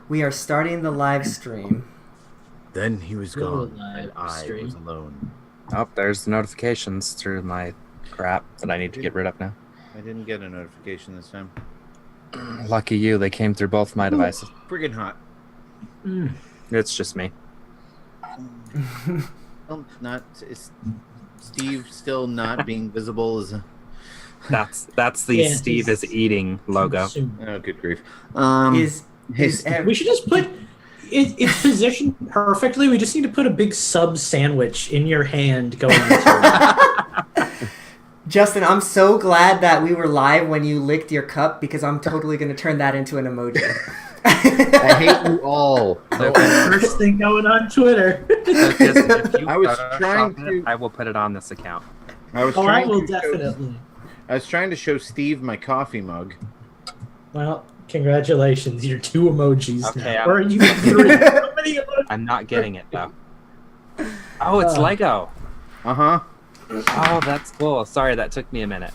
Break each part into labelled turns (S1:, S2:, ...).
S1: We are starting the live stream.
S2: Then he was gone, and I was alone.
S3: Oh, there's notifications through my crap that I need to get rid of now.
S2: I didn't get a notification this time.
S3: Lucky you, they came through both my devices.
S2: Friggin' hot.
S3: It's just me.
S2: Well, is Steve still not being visible as a...
S3: That's the Steve is eating logo.
S2: Oh, good grief.
S4: We should just put it's positioned perfectly. We just need to put a big sub sandwich in your hand going into it.
S1: Justin, I'm so glad that we were live when you licked your cup because I'm totally going to turn that into an emoji.
S2: I hate you all.
S4: First thing going on Twitter.
S3: I was trying to. I will put it on this account.
S2: I was
S4: definitely.
S2: I was trying to show Steve my coffee mug.
S4: Well, congratulations. You're 2 emojis
S3: okay,
S4: now. Or are you 3? How many emojis?
S3: I'm not getting it, though. Oh, it's Lego.
S2: Uh-huh.
S3: Oh, that's cool. Sorry, that took me a minute.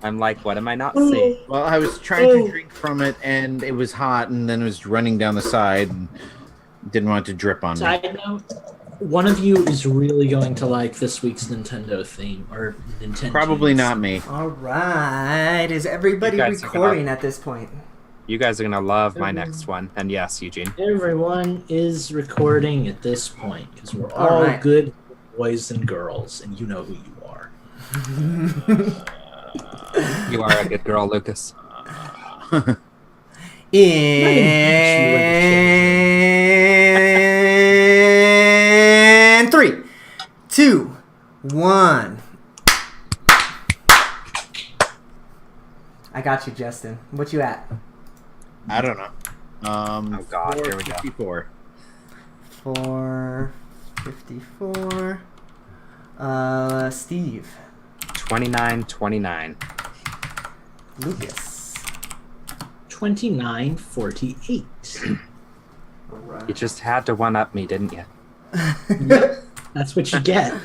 S3: I'm like, what am I not seeing?
S2: Well, I was trying to drink from it, and it was hot, and then it was running down the side, and didn't want it to drip on me.
S4: Side note, one of you is really going to like this week's Nintendo theme, or Nintendo.
S2: Probably not me.
S1: All right. Is everybody recording at this point?
S3: You guys are going to love my next one. And yes, Eugene.
S4: Everyone is recording at this point, because we're all good boys and girls, and you know who you are.
S3: You are a good girl, Lucas.
S1: In 3, 2, 1. I got you, Justin. What you at?
S2: I don't know.
S3: Oh God, here we go.
S1: 454. Steve.
S3: 2929.
S1: Lucas.
S4: 2948.
S1: Right.
S3: You just had to one-up me, didn't you?
S4: Yep, that's what you get.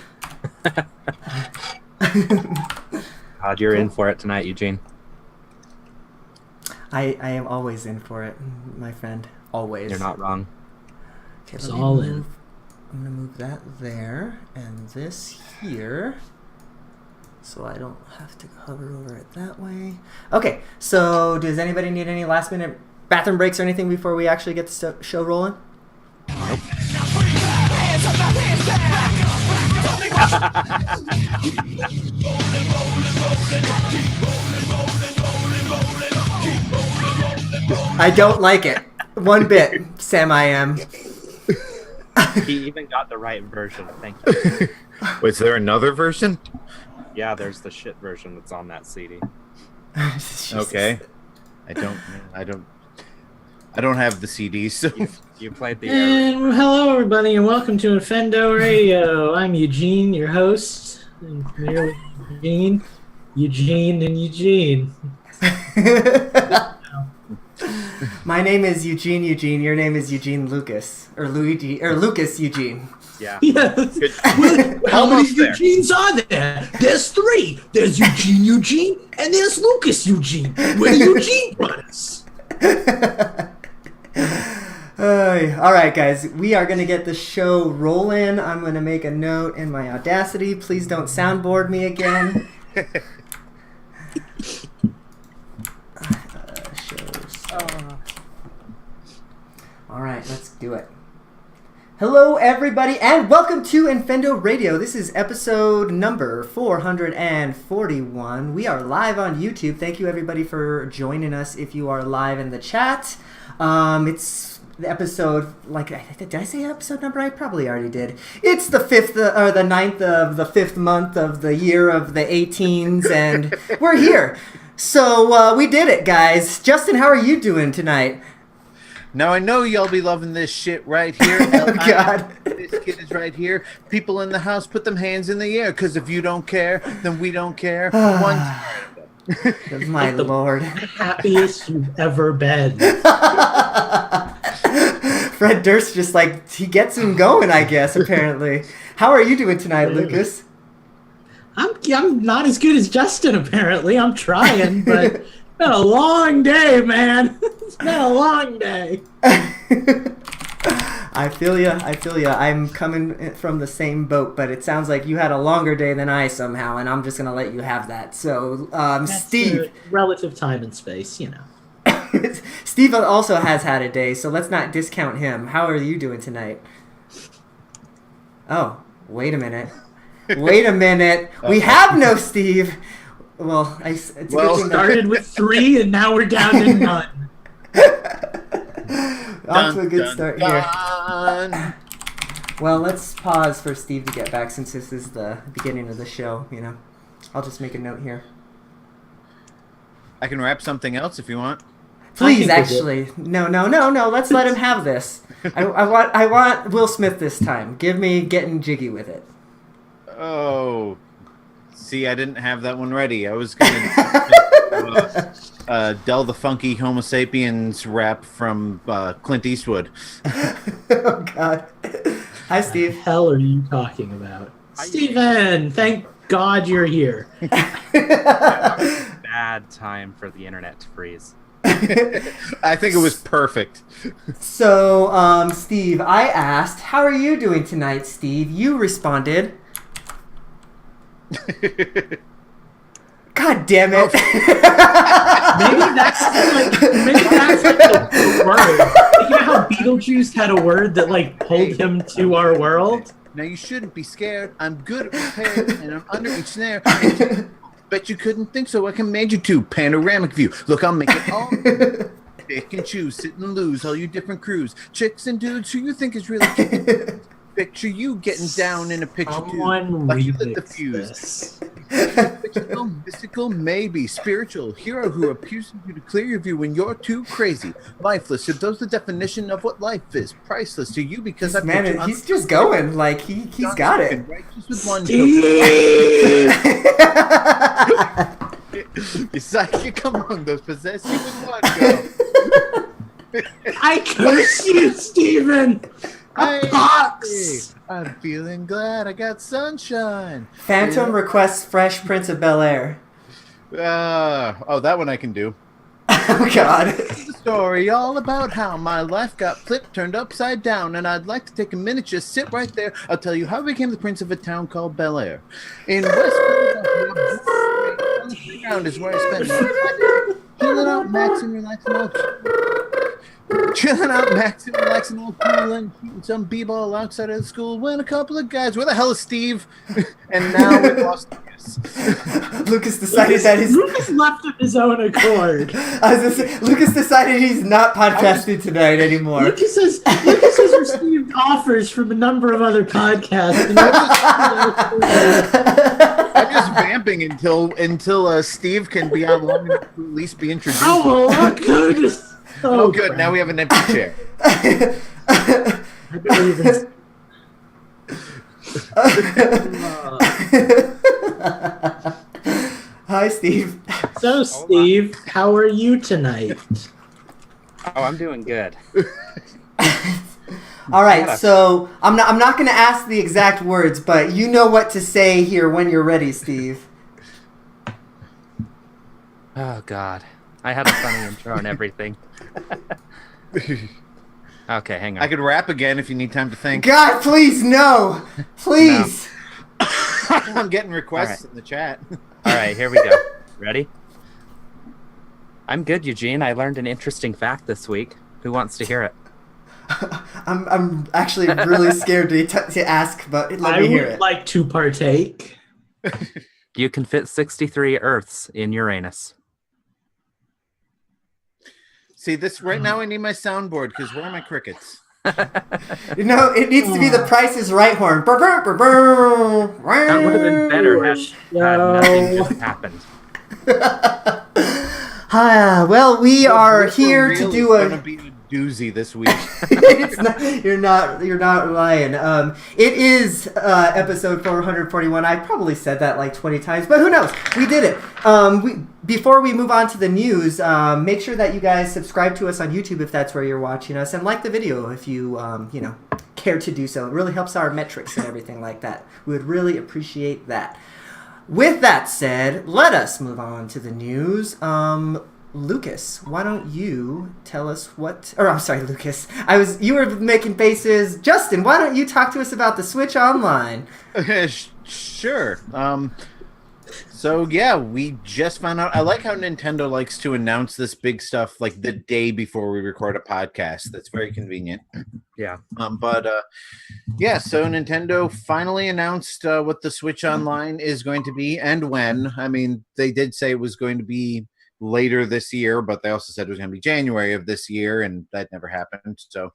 S3: God, you're in for it tonight, Eugene.
S1: I am always in for it, my friend. Always.
S3: You're not wrong.
S1: Okay,
S4: It's all in.
S1: I'm going to move that there and this here so I don't have to hover over it that way. Okay, so does anybody need any last minute bathroom breaks or anything before we actually get the show rolling?
S3: Nope.
S1: I don't like it. One bit, Sam I am.
S3: He even got the right version. Thank you.
S2: Was there another version?
S3: Yeah, there's the shit version that's on that CD.
S2: Okay. I don't have the CDs.
S3: You played the
S4: And hello, everybody, and welcome to Infendo Radio. I'm Eugene, your host. And here with Eugene, and Eugene.
S1: My name is Eugene. Your name is Eugene Lucas. Or Lucas Eugene.
S3: Yeah.
S4: Yes. How many Eugenes are there? There's 3. There's Eugene, and there's Lucas Eugene. We're the Eugene brothers.
S1: All right, guys. We are going to get the show rolling. I'm going to make a note in my Audacity. Please don't soundboard me again. All right, let's do it. Hello, everybody, and welcome to Infendo Radio. This is episode number 441. We are live on YouTube. Thank you, everybody, for joining us if you are live in the chat. It's the episode, did I say episode number? I probably already did. It's the 5th, or the 9th of the 5th month of the year of the 18s, and we're here. So, we did it, guys. Justin, how are you doing tonight?
S2: Now, I know y'all be loving this shit right here.
S1: Oh, God.
S2: This kid is right here. People in the house, put them hands in the air, because if you don't care, then we don't care. One time.
S1: My Lord.
S4: Happiest you've ever been.
S1: Fred Durst just he gets him going, I guess, apparently. How are you doing tonight, Lucas?
S4: I'm not as good as Justin, apparently. I'm trying, but it's been a long day, man. It's been a long day.
S1: I feel ya. I'm coming from the same boat, but it sounds like you had a longer day than I somehow, and I'm just gonna let you have that. So, Steve,
S4: relative time and space, you know.
S1: Steve also has had a day, so let's not discount him. How are you doing tonight? Oh, wait a minute. We have no Steve. Well, it's a good thing
S4: started with 3 and now we're down to none.
S1: Off to a good start here. Well, let's pause for Steve to get back since this is the beginning of the show, you know. I'll just make a note here.
S2: I can wrap something else if you want.
S1: Please, actually. No. Let's let him have this. I want Will Smith this time. Give me getting jiggy with it.
S2: Oh. See, I didn't have that one ready. I was going to Del the Funky Homo Sapiens rap from Clint Eastwood.
S1: Oh, God. Hi, Steve.
S4: What the hell are you talking about? Steven, thank God you're here.
S3: Bad time for the internet to freeze.
S2: I think it was perfect.
S1: So, Steve, I asked, how are you doing tonight, Steve? You responded... God damn it!
S4: maybe that's like a word. You know how Beetlejuice had a word that like pulled him to our world?
S2: Now you shouldn't be scared. I'm good at repair, and I'm under each snare. Bet you couldn't think so. I command you to panoramic view. Look, I'll make it all. Pick and choose, sit and lose, all you different crews, chicks and dudes who you think is really cute. Picture you getting down in a picture too, like you lit the fuse. Fictional, mystical, maybe spiritual hero who appears you to clear your view when you're too crazy, lifeless. If those the definition of what life is, priceless to you because I
S1: man, he's just going like he's got it.
S2: Righteous with one Your psychic among those possess you with one go.
S4: I curse you, Steven!
S2: I'm feeling glad I got sunshine.
S1: Phantom requests Fresh Prince of Bel-Air.
S2: That one I can do.
S1: Oh, God.
S2: It's a story all about how my life got flipped, turned upside down, and I'd like to take a minute, just sit right there. I'll tell you how I became the prince of a town called Bel-Air. In West Philadelphia, is where I spent my time. Chilling out, maxing, relaxing out. Chilling out, maxing, relaxing, all cool, and shooting some b-ball outside of the school when a couple of guys, where the hell is Steve? And now we lost Lucas.
S1: Lucas decided that he's...
S4: Lucas left of his own accord.
S1: Lucas decided he's not podcasting tonight anymore.
S4: Lucas has received offers from a number of other podcasts.
S2: I'm just vamping until Steve can be on long enough to at least be introduced.
S4: Oh, goodness.
S2: Oh, good. Crap. Now we have an empty chair.
S4: I believe it.
S1: Hi, Steve.
S4: So, Steve, how are you tonight?
S3: Oh, I'm doing good.
S1: All right, so I'm not going to ask the exact words, but you know what to say here when you're ready, Steve.
S3: Oh, God. I had a funny intro and everything. Okay, hang on.
S2: I could rap again if you need time to think.
S1: God, please, no. Please.
S2: No. I'm getting requests in the chat.
S3: All right, here we go. Ready? I'm good, Eugene. I learned an interesting fact this week. Who wants to hear it?
S1: I'm actually really scared to ask, but let me hear it.
S4: I would like to partake.
S3: You can fit 63 Earths in Uranus.
S2: See, this right now I need my soundboard because where are my crickets?
S1: You know, it needs to be the Price is Right horn. Burr, burr, burr, burr.
S3: That would have been better had nothing just happened.
S1: Well, we are here to do a...
S2: It's gonna be a doozy this week.
S1: It's not, you're not lying. It is episode 441. I probably said that like 20 times, but who knows? We did it. Before we move on to the news, make sure that you guys subscribe to us on YouTube if that's where you're watching us, and like the video if you care to do so. It really helps our metrics and everything like that. We would really appreciate that. With that said, let us move on to the news. Lucas, why don't you tell us what? Or I'm sorry, Lucas. You were making faces. Justin, why don't you talk to us about the Switch Online?
S2: Sure. So yeah, we just found out. I like how Nintendo likes to announce this big stuff like the day before we record a podcast. That's very convenient.
S3: Yeah.
S2: Yeah. So Nintendo finally announced what the Switch Online is going to be and when. I mean, they did say it was going to be later this year, but they also said it was going to be January of this year, and that never happened. So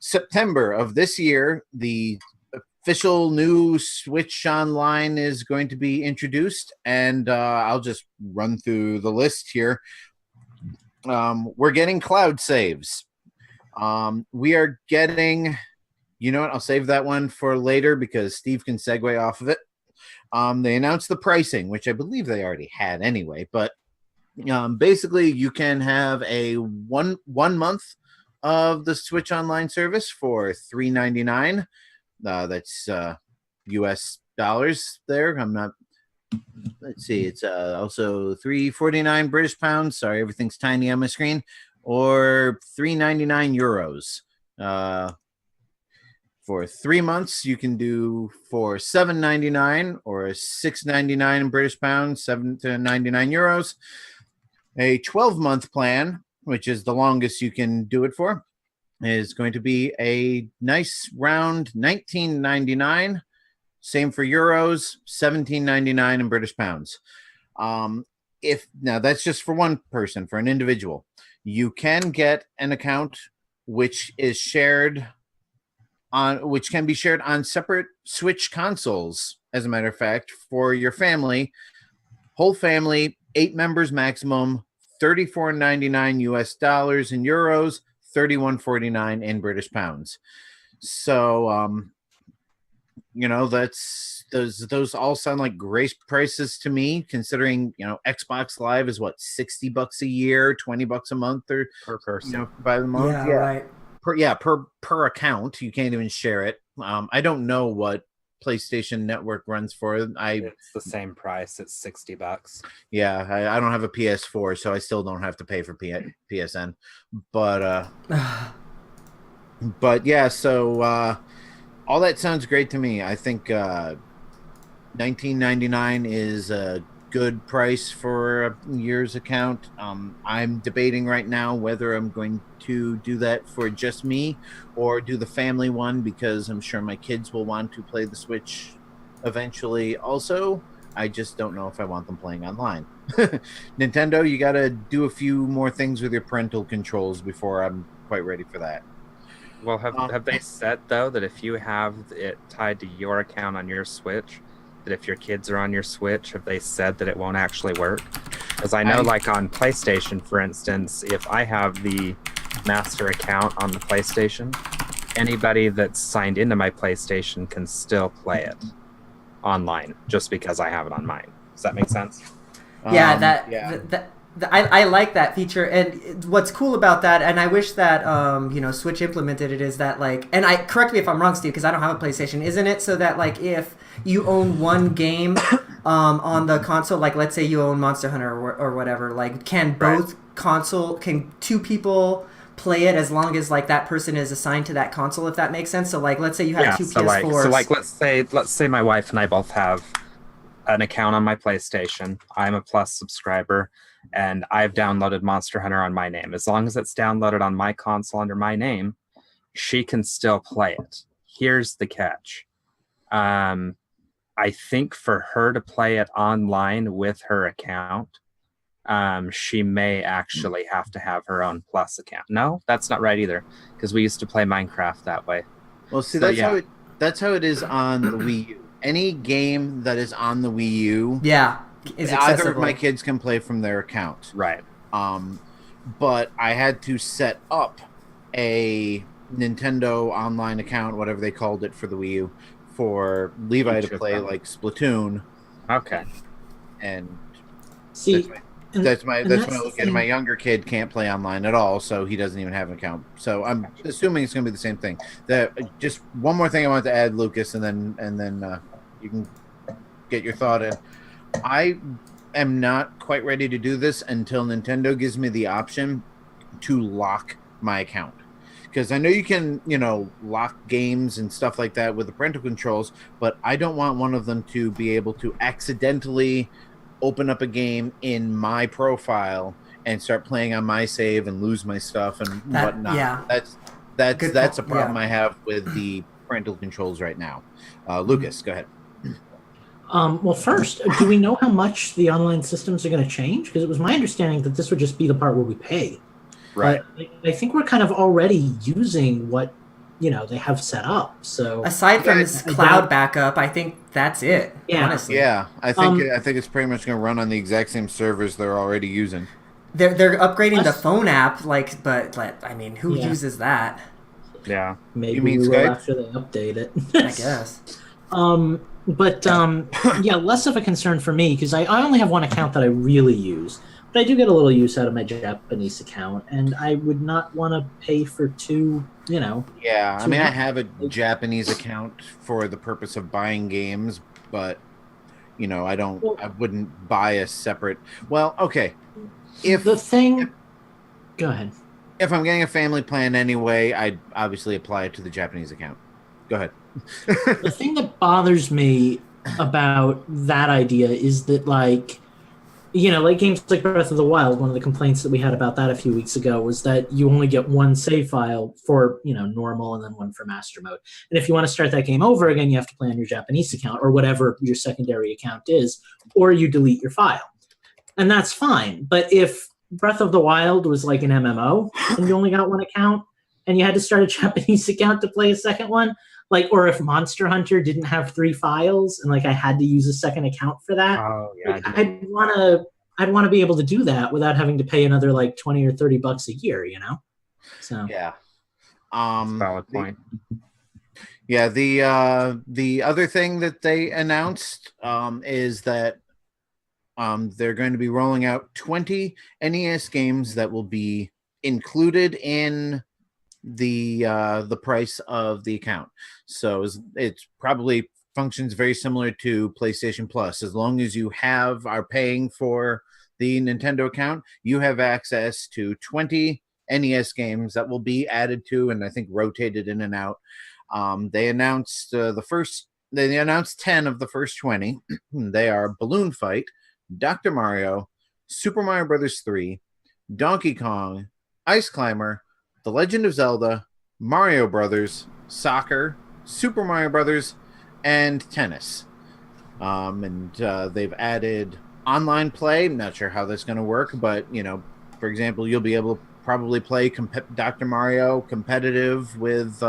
S2: September of this year, the official new Switch Online is going to be introduced, and I'll just run through the list here. We're getting cloud saves. We are getting, you know what, I'll save that one for later because Steve can segue off of it. They announced the pricing, which I believe they already had anyway, but basically you can have a one month of the Switch Online service for $3.99. That's US dollars there. Let's see, it's also $3.49 British pounds. Sorry, everything's tiny on my screen. Or €3.99. For 3 months, you can do for $7.99 or $6.99 British pounds, 7 to 99 euros. A 12-month plan, which is the longest you can do it for, is going to be a nice round $19.99. Same for euros, $17.99 in British pounds. Now that's just for one person, for an individual. You can get an account which is which can be shared on separate Switch consoles. As a matter of fact, for your family, whole family, 8 members maximum, $34.99 US dollars in euros, $31.49 in British pounds. So, those all sound like great prices to me, considering, Xbox Live is what, $60 a year, $20 a month, or
S3: Per person.
S2: by the month.
S1: Yeah, right.
S2: Per account. You can't even share it. I don't know what PlayStation Network runs for.
S3: It's the same price. It's $60.
S2: Yeah, I don't have a PS4, so I still don't have to pay for PSN. But yeah, so all that sounds great to me. I think $19.99 is a good price for a year's account. I'm debating right now whether I'm going to do that for just me or do the family one, because I'm sure my kids will want to play the Switch eventually also. I just don't know if I want them playing online. Nintendo, you got to do a few more things with your parental controls before I'm quite ready for that.
S3: Well, have they said, though, that if you have it tied to your account on your Switch, that if your kids are on your Switch, have they said that it won't actually work? Because I know, like on PlayStation, for instance, if I have the master account on the PlayStation, anybody that's signed into my PlayStation can still play it online just because I have it on mine. Does that make sense?
S1: Yeah, I like that feature, and what's cool about that, and I wish that Switch implemented it, is that correct me if I'm wrong, Steve, because I don't have a PlayStation. Isn't it so that if you own one game on the console, let's say you own Monster Hunter or whatever, can two people play it as long as that person is assigned to that console, if that makes sense? So let's say you have two PS4s.
S3: Let's say my wife and I both have an account on my PlayStation. I'm a Plus subscriber, and I've downloaded Monster Hunter on my name. As long as it's downloaded on my console under my name, she can still play it. Here's the catch. I think for her to play it online with her account, she may actually have to have her own Plus account. No, that's not right either, because we used to play Minecraft that way.
S2: Well, see, that's how it is on the Wii U. Any game that is on the Wii U,
S1: is accessible.
S2: Either of my kids can play from their account.
S3: Right.
S2: But I had to set up a Nintendo online account, whatever they called it, for the Wii U, for Levi to play Splatoon.
S3: Okay.
S2: And
S4: see,
S2: that's when I look at it. My younger kid can't play online at all, so he doesn't even have an account. So I'm assuming it's going to be the same thing. Just one more thing I wanted to add, Lucas, and then you can get your thought in. am not quite ready to do this until Nintendo gives me the option to lock my account. Because I know you can, lock games and stuff like that with the parental controls, but I don't want one of them to be able to accidentally open up a game in my profile and start playing on my save and lose my stuff and whatnot.
S1: Yeah.
S2: That's a problem I have with the parental controls right now. Lucas, go ahead.
S4: Well, first, do we know how much the online systems are going to change? Because it was my understanding that this would just be the part where we pay.
S2: Right.
S4: But I think we're kind of already using what they have set up. So
S1: aside from this cloud backup, I think that's it.
S4: Yeah.
S1: Honestly.
S2: Yeah, I think it's pretty much going to run on the exact same servers they're already using.
S1: They're upgrading the phone app, but I mean, who uses that?
S3: Yeah.
S4: Maybe
S2: you mean
S4: we will
S2: Skype?
S4: after they update it.
S1: I guess.
S4: Less of a concern for me because I only have one account that I really use, but I do get a little use out of my Japanese account, and I would not want to pay for two.
S2: Yeah, I mean, I have a Japanese account for the purpose of buying games, but I wouldn't buy a separate. Well, okay.
S4: Go ahead.
S2: If I'm getting a family plan anyway, I'd obviously apply it to the Japanese account. Go ahead.
S4: The thing that bothers me about that idea is that, like games like Breath of the Wild, one of the complaints that we had about that a few weeks ago was that you only get one save file for, normal and then one for master mode. And if you want to start that game over again, you have to play on your Japanese account or whatever your secondary account is, or you delete your file. And that's fine. But if Breath of the Wild was like an MMO and you only got one account and you had to start a Japanese account to play a second one, or if Monster Hunter didn't have 3 files and I had to use a second account for that, I'd want to be able to do that without having to pay another $20 or $30 a year, So
S2: yeah,
S3: valid point.
S2: The other thing that they announced is that they're going to be rolling out 20 NES games that will be included in the price of the account. So it's probably functions very similar to PlayStation Plus. As long as you are paying for the Nintendo account, you have access to 20 NES games that will be added to and I think rotated in and out. They announced 10 of the first 20. They are Balloon Fight, Dr. Mario, Super Mario Bros. 3, Donkey Kong, Ice Climber, The Legend of Zelda, Mario Brothers, Soccer, Super Mario Brothers, and Tennis. They've added online play. I'm not sure how that's going to work, but, for example, you'll be able to probably play Dr. Mario competitive with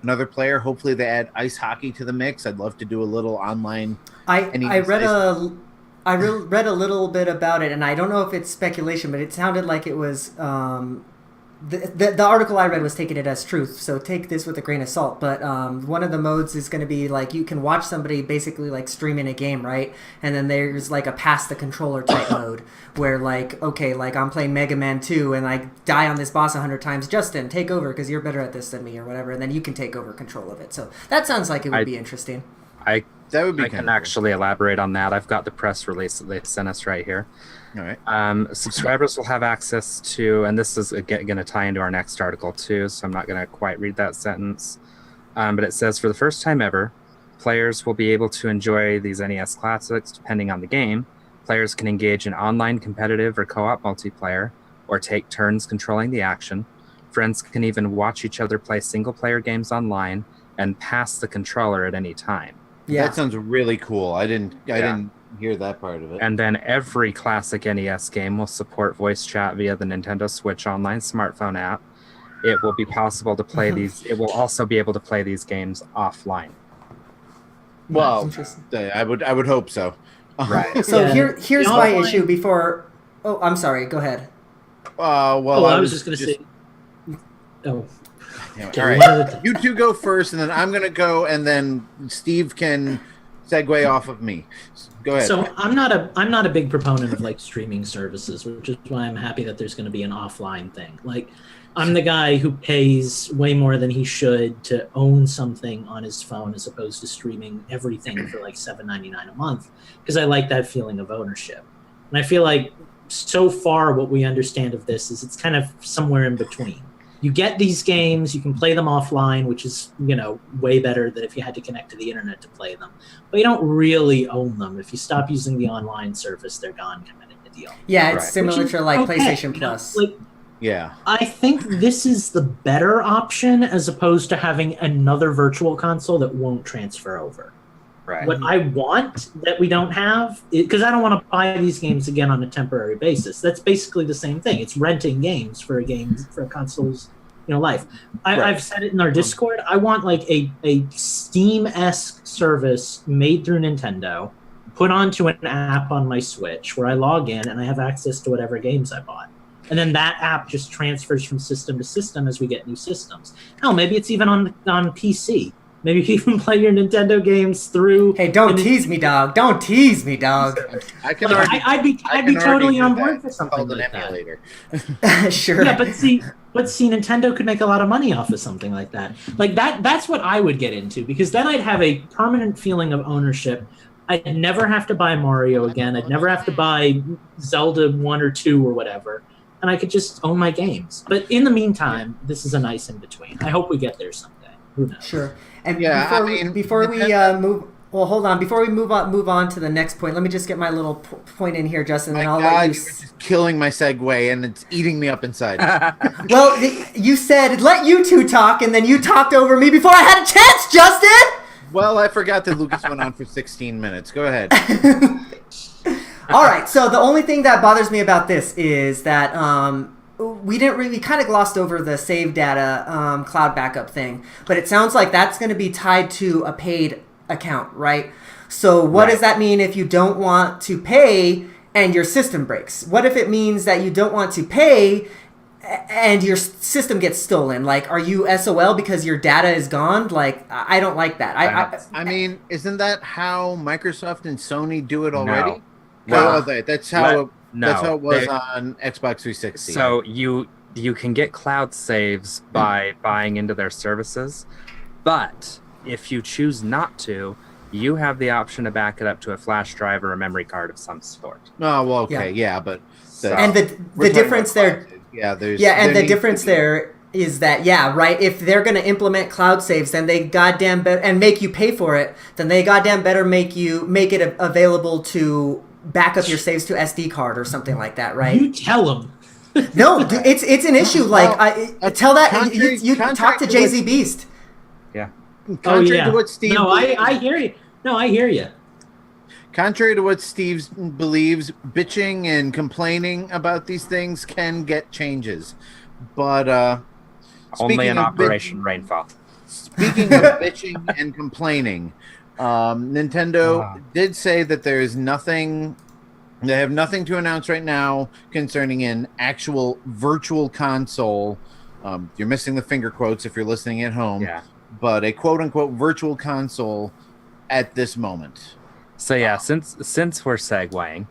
S2: another player. Hopefully they add ice hockey to the mix. I'd love to do a little online.
S1: I read a little bit about it, and I don't know if it's speculation, but it sounded like it was the article I read was taking it as truth, so take this with a grain of salt. But one of the modes is going to be you can watch somebody basically streaming a game, right? And then there's a pass the controller type mode where I'm playing Mega Man 2 and I die on this boss 100 times. Justin, take over because you're better at this than me or whatever, and then you can take over control of it. So that sounds like it would be interesting.
S3: I can actually elaborate on that. I've got the press release that they sent us right here.
S2: All right.
S3: Subscribers will have access to, and this is going to tie into our next article too, so I'm not going to quite read that sentence. But it says, for the first time ever, players will be able to enjoy these NES classics depending on the game. Players can engage in online competitive or co-op multiplayer, or take turns controlling the action. Friends can even watch each other play single-player games online and pass the controller at any time.
S1: Yeah.
S2: That sounds really cool. I didn't hear that part of it.
S3: And then every classic NES game will support voice chat via the Nintendo Switch Online smartphone app. It will be possible to play these. It will also be able to play these games offline.
S2: Well, I would hope so.
S3: Right.
S1: So here's my issue before. Oh, I'm sorry. Go ahead.
S2: I
S4: was just going to say. Oh.
S2: All right. You two go first, and then I'm going to go, and then Steve can segue off of me. Go ahead.
S4: So I'm not a big proponent of streaming services, which is why I'm happy that there's going to be an offline thing. I'm the guy who pays way more than he should to own something on his phone as opposed to streaming everything for $7.99 a month because I like that feeling of ownership. And I feel like so far what we understand of this is it's kind of somewhere in between. You get these games, you can play them offline, which is, way better than if you had to connect to the internet to play them. But you don't really own them. If you stop using the online service, they're gone, kind of deal.
S1: Yeah, it's similar to like
S4: okay,
S1: PlayStation Plus.
S2: Yeah.
S4: I think this is the better option as opposed to having another virtual console that won't transfer over.
S3: Right.
S4: What I want that we don't have, because I don't want to buy these games again on a temporary basis. That's basically the same thing. It's renting games for a console's life. I've said it in our Discord. I want like a Steam-esque service made through Nintendo, put onto an app on my Switch where I log in and I have access to whatever games I bought. And then that app just transfers from system to system as we get new systems. Hell, maybe it's even on PC. Maybe you can play your Nintendo games through.
S1: Hey, don't tease me, dog. Don't tease me, dog.
S4: I'd be totally on board for something like that.
S1: Sure.
S4: Yeah, but see, Nintendo could make a lot of money off of something like that. Like that's what I would get into, because then I'd have a permanent feeling of ownership. I'd never have to buy Mario again. I'd never have to buy Zelda 1 or 2 or whatever. And I could just own my games. But in the meantime, this is a nice in between. I hope we get there someday. Who knows?
S1: Sure. And
S2: Before
S1: we move on to the next point, let me just get my little point in here, Justin, and I'll
S2: God,
S1: let you.
S2: you're just killing my segue, and it's eating me up inside.
S1: Well, you said let you two talk, and then you talked over me before I had a chance, Justin.
S2: Well, I forgot that Lucas went on for 16 minutes. Go ahead.
S1: All right. So the only thing that bothers me about this is that we kind of glossed over the save data cloud backup thing, but it sounds like that's going to be tied to a paid account, right? So what does that mean if you don't want to pay and your system breaks? What if it means that you don't want to pay and your system gets stolen? Like, are you SOL because your data is gone? Like, I don't like that.
S2: I mean, isn't that how Microsoft and Sony do it already?
S3: No.
S2: That's how it was on Xbox 360.
S3: So you can get cloud saves by buying into their services, but if you choose not to, you have the option to back it up to a flash drive or a memory card of some sort.
S2: Oh, well, okay, but
S1: and the difference there, the difference there is that if they're going to implement cloud saves, then they goddamn better and make you pay for it. Then they goddamn better make it available to back up your saves to SD card or something like that, right?
S4: You tell them.
S1: No, it's an issue. Like, tell that you talk to Jay-Z Beast.
S3: Yeah.
S2: Contrary to what Steve.
S4: No, I hear you. No, I hear you.
S2: Contrary to what Steve believes, bitching and complaining about these things can get changes, but
S3: only in Operation Rainfall.
S2: Speaking of bitching and complaining. Nintendo did say that there is nothing. They have nothing to announce right now concerning an actual virtual console. You're missing the finger quotes if you're listening at home.
S3: Yeah.
S2: But a quote unquote virtual console at this moment.
S3: So since we're segueing,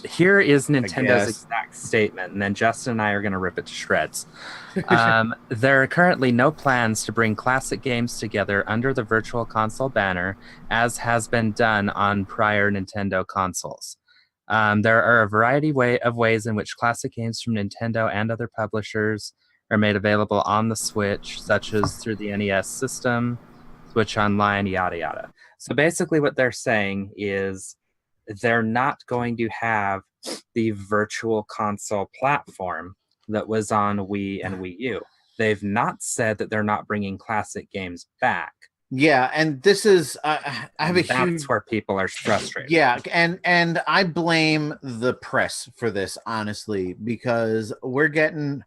S3: here is Nintendo's exact statement, and then Justin and I are going to rip it to shreds. There are currently no plans to bring classic games together under the Virtual Console banner, as has been done on prior Nintendo consoles. There are a variety of ways in which classic games from Nintendo and other publishers are made available on the Switch, such as through the NES system, Switch Online, yada yada. So basically what they're saying is they're not going to have the Virtual Console platform that was on Wii and Wii U. They've not said that they're not bringing classic games back.
S2: Yeah, and this is that's
S3: where people are frustrated.
S2: Yeah, and I blame the press for this, honestly, because we're getting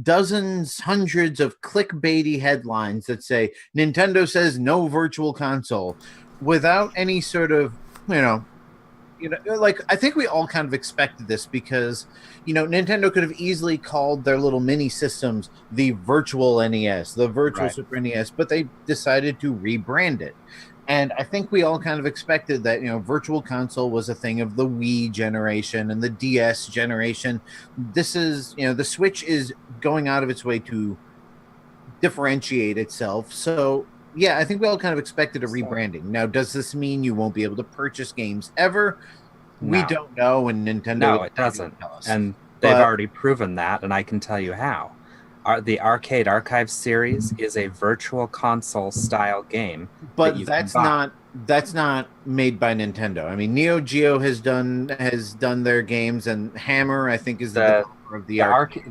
S2: dozens, hundreds of clickbaity headlines that say Nintendo says no virtual console without any sort of, like, I think we all kind of expected this because, Nintendo could have easily called their little mini systems the Virtual NES, the Virtual Super NES, but they decided to rebrand it. And I think we all kind of expected that, Virtual Console was a thing of the Wii generation and the DS generation. This is, the Switch is going out of its way to differentiate itself. So, yeah, I think we all kind of expected a rebranding. Now, does this mean you won't be able to purchase games ever? We
S3: No.
S2: don't know, and Nintendo
S3: No, it doesn't.
S2: tell us.
S3: And they've
S2: But-
S3: already proven that, and I can tell you how. The Arcade Archive series is a virtual console style game.
S2: But
S3: that you
S2: that's
S3: can buy.
S2: that's not made by Nintendo. I mean, Neo Geo has done their games, and Hammer, I think, is the developer of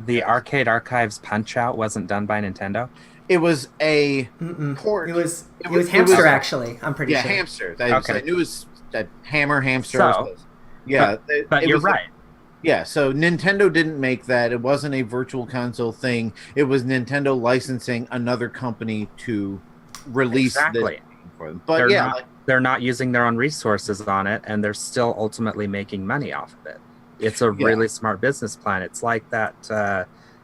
S2: the
S3: Arcade Archives Punch Out wasn't done by Nintendo.
S2: It was a port.
S1: It was Hamster, actually. I'm pretty sure.
S2: Yeah, Hamster.
S3: Okay.
S2: I knew it was that Hammer, Hamster.
S3: So,
S2: yeah,
S3: but
S2: it
S3: you're
S2: was
S3: right.
S2: Yeah, so Nintendo didn't make that. It wasn't a virtual console thing. It was Nintendo licensing another company to release
S3: Exactly.
S2: this for them. But
S3: they're not using their own resources on it, and they're still ultimately making money off of it. It's a really smart business plan. It's like that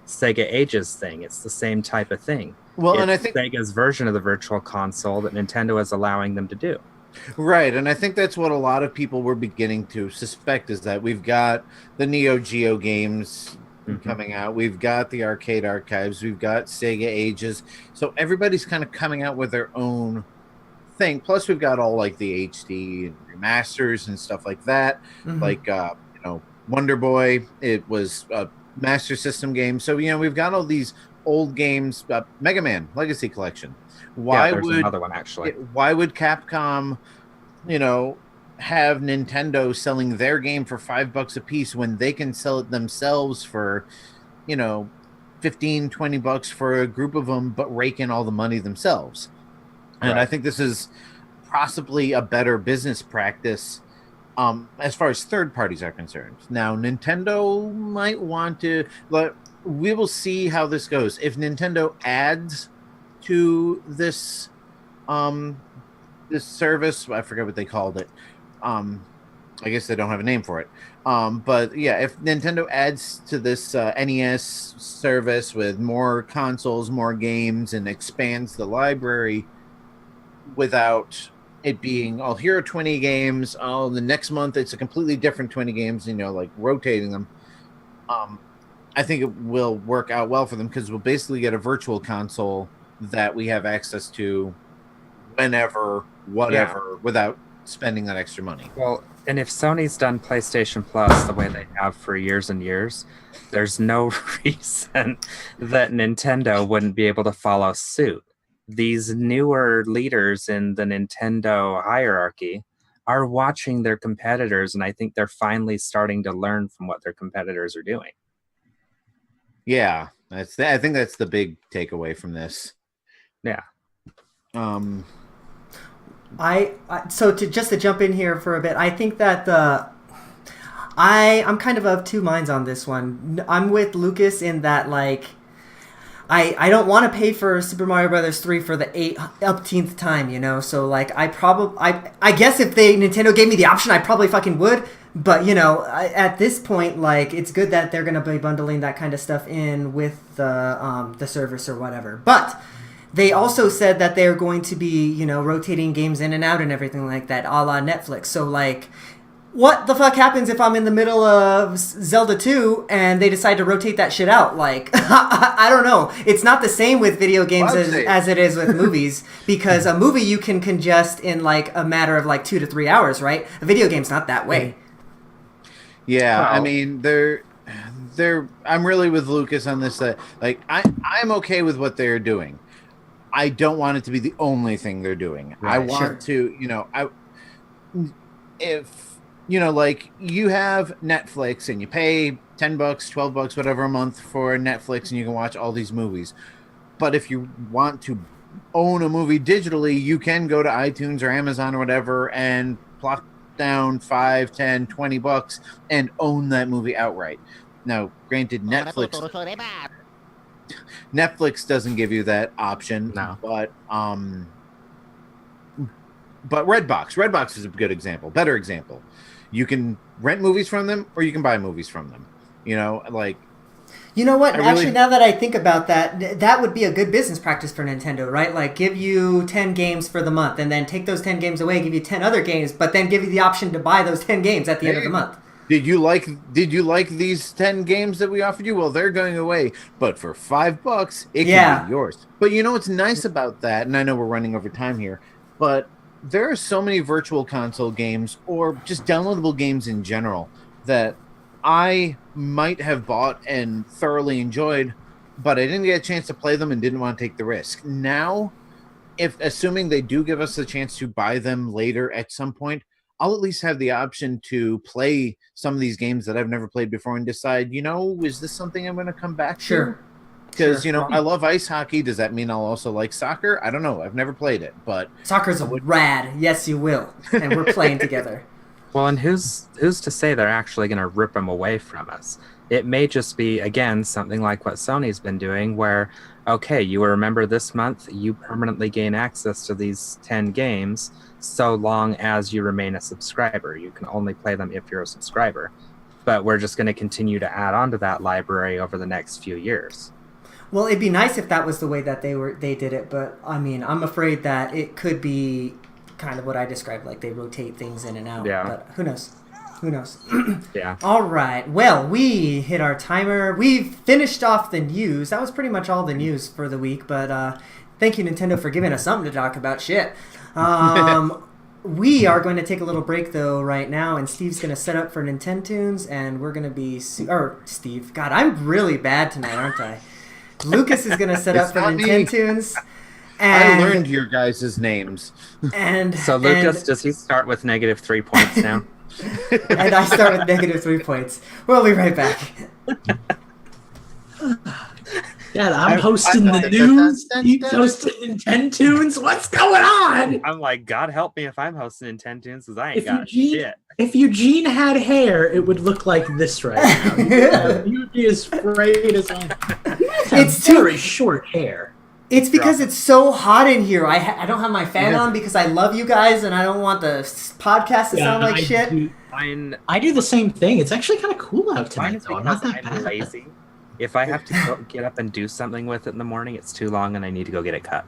S3: Sega Ages thing. It's the same type of thing.
S2: Well, and I
S3: It's
S2: think
S3: Sega's version of the virtual console that Nintendo is allowing them to do.
S2: right, and I think that's what a lot of people were beginning to suspect, is that we've got the Neo Geo games coming out, we've got the Arcade Archives, we've got Sega Ages, so everybody's kind of coming out with their own thing. Plus, we've got all like the HD and remasters and stuff like that, like Wonder Boy. It was a Master System game, so we've got all these old games. Mega Man Legacy Collection.
S3: There's another one, actually.
S2: Why would Capcom, have Nintendo selling their game for $5 a piece when they can sell it themselves for, $15-20 for a group of them, but rake in all the money themselves? And I think this is possibly a better business practice as far as third parties are concerned. Now, Nintendo might want to, but we will see how this goes. If Nintendo adds to this this service, I forget what they called it. I guess they don't have a name for it. But yeah, if Nintendo adds to this NES service with more consoles, more games, and expands the library without it being, here are 20 games, the next month it's a completely different 20 games, like rotating them, I think it will work out well for them, because we'll basically get a virtual console that we have access to whenever, whatever, without spending that extra money.
S3: Well, and if Sony's done PlayStation Plus the way they have for years and years, there's no reason that Nintendo wouldn't be able to follow suit. These newer leaders in the Nintendo hierarchy are watching their competitors, and I think they're finally starting to learn from what their competitors are doing.
S2: Yeah, I think that's the big takeaway from this.
S3: Yeah.
S1: So to jump in here for a bit, I think that I'm kind of two minds on this one. I'm with Lucas in that, like, I don't want to pay for Super Mario Brothers 3 for the 18th time, So like I guess if Nintendo gave me the option, I probably fucking would. But at this point, like, it's good that they're gonna be bundling that kind of stuff in with the service or whatever. But they also said that they're going to be, rotating games in and out and everything like that, a la Netflix. So like, what the fuck happens if I'm in the middle of Zelda 2 and they decide to rotate that shit out? Like, I don't know. It's not the same with video games as it is with movies, because a movie you can congest in like a matter of like 2 to 3 hours, right? A video game's not that way.
S2: Yeah,
S3: Well,
S2: I mean, I'm really with Lucas on this. Like, I'm okay with what they're doing. I don't want it to be the only thing they're doing.
S1: Right,
S2: I want to, if like, you have Netflix and you pay $10, $12, whatever a month for Netflix, and you can watch all these movies. But if you want to own a movie digitally, you can go to iTunes or Amazon or whatever and plop down $5, $10, $20 and own that movie outright. Now, granted, Netflix doesn't give you that option.
S3: No.
S2: But Redbox is a good example, better example. You can rent movies from them, or you can buy movies from them. Like,
S1: You know what? Actually, now that I think about that, that would be a good business practice for Nintendo, right? Like, give you 10 games for the month, and then take those 10 games away, give you 10 other games, but then give you the option to buy those 10 games at the end of the month.
S2: Did you like these 10 games that we offered you? Well, they're going away, but for $5, it can be yours. But what's nice about that, and I know we're running over time here, but there are so many virtual console games or just downloadable games in general that I might have bought and thoroughly enjoyed, but I didn't get a chance to play them and didn't want to take the risk. Now, if assuming they do give us a chance to buy them later at some point, I'll at least have the option to play some of these games that I've never played before and decide, is this something I'm going to come back to?
S1: Sure.
S2: Because, I love ice hockey. Does that mean I'll also like soccer? I don't know. I've never played it, but...
S1: Soccer's rad. Yes, you will. And we're playing together.
S3: Well, and who's to say they're actually going to rip them away from us? It may just be, again, something like what Sony's been doing, where, okay, you remember this month, you permanently gain access to these 10 games so long as you remain a subscriber. You can only play them if you're a subscriber. But we're just going to continue to add on to that library over the next few years.
S1: Well, it'd be nice if that was the way that they did it, but I mean, I'm afraid that it could be kind of what I described, like they rotate things in and out.
S3: Yeah.
S1: But who knows? Who knows?
S3: Yeah.
S1: All right. Well, we hit our timer. We've finished off the news. That was pretty much all the news for the week, but thank you, Nintendo, for giving us something to talk about. Shit. We are going to take a little break, though, right now, and Steve's going to set up for Nintendo's, and we're going to be... Steve. God, I'm really bad tonight, aren't I? Lucas is going to set up for Nintendo's.
S2: I learned your guys' names.
S3: So Lucas, does he start with -3 points now?
S1: And I start with -3 points. We'll be right back.
S4: Yeah, I'm hosting the news. He's hosting Nintendo's. What's going on?
S3: I'm like, God help me if I'm hosting Nintendo's, because I ain't got shit.
S4: If Eugene had hair, it would look like this right now. You'd be as straight as I am. It's very short hair.
S1: It's because it's so hot in here. I don't have my fan on because I love you guys and I don't want the podcast to sound like shit.
S4: I do the same thing. It's actually kind of cool out tonight, though. I'm not that bad.
S3: Lazy. If I have to get up and do something with it in the morning, it's too long and I need to go get it cut.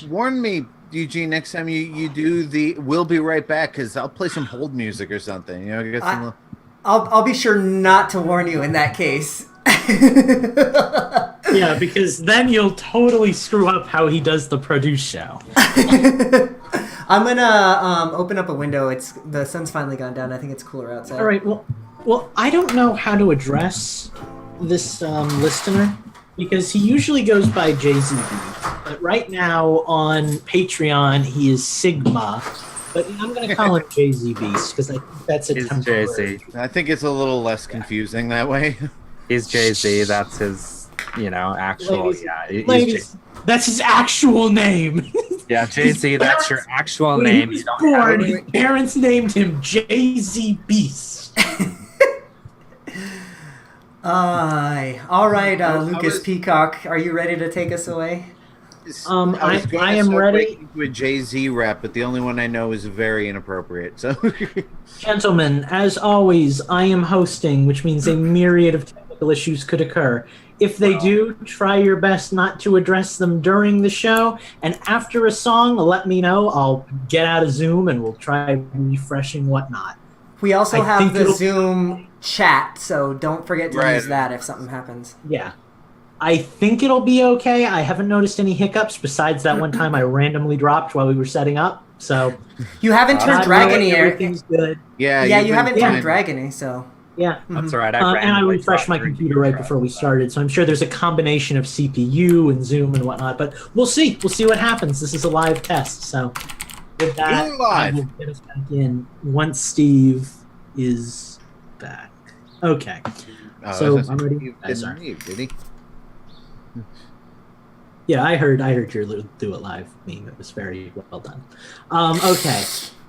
S2: Warn me, Eugene, next time you do the "We'll be right back" because I'll play some hold music or something. Get some
S1: I'll be sure not to warn you in that case.
S4: Yeah, because then you'll totally screw up how he does the produce show.
S1: I'm gonna open up a window. The sun's finally gone down. I think it's cooler outside.
S4: All right. Well, I don't know how to address this listener because he usually goes by JZB, but right now on Patreon he is Sigma. But I'm going to call him JZ Beast because I think that's a temporary.
S3: JZ.
S2: I think it's a little less confusing that way.
S3: He's JZ. That's his, actual.
S4: Ladies, that's his actual name.
S3: Yeah, JZ. That's your actual name.
S4: He was born. His parents named him JZ Beast.
S1: All right, Lucas Peacock, are you ready to take us away?
S4: I am ready.
S2: To a Jay-Z rap, but the only one I know is very inappropriate. So,
S4: gentlemen, as always, I am hosting, which means a myriad of technical issues could occur. If they do, try your best not to address them during the show. And after a song, let me know. I'll get out of Zoom and we'll try refreshing whatnot.
S1: We also have the Zoom chat, so don't forget to use that if something happens.
S4: Yeah. I think it'll be okay. I haven't noticed any hiccups besides that one time I randomly dropped while we were setting up. So
S1: you haven't turned Dragony.
S4: Everything's good.
S2: Yeah,
S1: you haven't turned Dragony, so
S4: yeah,
S3: that's all right.
S4: And I refreshed my computer right before we started, so I'm sure there's a combination of CPU and Zoom and whatnot. But we'll see. We'll see what happens. This is a live test, so with that, I will get us back in once Steve is back. Okay. So I'm ready.
S2: Did he?
S4: Yeah, I heard your Do It Live meme. It was very well done. Okay.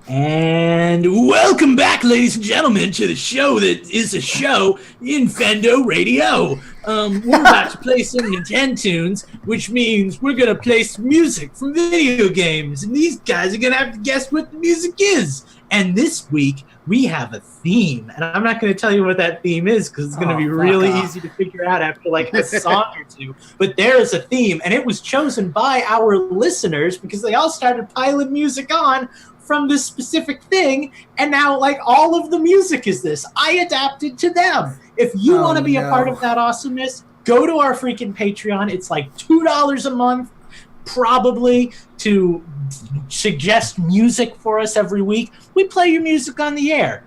S4: And welcome back, ladies and gentlemen, to the show that is a show, Infendo Radio. We're about to play some Nintendo's, which means we're going to play some music from video games. And these guys are going to have to guess what the music is. And this week, we have a theme. And I'm not going to tell you what that theme is because it's going to be really easy to figure out after like a song or two. But there is a theme, and it was chosen by our listeners because they all started piling music on from this specific thing, and now like all of the music is this. I adapted to them. If you want to be a part of that awesomeness, go to our freaking Patreon. It's like $2 a month. probably to suggest music for us every week, we play your music on the air.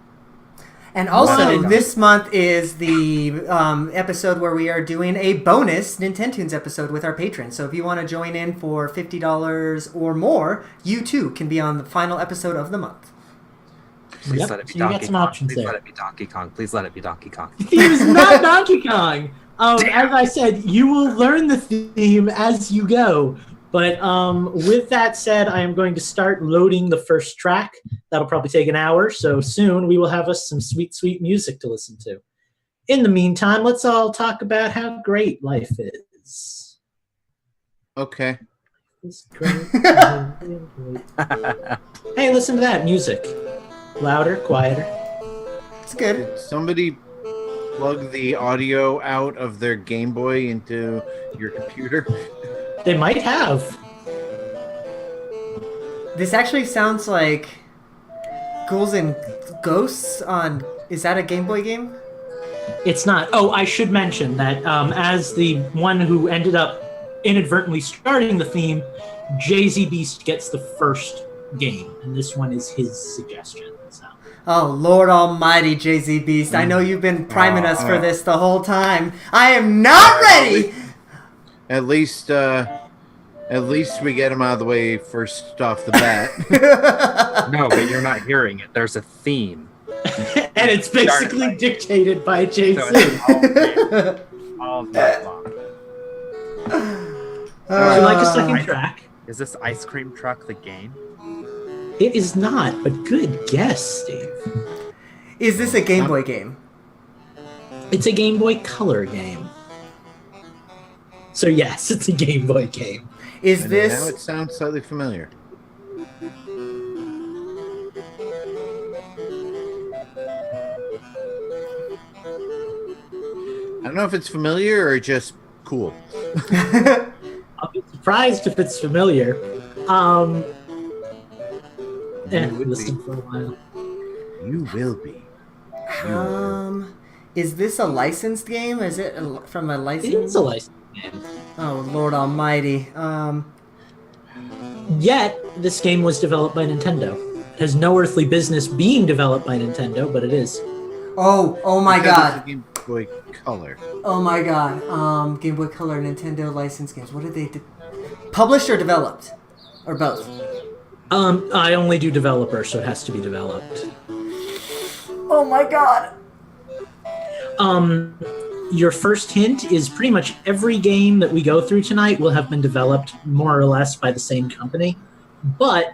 S1: And also,
S3: Wow.
S1: this month is the episode where we are doing a bonus Nintendo's episode with our patrons. So if you want to join in for $50 or more, you too can be on the final episode of the month.
S3: Please
S4: Yep,
S3: let it be
S4: so you got
S3: Donkey
S4: some
S3: Kong.
S4: options
S3: Please
S4: there.
S3: let it be Donkey Kong. Please let it be Donkey Kong.
S4: It was not Donkey Kong. As I said, you will learn the theme as you go. But with that said, I am going to start loading the first track. That'll probably take an hour, so soon we will have us some sweet, sweet music to listen to. In the meantime, let's all talk about how great life is.
S2: Okay.
S4: It's great. Hey, listen to that music. Louder, quieter.
S1: It's good.
S2: Did somebody plug the audio out of their Game Boy into your computer?
S4: They might have.
S1: This actually sounds like Ghouls and Ghosts on... Is that a Game Boy game?
S4: It's not. Oh, I should mention that as the one who ended up inadvertently starting the theme, Jay-Z Beast gets the first game, and this one is his suggestion. So.
S1: Oh, Lord Almighty, Jay-Z Beast. I know you've been priming us for this the whole time. I am not ready!
S2: At least we get him out of the way first off the bat.
S3: No, but you're not hearing it. There's a theme.
S4: And it's basically dictated by Jay-Z.
S3: So it's all that long.
S4: Would you like a second track?
S3: Is this Ice Cream Truck the game?
S4: It is not, but good guess, Steve.
S1: Is this a Game Boy game?
S4: It's a Game Boy Color game. So yes, it's a Game Boy game.
S1: Is
S2: And
S1: this...
S2: now it sounds slightly familiar. I don't know if it's familiar or just cool.
S4: I'll be surprised if it's familiar.
S2: would
S4: Listen
S2: be.
S4: for a while.
S2: You will be.
S1: Is this a licensed game? Is it from a
S4: It
S1: license?
S4: is a licensed game.
S1: Oh, Lord Almighty.
S4: Yet, this game was developed by Nintendo. It has no earthly business being developed by Nintendo, but it is.
S1: Oh my
S2: Because
S1: God.
S2: it's a Game Boy Color.
S1: Oh my God. Game Boy Color, Nintendo licensed games. What did they do? Published or developed? Or both?
S4: I only do developer, so it has to be developed.
S1: Oh my God.
S4: Your first hint is pretty much every game that we go through tonight will have been developed more or less by the same company, but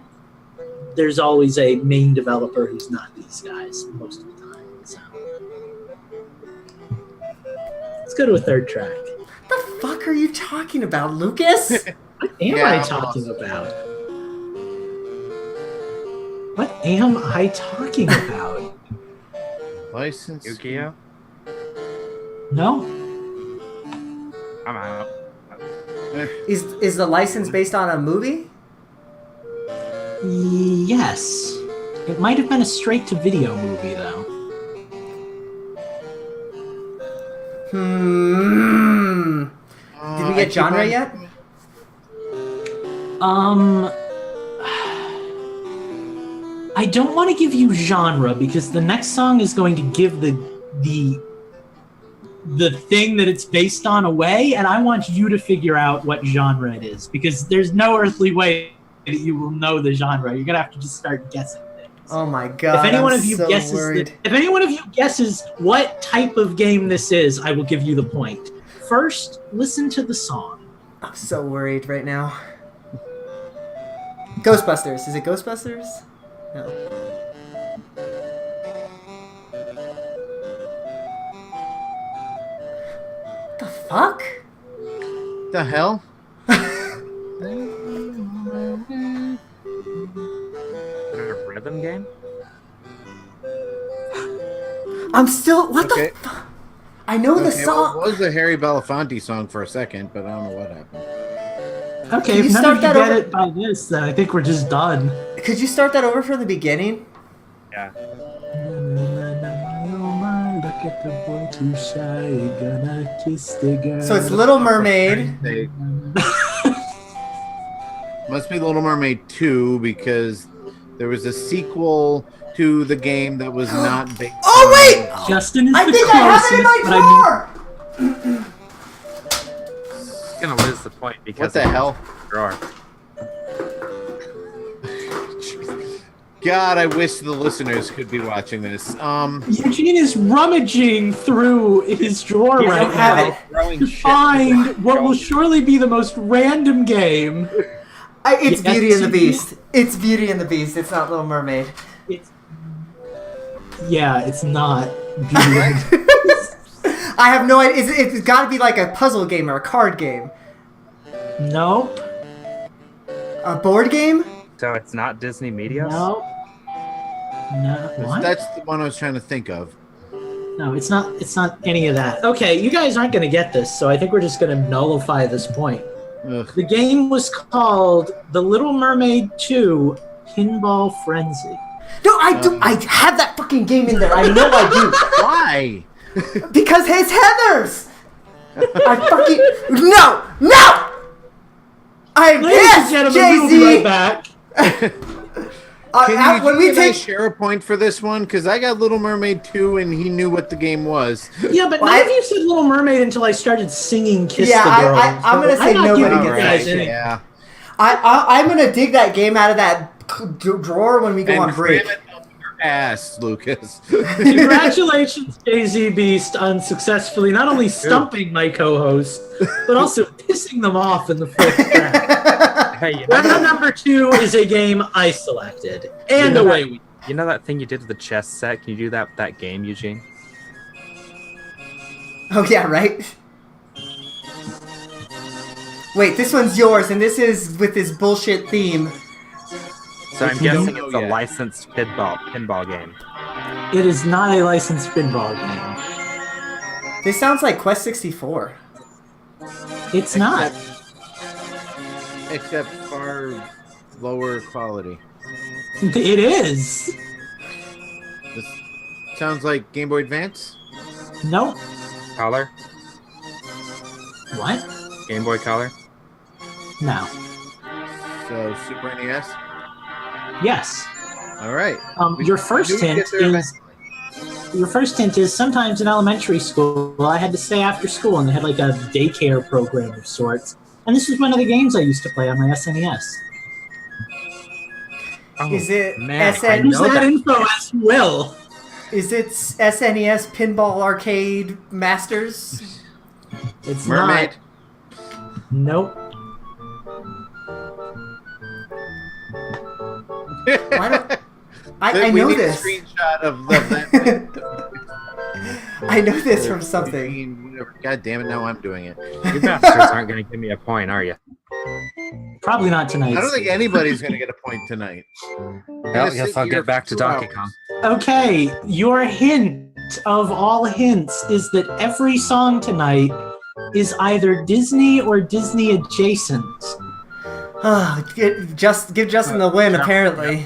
S4: there's always a main developer who's not these guys most of the time. So. Let's go to a third track.
S1: The fuck are you talking about, Lucas?
S4: What am
S2: Yeah,
S4: I
S2: I'm
S4: talking
S2: lost.
S4: about? What am I talking about?
S2: License.
S3: Yu-Gi-Oh?
S4: No?
S3: I'm out.
S1: Is the license based on a movie?
S4: Yes. It might have been a straight-to-video movie, though.
S1: Did we get genre yet?
S4: I don't want to give you genre because the next song is going to give the thing that it's based on away, and I want you to figure out what genre it is because there's no earthly way that you will know the genre. You're gonna have to just start guessing things.
S1: Oh my God.
S4: If anyone
S1: I'm
S4: of you
S1: so
S4: guesses
S1: worried.
S4: if any one of you guesses what type of game this is, I will give you the point. First, listen to the song.
S1: I'm so worried right now. Ghostbusters. Is it Ghostbusters? No. The fuck?
S2: The hell?
S3: Is it a rhythm game?
S1: I'm still. What
S2: Okay.
S1: the fuck? I know the
S2: Okay, well,
S1: song.
S2: it was a Harry Belafonte song for a second, but I don't know what happened.
S4: Okay,
S1: Can you
S4: if none
S1: start
S4: of you
S1: that
S4: get
S1: over?
S4: it by this, then I think we're just done.
S1: Could you start that over from the beginning?
S3: Yeah.
S4: Look at the boy too shy, gonna kiss the girl.
S1: So it's Little Mermaid.
S2: They- Must be Little Mermaid 2 because there was a sequel to the game that was not based.
S1: Oh wait!
S4: Justin is
S1: I
S4: the
S1: think
S4: closest,
S1: I have it in
S4: but
S1: my drawer!
S3: He's gonna lose the point because
S2: What the hell?
S3: Drawer.
S2: God, I wish the listeners could be watching this.
S4: Eugene is rummaging through his drawer
S1: Yes, I
S4: right
S1: have
S4: now
S1: it.
S3: Throwing
S4: to
S3: shit.
S4: find what will surely be the most random game.
S1: It's
S4: Yes,
S1: Beauty and the
S4: you-
S1: Beast. It's Beauty and the Beast. It's not Little Mermaid.
S4: Yeah, it's not. Beauty.
S1: I have no idea. It's got to be like a puzzle game or a card game.
S4: Nope.
S1: A board game?
S3: So it's not Disney Media?
S4: No. No. What?
S2: That's the one I was trying to think of.
S4: No, it's not. It's not any of that. Okay, you guys aren't going to get this, so I think we're just going to nullify this point.
S2: Ugh.
S4: The game was called The Little Mermaid 2: Pinball Frenzy.
S1: No, I do. I have that fucking game in there. I know I
S2: Why?
S1: do. Because it's Heather's. I fucking no. I'm
S4: Ladies and
S1: pissed,
S4: gentlemen,
S1: Jay
S4: we'll be right
S1: Z.
S4: back.
S1: When we
S2: Can I
S1: take
S2: share a point for this one? Because I got Little Mermaid 2 and he knew what the game was.
S4: Yeah, but none of you said Little Mermaid until I started singing "Kiss
S1: Yeah,
S4: the Girl."
S1: I'm gonna say
S4: not
S1: nobody
S4: giving you
S1: gets
S4: guys
S1: that
S4: any-
S2: Yeah.
S1: I'm gonna dig that game out of that drawer when we go
S2: And
S1: on break.
S2: cram it up your ass, Lucas.
S4: Congratulations, Jay-Z Beast, on successfully not only stumping my co-host, but also pissing them off in the first round.
S3: Hey, you know,
S4: Round number 2 is a game I selected, and away we.
S3: you know that thing you did to the chess set? Can you do that game, Eugene?
S1: Oh yeah, right. Wait, this one's yours, and this is with this bullshit theme.
S3: So I'm
S2: you don't
S3: guessing
S2: know
S3: it's a
S2: yet.
S3: licensed pinball game.
S4: It is not a licensed pinball game.
S1: This sounds like Quest 64.
S4: It's not.
S2: Except far lower quality.
S4: It is.
S2: This sounds like Game Boy Advance.
S4: Nope.
S3: Color?
S4: What?
S3: Game Boy Color?
S4: No.
S2: So Super NES.
S4: Yes.
S2: All right.
S4: Your first
S2: We knew we'd
S4: hint
S2: get there
S4: is. Your first hint is sometimes in elementary school I had to stay after school and they had like a daycare program of sorts. And this was one of the games I used to play on my SNES.
S3: Oh,
S1: Is it
S3: man,
S1: SN
S3: I
S4: Use
S3: know
S4: that
S3: that.
S4: info as you will.
S1: Is it SNES Pinball Arcade Masters?
S4: It's
S2: Mermaid.
S4: not. Nope.
S1: Why don't I
S2: We
S1: know
S2: need
S1: this.
S2: a screenshot of that.
S1: I know this from something.
S2: Whatever. God damn it! Now I'm doing it.
S3: You bastards aren't going to give me a point, are you?
S4: Probably not tonight.
S2: I don't think anybody's going to get a point tonight.
S3: Well, I guess I'll get back to Donkey Kong.
S4: Okay, your hint of all hints is that every song tonight is either Disney or Disney adjacent.
S1: Give Justin the win, apparently.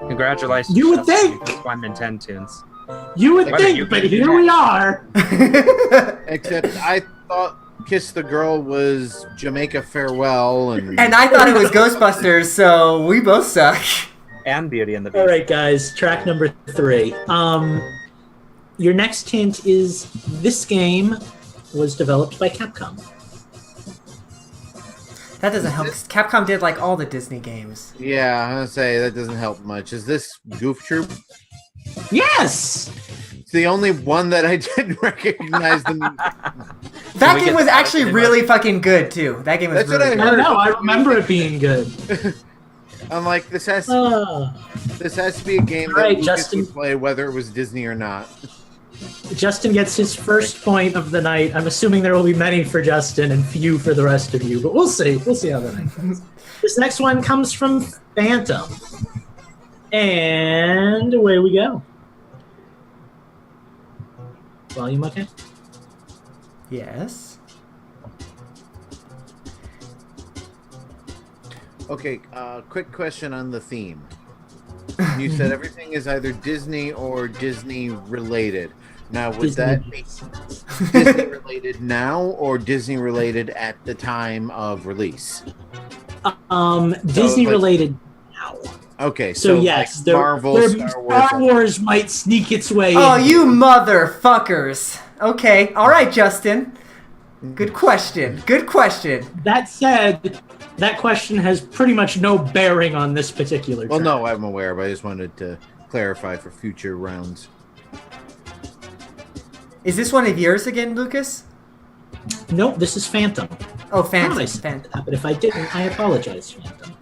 S3: Congratulations.
S4: You would
S3: Justin.
S4: think.
S3: You won in 10 tunes.
S4: You would
S3: Why don't
S4: think,
S3: you
S4: but
S3: do
S4: here
S3: that?
S4: we are.
S2: Except I thought "Kiss the Girl" was Jamaica Farewell, and
S1: And I thought it was Ghostbusters, so we both suck.
S3: And Beauty and the Beast.
S4: All right, guys. Track number 3. Your next hint is this game was developed by Capcom.
S1: That doesn't help. 'Cause Capcom did like all the Disney games.
S2: yeah, I'm gonna say that doesn't help much. Is this Goof Troop?
S4: Yes.
S2: It's the only one that I didn't recognize.
S1: That
S3: we
S1: game
S3: get
S1: was
S3: that
S1: actually
S3: anyway?
S1: really fucking good too. That game was
S2: That's what
S1: really
S2: I
S1: good.
S4: I
S2: heard.
S4: don't know. I remember it being good.
S2: I'm like, this has
S4: Uh,
S2: to be a game that
S4: All right,
S2: Lucas
S4: Justin.
S2: would play, whether it was Disney or not.
S4: Justin gets his first point of the night. I'm assuming there will be many for Justin and few for the rest of you, but we'll see. We'll see how the night goes. This next one comes from Phantom. And away we go. Volume okay?
S1: Yes.
S2: Okay, quick question on the theme. You said everything is either Disney or Disney related. Now, would
S4: Disney.
S2: that be Disney related now or Disney related at the time of release?
S4: Disney
S2: like-
S4: related now.
S2: Okay,
S4: So
S2: so
S4: yes,
S2: like Marvel,
S4: Star Wars might sneak its way in.
S1: Oh, you motherfuckers. Okay. All right, Justin. Good question. Good question.
S4: That said, that question has pretty much no bearing on this particular
S2: Well,
S4: track.
S2: no, I'm aware, but I just wanted to clarify for future rounds.
S1: Is this one of yours again, Lucas?
S4: Nope, this is Phantom.
S1: Oh,
S4: I thought I
S1: Phantom.
S4: said
S1: Phantom.
S4: that, but if I didn't, I apologize, Phantom.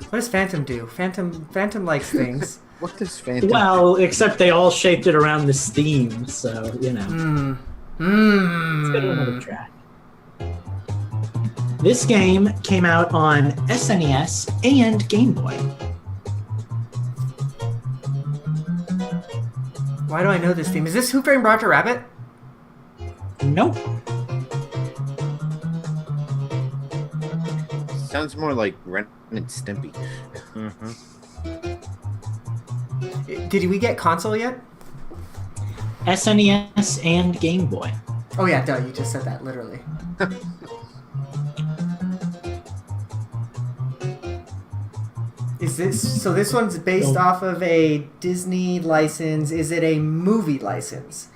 S1: What does Phantom do? Phantom likes things.
S2: What does Phantom?
S4: Well, except they all shaped it around this theme, so, you know. Let's go to another track. This game came out on SNES and Game Boy.
S1: Why do I know this theme? Is this Who Framed Roger Rabbit?
S4: Nope.
S2: Sounds more like Ren and Stimpy.
S3: Mm-hmm.
S1: Did we get console yet?
S4: SNES and Game Boy.
S1: Oh yeah, duh, you just said that, literally. So this one's based
S4: No.
S1: off of a Disney license. Is it a movie license?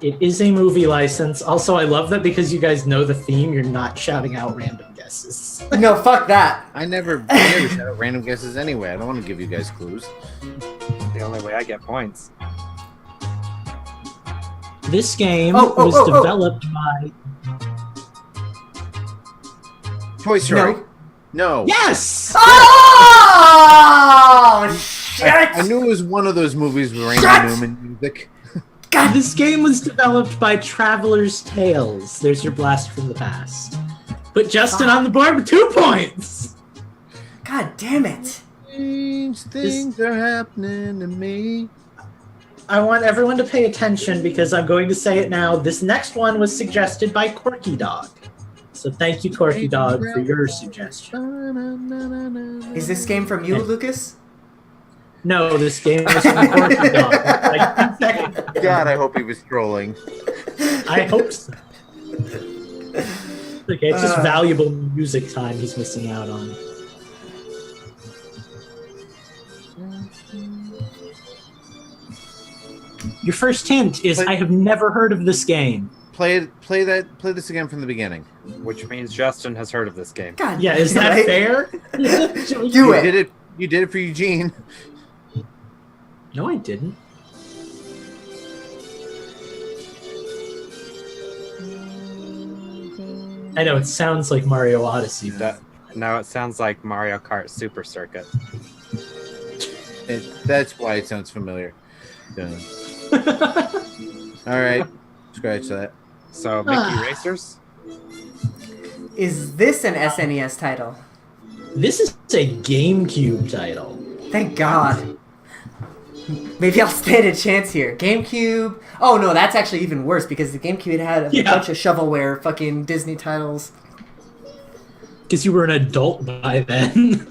S4: It is a movie license. Also, I love that because you guys know the theme, you're not shouting out random guesses.
S1: No, fuck that.
S2: I never shout out random guesses anyway. I don't want to give you guys clues.
S3: The only way I get points.
S4: This game
S1: Oh,
S4: was developed by...
S2: Toy Story.
S1: No.
S2: No.
S4: Yes!
S1: Oh shit!
S2: I knew it was one of those movies with Randy
S1: Shut!
S2: Newman music.
S1: God.
S4: This game was developed by Traveler's Tales. There's your blast from the past. Put Justin on the board with 2 points!
S1: God damn it!
S2: Strange things are happening to me.
S4: I want everyone to pay attention because I'm going to say it now. This next one was suggested by Corky Dog. So thank you, Corky Dog, for your suggestion.
S1: Is this game from you, Lucas?
S4: No, this game was from Corky Dog. Like 10 seconds ago.
S2: God, I hope he was trolling.
S4: I hope so. Okay, it's just valuable music time he's missing out on. Your first hint is I have never heard of this game.
S2: Play this again from the beginning.
S3: Which means Justin has heard of this game.
S1: God.
S4: Yeah, is that
S1: right?
S4: fair?
S1: Do
S2: You
S1: it.
S2: did it. You did it for Eugene.
S4: No, I didn't. I know, it sounds like Mario Odyssey.
S3: That, no, it sounds like Mario Kart Super Circuit.
S2: That's why it sounds familiar. Yeah. All right, scratch that.
S3: So, Mickey Racers?
S1: Is this an SNES title?
S4: This is a GameCube title.
S1: Thank God. Maybe I'll stand a chance here. GameCube. Oh no, that's actually even worse because the GameCube had a bunch of shovelware fucking Disney titles.
S4: Because you were an adult by then.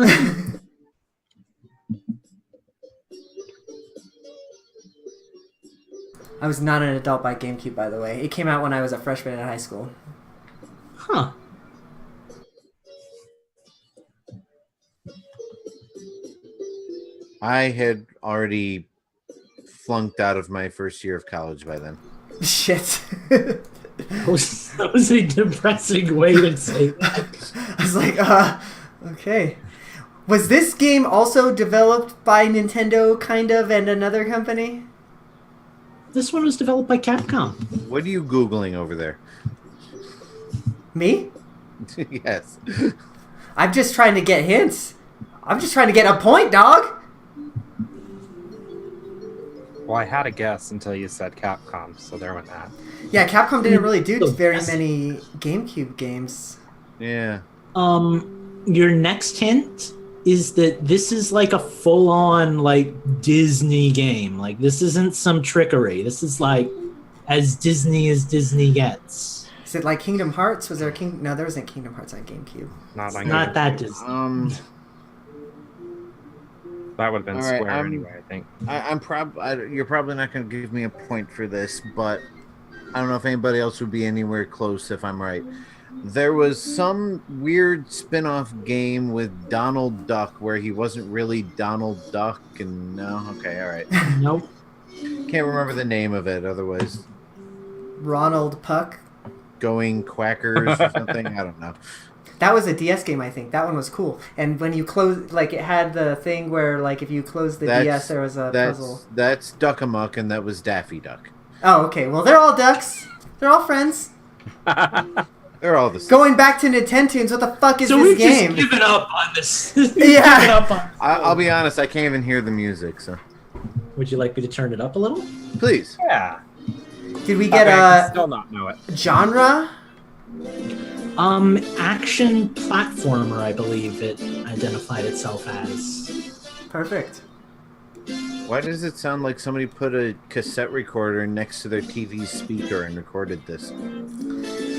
S1: I was not an adult by GameCube, by the way. It came out when I was a freshman in high school.
S4: Huh.
S2: I had already flunked out of my first year of college by then.
S1: Shit.
S4: That was a depressing way to say that.
S1: I was like, okay. Was this game also developed by Nintendo, kind of, and another company?
S4: This one was developed by Capcom.
S2: What are you Googling over there?
S1: Me?
S2: Yes.
S1: I'm just trying to get hints. I'm just trying to get a point, dog.
S3: Well, I had a guess until you said Capcom, so there went that.
S1: Yeah, Capcom didn't really do
S4: So
S1: very
S4: that's-
S1: many GameCube games.
S2: Yeah.
S4: Your next hint is that this is like a full-on like Disney game. Like this isn't some trickery. This is like as Disney gets.
S1: Is it like Kingdom Hearts? Was there a King? No, there wasn't Kingdom Hearts on GameCube.
S3: Not on
S4: Not
S3: GameCube.
S4: that Disney.
S3: That would have been
S2: All right,
S3: Square anyway, I think.
S2: You're probably not going to give me a point for this, but I don't know if anybody else would be anywhere close if I'm right. There was some weird spin-off game with Donald Duck where he wasn't really Donald Duck and no, okay, all right.
S4: Nope.
S2: Can't remember the name of it otherwise.
S1: Ronald Puck.
S2: Going Quackers or something, I don't know.
S1: That was a DS game, I think. That one was cool. And when you close, like, it had the thing where, like, if you close the DS, there was a puzzle.
S2: That's Duck-a-Muck, and that was Daffy Duck.
S1: Oh, okay. Well, they're all ducks. They're all friends.
S2: They're all the same.
S1: Going back to Nintendo's, what the fuck is
S4: So
S1: this
S4: we've
S1: game?
S4: just given up on this.
S1: Yeah.
S4: Given up on
S2: I'll be honest, I can't even hear the music, so
S4: Would you like me to turn it up a little?
S2: please.
S3: Yeah.
S1: Did we get
S3: I
S1: a
S3: still not know it.
S1: genre?
S4: Action platformer, I believe it identified itself as.
S1: Perfect.
S2: Why does it sound like somebody put a cassette recorder next to their TV speaker and recorded this?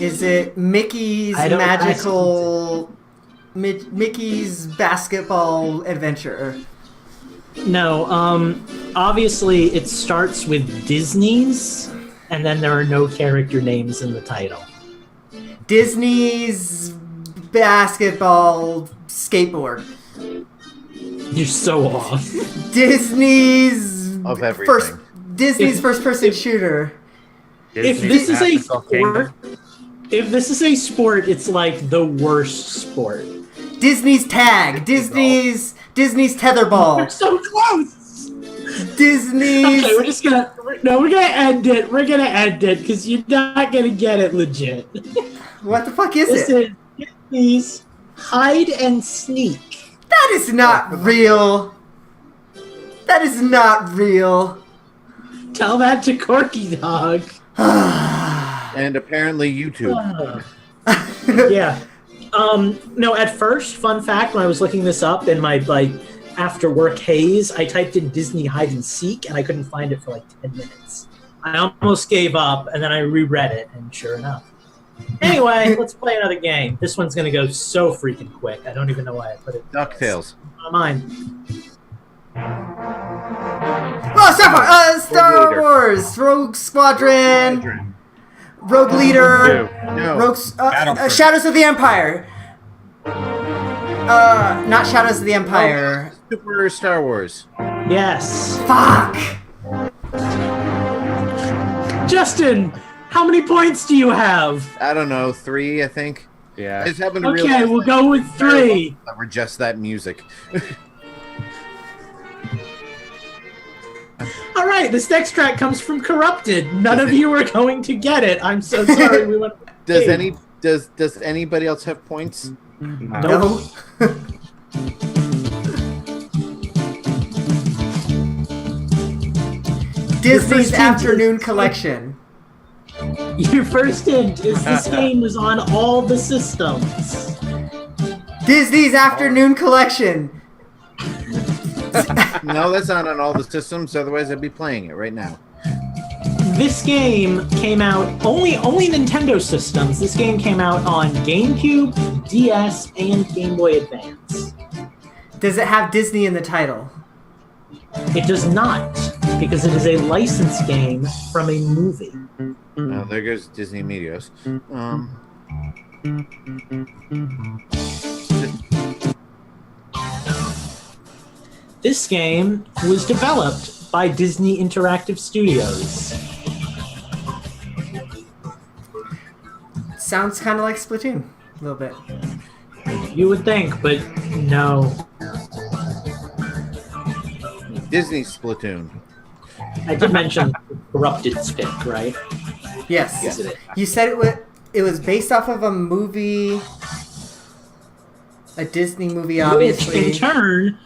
S1: Is it Mickey's Mickey's basketball adventure?
S4: No, obviously it starts with Disney's, and then there are no character names in the title.
S1: Disney's basketball skateboard.
S4: You're so off.
S1: Disney's
S2: Of everything.
S1: first-person shooter.
S4: If
S3: Disney's
S4: this is a
S3: Magical Kingdom.
S4: sport, if this is a sport, it's like the worst sport.
S1: Disney's tag. Disney's
S4: We're
S1: tetherball.
S4: so close.
S1: Disney's.
S4: Okay, we're gonna end it. We're gonna end it because you're not gonna get it legit.
S1: What the fuck is
S4: This
S1: it?
S4: is Disney's hide and sneak.
S1: That is not real. That is not real.
S4: Tell that to Corky Dog.
S2: And apparently YouTube.
S4: Yeah. No, at first, fun fact, when I was looking this up in my after work haze, I typed in Disney hide and seek and I couldn't find it for like 10 minutes. I almost gave up and then I reread it and sure enough. Anyway, let's play another game. This one's gonna go so freaking quick. I don't even know why I put it.
S2: DuckTales.
S4: On mine.
S1: Oh, Star Wars, Rogue Squadron, Rogue Leader,
S2: No.
S1: Rogue
S3: Battlefront.
S1: Shadows of the Empire. Not Shadows of the Empire.
S2: Super Star Wars.
S4: Yes.
S1: Fuck.
S4: Justin, how many points do you have?
S2: I don't know, 3, I think. I
S3: Yeah.
S2: just happened to
S4: Okay,
S2: realize
S4: we'll go with 3.
S2: that were just that music.
S4: All right, this next track comes from Corrupted. None of you are going to get it. I'm so sorry. We went.
S2: Does anybody else have points?
S1: No. Disney's Afternoon Collection.
S4: Your first hint is this game was on all the systems.
S1: Disney's Afternoon Collection.
S2: No, that's not on all the systems. Otherwise, I'd be playing it right now.
S4: This game came out only Nintendo systems. This game came out on GameCube, DS, and Game Boy Advance.
S1: Does it have Disney in the title?
S4: It does not, because it is a licensed game from a movie.
S2: Oh, there goes Disney Medios.
S4: This game was developed by Disney Interactive Studios.
S1: Sounds kind of like Splatoon, a little bit.
S4: You would think, but no.
S2: Disney Splatoon.
S4: I did mention Corrupted Stick, right?
S1: Yes.
S4: Is it?
S1: You said it was based off of a movie, a Disney movie,
S4: Which,
S1: obviously.
S4: in turn,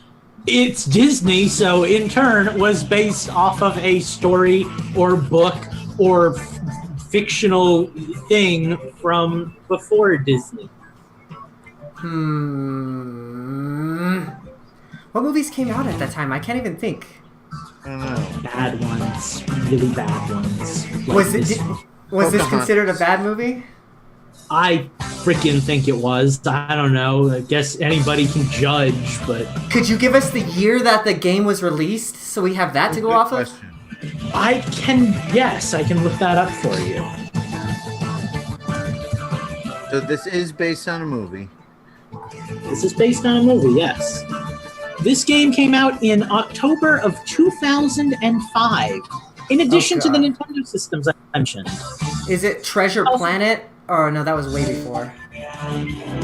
S4: it's Disney, so in turn was based off of a story or book or fictional thing from before Disney.
S1: What movies came out at that time? I can't even think.
S2: I don't know.
S4: Bad ones, really bad ones. Like
S1: Was
S4: this
S1: it?
S4: one.
S1: Was this
S2: Pocahontas.
S1: considered a bad movie?
S4: I freaking think it was. I don't know. I guess anybody can judge, but
S1: Could you give us the year that the game was released so we have that to go
S2: Good
S1: off of?
S2: question.
S4: Yes, I can look that up for you.
S2: So this is based on a movie.
S4: This is based on a movie, yes. This game came out in October of 2005, in addition to the
S1: God.
S4: Nintendo systems I mentioned.
S1: Is it Treasure Planet? Or no, that was way before.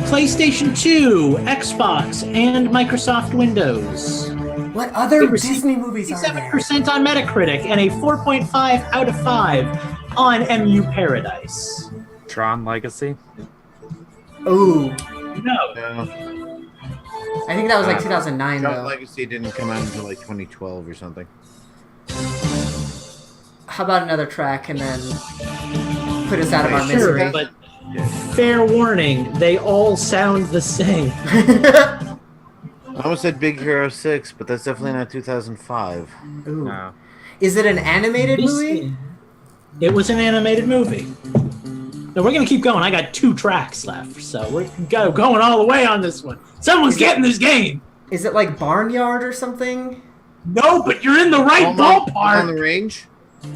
S4: PlayStation 2, Xbox, and Microsoft Windows.
S1: What other
S4: It received
S1: Disney movies are there?
S4: 57% on Metacritic and a 4.5 out of 5 on MU Paradise.
S3: Tron Legacy.
S1: Ooh.
S4: No.
S1: I think that was like 2009
S2: Tron
S1: though.
S2: Legacy didn't come out until like 2012 or something.
S1: How about another track and then put us out of our
S4: Sure,
S1: misery?
S4: but fair warning, they all sound the same.
S2: I almost said Big Hero 6, but that's definitely not 2005.
S1: Ooh.
S3: No.
S1: Is it an animated movie?
S4: It was an animated movie. Now we're gonna keep going. I got 2 tracks left, so we're going all the way on this one. Someone's getting this game.
S1: Is it like Barnyard or something?
S4: No, but you're in the right
S2: On
S4: ballpark.
S2: the range?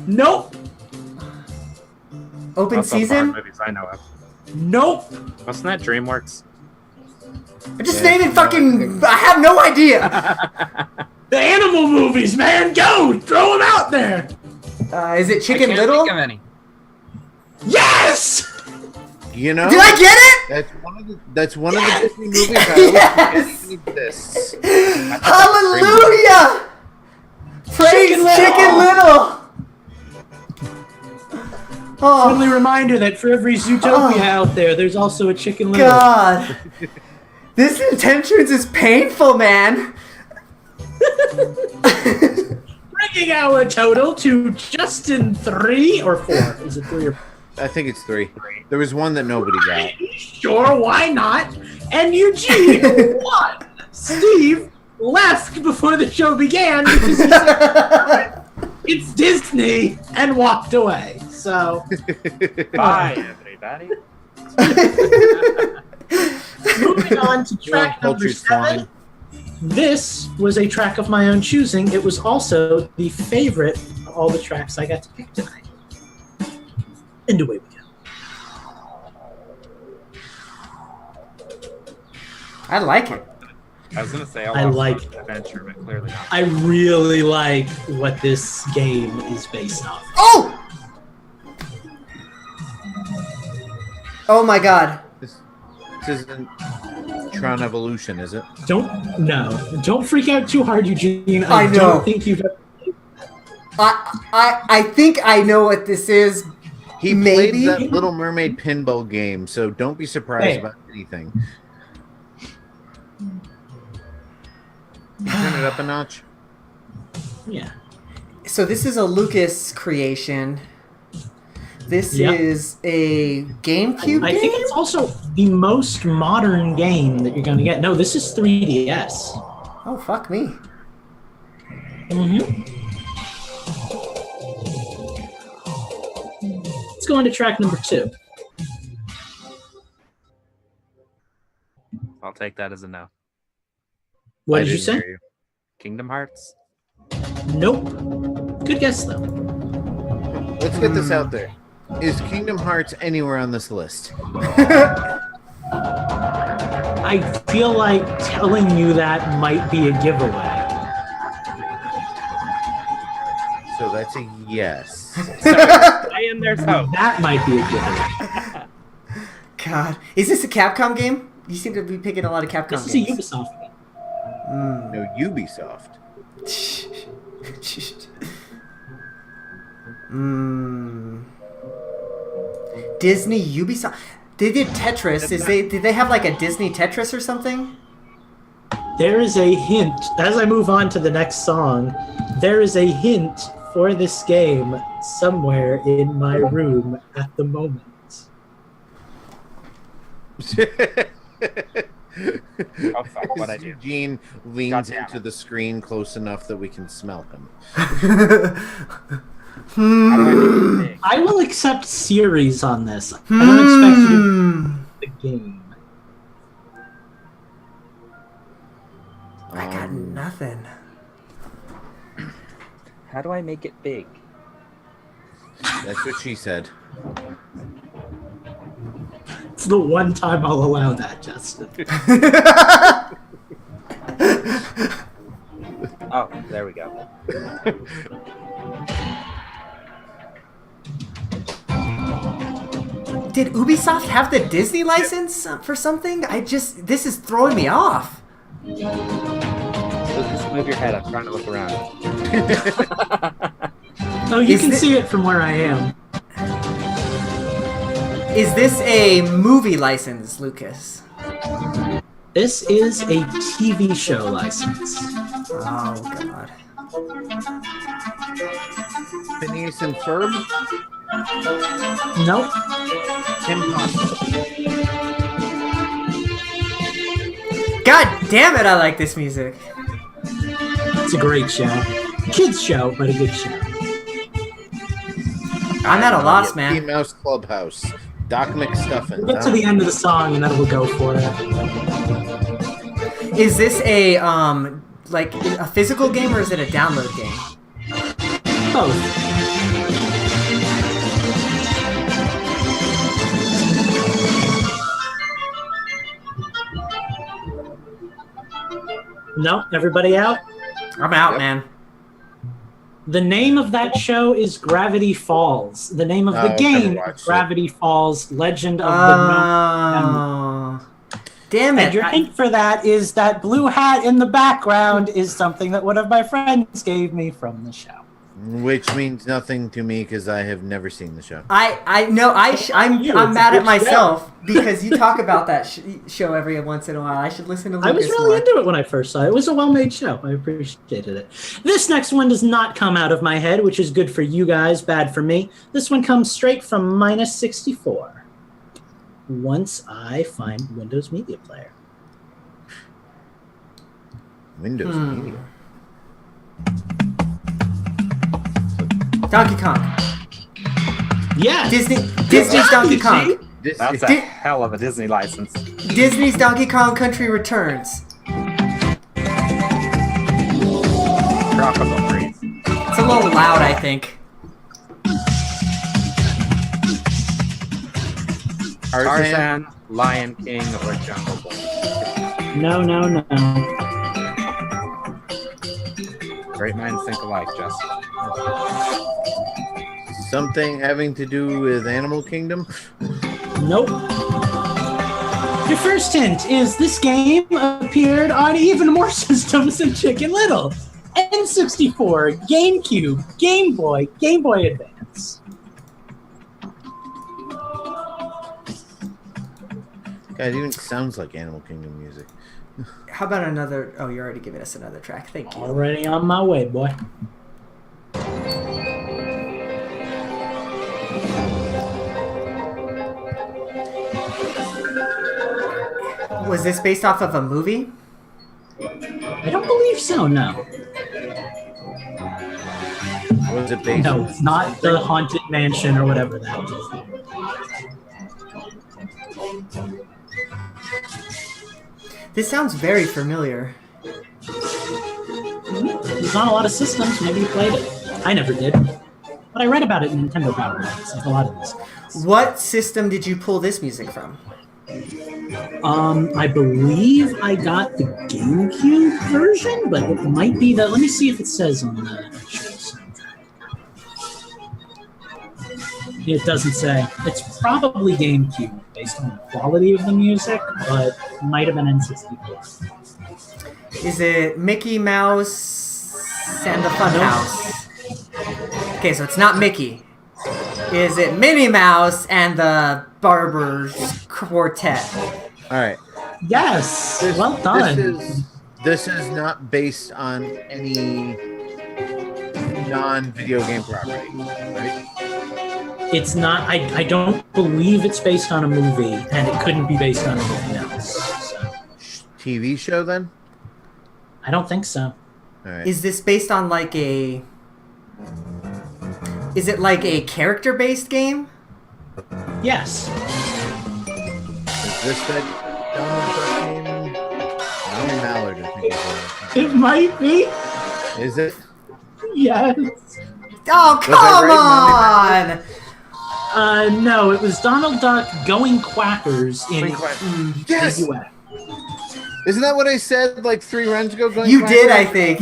S4: Nope.
S1: Open
S3: That's all
S1: season?
S3: Bond movies I know of.
S4: Nope.
S3: Wasn't that DreamWorks?
S1: I'm just naming fucking. I have no idea.
S4: The animal movies, man. Go. Throw them out there.
S1: Is it Chicken
S3: I can't
S1: Little?
S3: think of any.
S4: Yes.
S2: You know?
S1: Did I get it?
S2: That's one of the Disney movies I
S1: Yes!
S2: always forget exists.
S1: Hallelujah! Praise Chicken Little! Oh,
S4: Friendly reminder that for every Zootopia out there, there's also a Chicken Little.
S1: God. This intentions is painful, man.
S4: Bringing our total to Justin 3 or 4. Is it 3 or 4?
S2: I think it's 3. There was one that nobody got.
S4: Sure, why not? And Eugene won. Steve left before the show began because he said, it's Disney, and walked away. So,
S3: Bye, everybody.
S4: moving on to track number
S2: Cultured
S4: 7.
S2: swine.
S4: This was a track of my own choosing. It was also the favorite of all the tracks I got to pick tonight. And away we go.
S1: I like it.
S3: I was gonna say
S4: I like it.
S3: adventure, but clearly not.
S4: I really like what this game is based on.
S1: Oh! Oh my god.
S2: This isn't Tron Evolution, is it?
S4: Don't freak out too hard, Eugene.
S1: I know.
S4: Don't think you've.
S1: I think I know what this is.
S2: He
S1: Maybe.
S2: played that Little Mermaid pinball game, so don't be surprised about anything. Turn it up a notch.
S4: Yeah.
S1: So this is a Lucas creation. This
S4: Yep.
S1: is a GameCube
S4: I
S1: game?
S4: think it's also the most modern game that you're going to get. No, this is 3DS.
S1: Oh, fuck me.
S4: Mm-hmm. Let's go on to track number 2.
S3: I'll take that as a no.
S4: What
S2: I
S4: did you
S2: didn't
S4: say?
S2: hear you.
S3: Kingdom Hearts?
S4: Nope. Good guess, though.
S2: Let's get this out there. Is Kingdom Hearts anywhere on this list?
S4: I feel like telling you that might be a giveaway.
S2: So that's a yes.
S3: Stay in there, so.
S4: That might be a giveaway.
S1: God. Is this a Capcom game? You seem to be picking a lot of Capcom
S4: This is a
S1: games.
S4: Ubisoft game.
S2: No, Ubisoft.
S1: Disney Ubisoft. They did Tetris. Did they have like a Disney Tetris or something?
S4: There is a hint, as I move on to the next song, there is a hint for this game somewhere in my room at the moment.
S3: Oh, fuck, what'd I do?
S2: Eugene leans
S3: Goddamn.
S2: into the screen close enough that we can smell him.
S3: How do I make it big?
S4: I will accept series on this. I don't expect you to the game.
S1: I got nothing.
S3: How do I make it big?
S2: That's what she said.
S4: It's the one time I'll allow that, Justin.
S3: Oh, there we go.
S1: Did Ubisoft have the Disney license for something? This is throwing me off.
S3: Just move your head. I'm trying to look around.
S4: Oh, you can see it from where I am.
S1: Is this a movie license, Lucas?
S4: This is a TV show license.
S1: Oh, God.
S2: Phineas and Ferb?
S4: Nope.
S2: Impossible.
S1: God damn it, I like this music.
S4: It's a great show. Kids show, but a good show.
S1: I'm at a loss,
S2: Mickey
S1: man.
S2: Mouse Clubhouse. Doc McStuffins.
S4: We'll get to the end of the song and then we'll go for it.
S1: Is this a like a physical game or is it a download game?
S4: Both. No, everybody out?
S1: I'm out, man.
S4: The name of that show is Gravity Falls. The name of the
S2: I've
S4: game
S2: never
S4: is
S2: watched
S4: Gravity Falls: Legend of the Gnome.
S1: Damn it.
S4: And your hint for that is that blue hat in the background is something that one of my friends gave me from the show.
S2: Which means nothing to me because I have never seen the show.
S1: I'm mad at myself because you talk about that show every once in a while. I should listen to Lucas
S4: I was really
S1: more.
S4: into it when I first saw it. It was a well-made show. I appreciated it. This next one does not come out of my head, which is good for you guys, bad for me. This one comes straight from -64. Once I find Windows Media Player.
S2: Windows Media.
S1: Donkey Kong.
S4: Yeah.
S1: Disney's Donkey Kong.
S3: That's a hell of a Disney license.
S1: Disney's Donkey Kong Country Returns.
S3: Tropical Freeze.
S1: It's a little loud, I think.
S3: Tarzan, Lion King, or Jungle Book.
S4: No.
S3: Great minds think alike, Justin.
S2: Something having to do with Animal Kingdom?
S4: Nope. Your first hint is this game appeared on even more systems than Chicken Little. N64, GameCube, Game Boy Advance.
S2: God, it even sounds like Animal Kingdom music.
S1: How about another? Oh, you're already giving us another track. Thank you.
S4: Already on my way, boy.
S1: Was this based off of a movie?
S4: I don't believe so, no.
S2: Was it based
S4: No, it's not the Haunted Mansion or whatever that is.
S1: This sounds very familiar.
S4: It's on a lot of systems. Maybe you played it. I never did. But I read about it in Nintendo Power Rankings, like a lot of these.
S1: What system did you pull this music from?
S4: I believe I got the GameCube version, but it might be the. Let me see if it says on the actual soundtrack. It doesn't say. It's probably GameCube based on the quality of the music, but it might have been N64.
S1: Is it Mickey Mouse and the Funhouse? Okay, so it's not Mickey. Is it Minnie Mouse and the Barber's Quartet?
S2: All right.
S4: Yes, well done.
S2: This is not based on any non-video game property, right?
S4: It's not. I don't believe it's based on a movie, and it couldn't be based on anything else. So.
S2: TV show then?
S4: I don't think so.
S2: All right.
S1: Is this based on like a... Is it like a character-based game?
S4: Yes.
S2: Is this that Donald Duck game? Donald Mallard, I think.
S4: It might be.
S2: Is it?
S4: Yes.
S1: Oh, come on!
S4: No, it was Donald Duck going quackers in
S2: Yes!
S4: the US.
S2: Isn't that what I said like 3 rounds ago? Going
S1: You did, I think.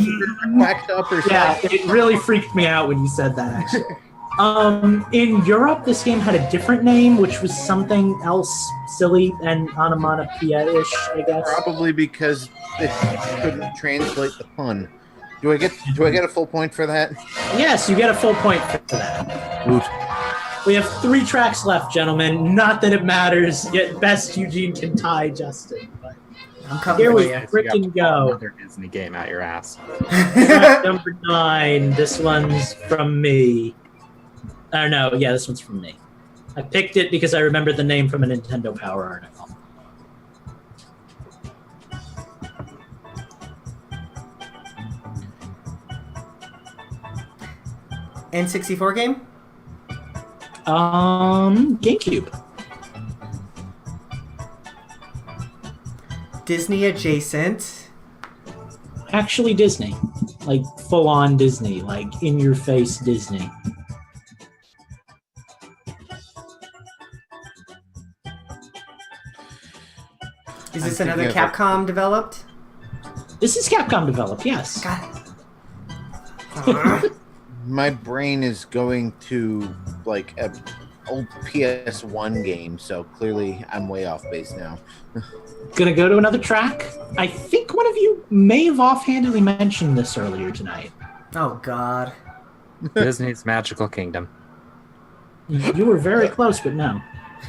S2: Quacked up or something.
S4: Yeah, it really freaked me out when you said that, actually. In Europe, this game had a different name, which was something else silly and onomatopoeia-ish, I guess.
S2: Probably because it couldn't translate the pun. Do I get a full point for that?
S4: Yes, you get a full point for that.
S2: Woot.
S4: We have 3 tracks left, gentlemen. Not that it matters, yet best Eugene can tie Justin. But
S1: I'm coming
S4: here
S1: for
S4: we
S1: you.
S4: frickin' go.
S3: Another Disney game out your ass.
S4: Track number 9. This one's from me. I don't know. Yeah, this one's from me. I picked it because I remembered the name from a Nintendo Power article.
S1: N64 game?
S4: GameCube.
S1: Disney adjacent.
S4: Actually Disney. Like full-on Disney. Like in-your-face Disney.
S1: Is this another Capcom developed?
S4: This is Capcom developed, yes.
S1: Got it.
S2: My brain is going to like a old PS1 game, so clearly I'm way off base now.
S4: Gonna go to another track. I think one of you may have offhandedly mentioned this earlier tonight.
S1: Oh, God.
S3: Disney's Magical Kingdom.
S4: You were very close, but no.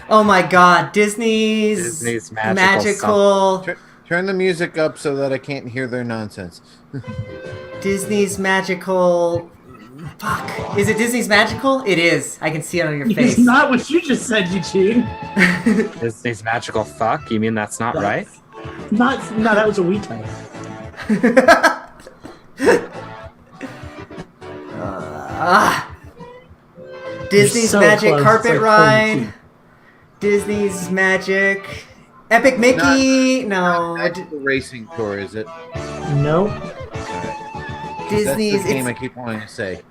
S1: Oh, my God. Disney's magical...
S2: Turn the music up so that I can't hear their nonsense.
S1: Disney's magical... Fuck. Is it Disney's magical? It is. I can see it on your face.
S4: It's not what you just said, Eugene.
S3: Disney's Magical Fuck? You mean that's not right?
S4: No, that was a Wii title.
S1: Disney's
S4: so
S1: Magic
S4: close.
S1: Carpet
S4: It's like
S1: Ride.
S4: 32.
S1: Disney's Magic... Epic Mickey? No.
S2: Not the racing tour, is it?
S4: Nope.
S1: Disney's...
S2: That's the game I keep wanting to say.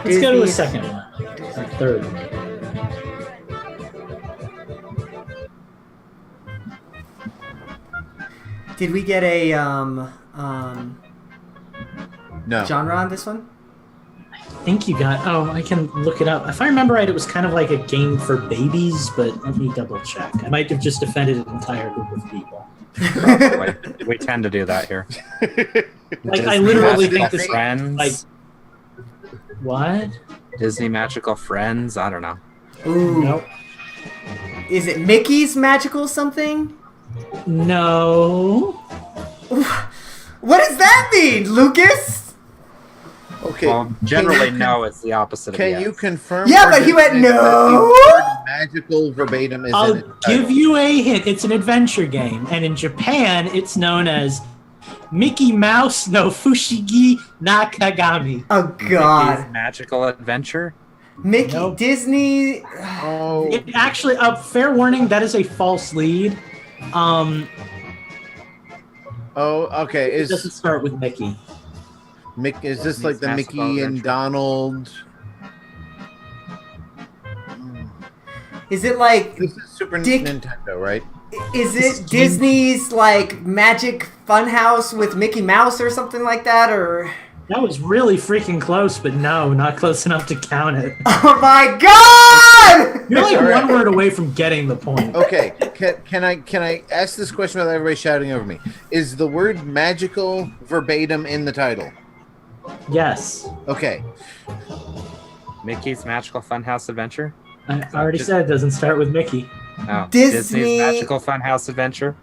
S4: Let's go to a
S1: Disney's-
S4: second one. Or third.
S1: Did we get a
S2: No.
S1: genre on this one?
S4: I think you got... Oh, I can look it up. If I remember right, it was kind of like a game for babies, but let me double check. I might have just offended an entire group of people.
S3: We tend to do that here.
S4: Like, I literally
S3: Magical
S4: think this...
S3: Friends.
S4: Like... What?
S3: Disney Magical Friends. I don't know.
S1: Ooh.
S4: Nope.
S1: Is it Mickey's Magical something?
S4: No.
S1: What does that mean, Lucas?
S2: Okay.
S3: Well, generally, no is the opposite of
S2: Can
S3: yes.
S2: you confirm?
S1: Yeah,
S2: or
S1: but he went,
S2: deny that
S1: no.
S2: the word magical verbatim is in
S4: I'll
S2: it.
S4: give you a hint. It's an adventure game, and in Japan, it's known as Mickey Mouse no Fushigi Nakagami.
S1: Oh, God.
S3: Mickey's Magical Adventure.
S1: Mickey,
S4: Nope.
S1: Disney...
S2: Oh,
S4: It actually, fair warning, that is a false lead.
S2: okay.
S4: It doesn't start with Mickey.
S2: Is this like the
S3: Magical
S2: Mickey and
S3: Adventure.
S2: Donald?
S1: Is it like...
S2: This is Super
S1: Dick-
S2: Nintendo, right?
S1: Is
S4: This
S1: it
S4: is
S1: Disney's, like, Magic Funhouse with Mickey Mouse or something like that, or...
S4: That was really freaking close, but no, not close enough to count it.
S1: Oh, my God!
S4: You're like
S2: All right.
S4: one word away from getting the point.
S2: Okay, can I ask this question without everybody shouting over me? Is the word magical verbatim in the title?
S4: Yes.
S2: Okay.
S3: Mickey's Magical Funhouse Adventure.
S4: I already said it doesn't start with Mickey.
S3: No.
S1: Disney-
S3: Disney's Magical Funhouse Adventure.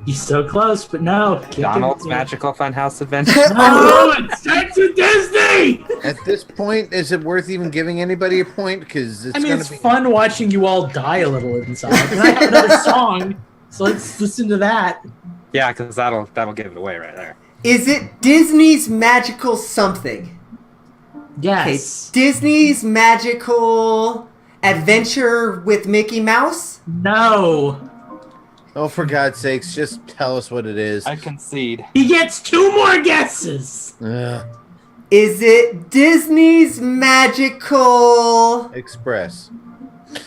S4: He's so close, but no. Can't
S3: Donald's
S4: give it to
S3: Magical Funhouse Adventure.
S4: him. No, it starts with Disney!
S2: At this point, is it worth even giving anybody a point? Because it's
S4: I mean,
S2: going
S4: it's
S2: to be.
S4: fun watching you all die a little inside. And I have another song, so let's listen to that.
S3: Yeah, because that'll give it away right there.
S1: Is it Disney's Magical something? Okay,
S4: Yes.
S1: Disney's Magical Adventure with Mickey Mouse?
S4: No.
S2: Oh, for God's sakes, just tell us what it is.
S3: I concede.
S4: He gets 2 more guesses.
S2: Ugh.
S1: Is it Disney's Magical...
S2: Express.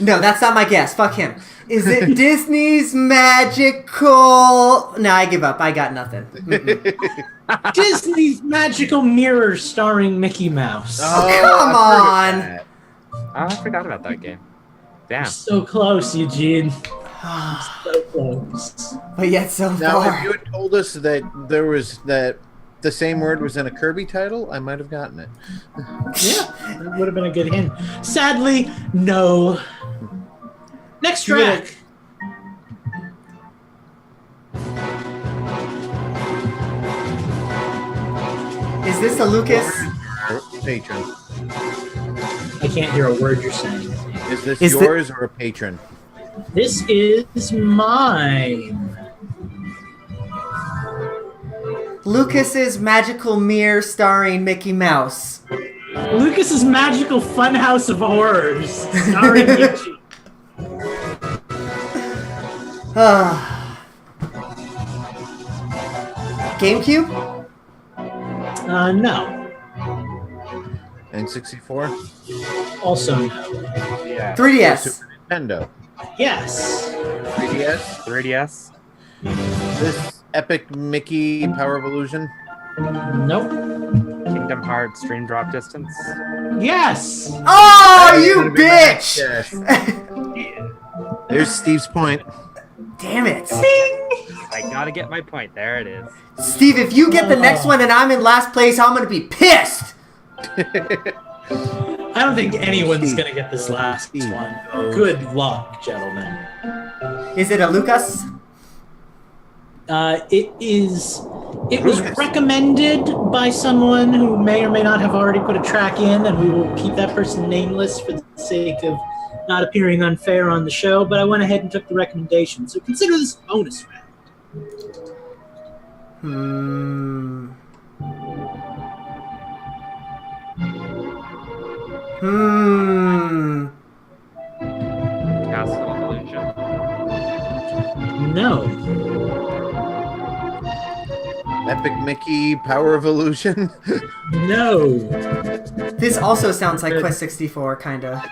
S1: No, that's not my guess. Fuck him. Is it Disney's Magical... No, I give up. I got nothing.
S4: Disney's Magical Mirror starring Mickey Mouse.
S1: Come on.
S3: Oh, I forgot about that game. Damn.
S4: So close, Eugene. So close.
S1: But yet so
S2: Now,
S1: far.
S2: if you had told us that there was that the same word was in a Kirby title, I might have gotten it.
S4: Yeah, that would have been a good hint. Sadly, no. Next track.
S1: Is this a Lucas?
S2: Patron.
S4: I can't hear a word you're saying.
S2: Is this
S1: Is
S2: yours or a patron?
S4: This is mine.
S1: Lucas's Magical Mirror starring Mickey Mouse.
S4: Lucas's Magical Funhouse of Horrors starring Eugene.
S1: GameCube?
S4: No.
S2: N64?
S4: Also no.
S3: Yeah.
S1: 3DS.
S2: Super Nintendo?
S4: Yes.
S2: 3DS?
S3: 3DS.
S2: This epic Mickey Power of Illusion?
S4: Nope.
S3: Kingdom Hearts Stream Drop Distance.
S4: Yes.
S1: Oh,
S2: That's
S1: you
S2: gonna be my next
S1: bitch!
S2: guess. There's Steve's point.
S1: Damn it.
S3: I gotta get my point. There it is.
S1: Steve, if you get the next one and I'm in last place, I'm gonna be pissed!
S4: I don't think anyone's gonna get this last one. Good luck, gentlemen.
S1: Is it a Lucas?
S4: It was recommended by someone who may or may not have already put a track in, and we will keep that person nameless for the sake of not appearing unfair on the show, but I went ahead and took the recommendation. So consider this a bonus round.
S3: Castle of Illusion.
S4: No.
S2: Epic Mickey Power of Illusion?
S4: No.
S1: This also sounds like Quest 64, kinda.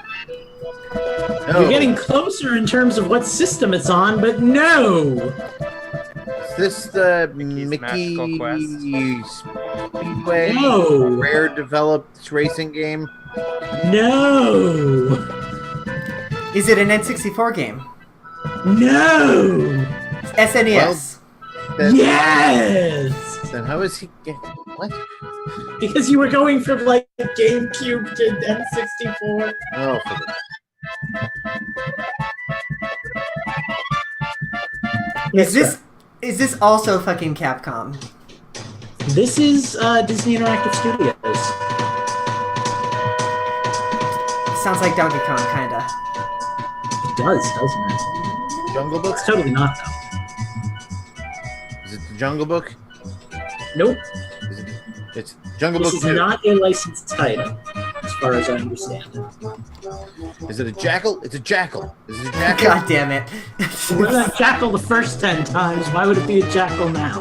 S2: No.
S4: You're getting closer in terms of what system it's on, but no.
S2: Is this the
S3: Mickey's
S2: Mickey
S3: Magical Quest?
S2: Speedway
S4: No.
S2: rare developed racing game?
S4: No.
S1: Is it an N64 game?
S4: No.
S1: SNES.
S2: Then,
S4: Yes.
S2: Then how is he getting what?
S4: Because you were going from like GameCube to N64.
S2: Oh, for the...
S1: Is this also fucking Capcom?
S4: This is Disney Interactive Studios.
S1: Sounds like Donkey Kong, kinda.
S4: It does, doesn't it?
S2: Jungle Book?
S4: It's totally not though.
S2: Is it the Jungle Book?
S4: Nope.
S2: Is it, it's Jungle
S4: This
S2: Book
S4: is
S2: 2.
S4: not a licensed title, as far as I understand it.
S2: Is it a jackal? It's a jackal. Is it a jackal?
S1: God damn it.
S4: It was a jackal the first 10 times. Why would it be a jackal now?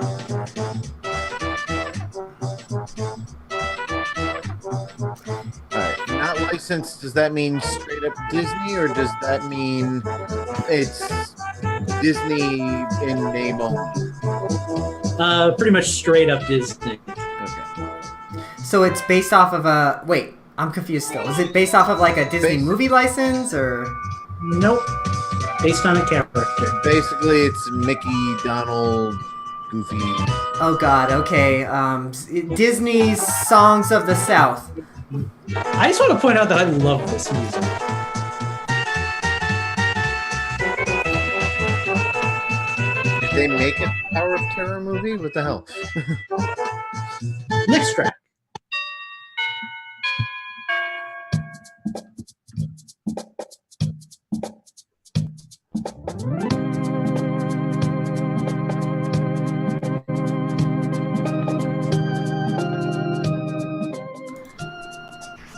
S2: Alright, not licensed, does that mean straight up Disney, or does that mean it's Disney in name only?
S4: Pretty much straight up Disney.
S2: Okay.
S1: So it's based off of a... Wait, I'm confused still. Is it based off of like a Disney movie license, or...
S4: Nope. Based on a character.
S2: Basically, it's Mickey, Donald, Goofy.
S1: Oh god, okay. Disney's Songs of the South.
S4: I just want to point out that I love this music.
S2: Did they make a Power of Terror movie? What the hell?
S4: Next track.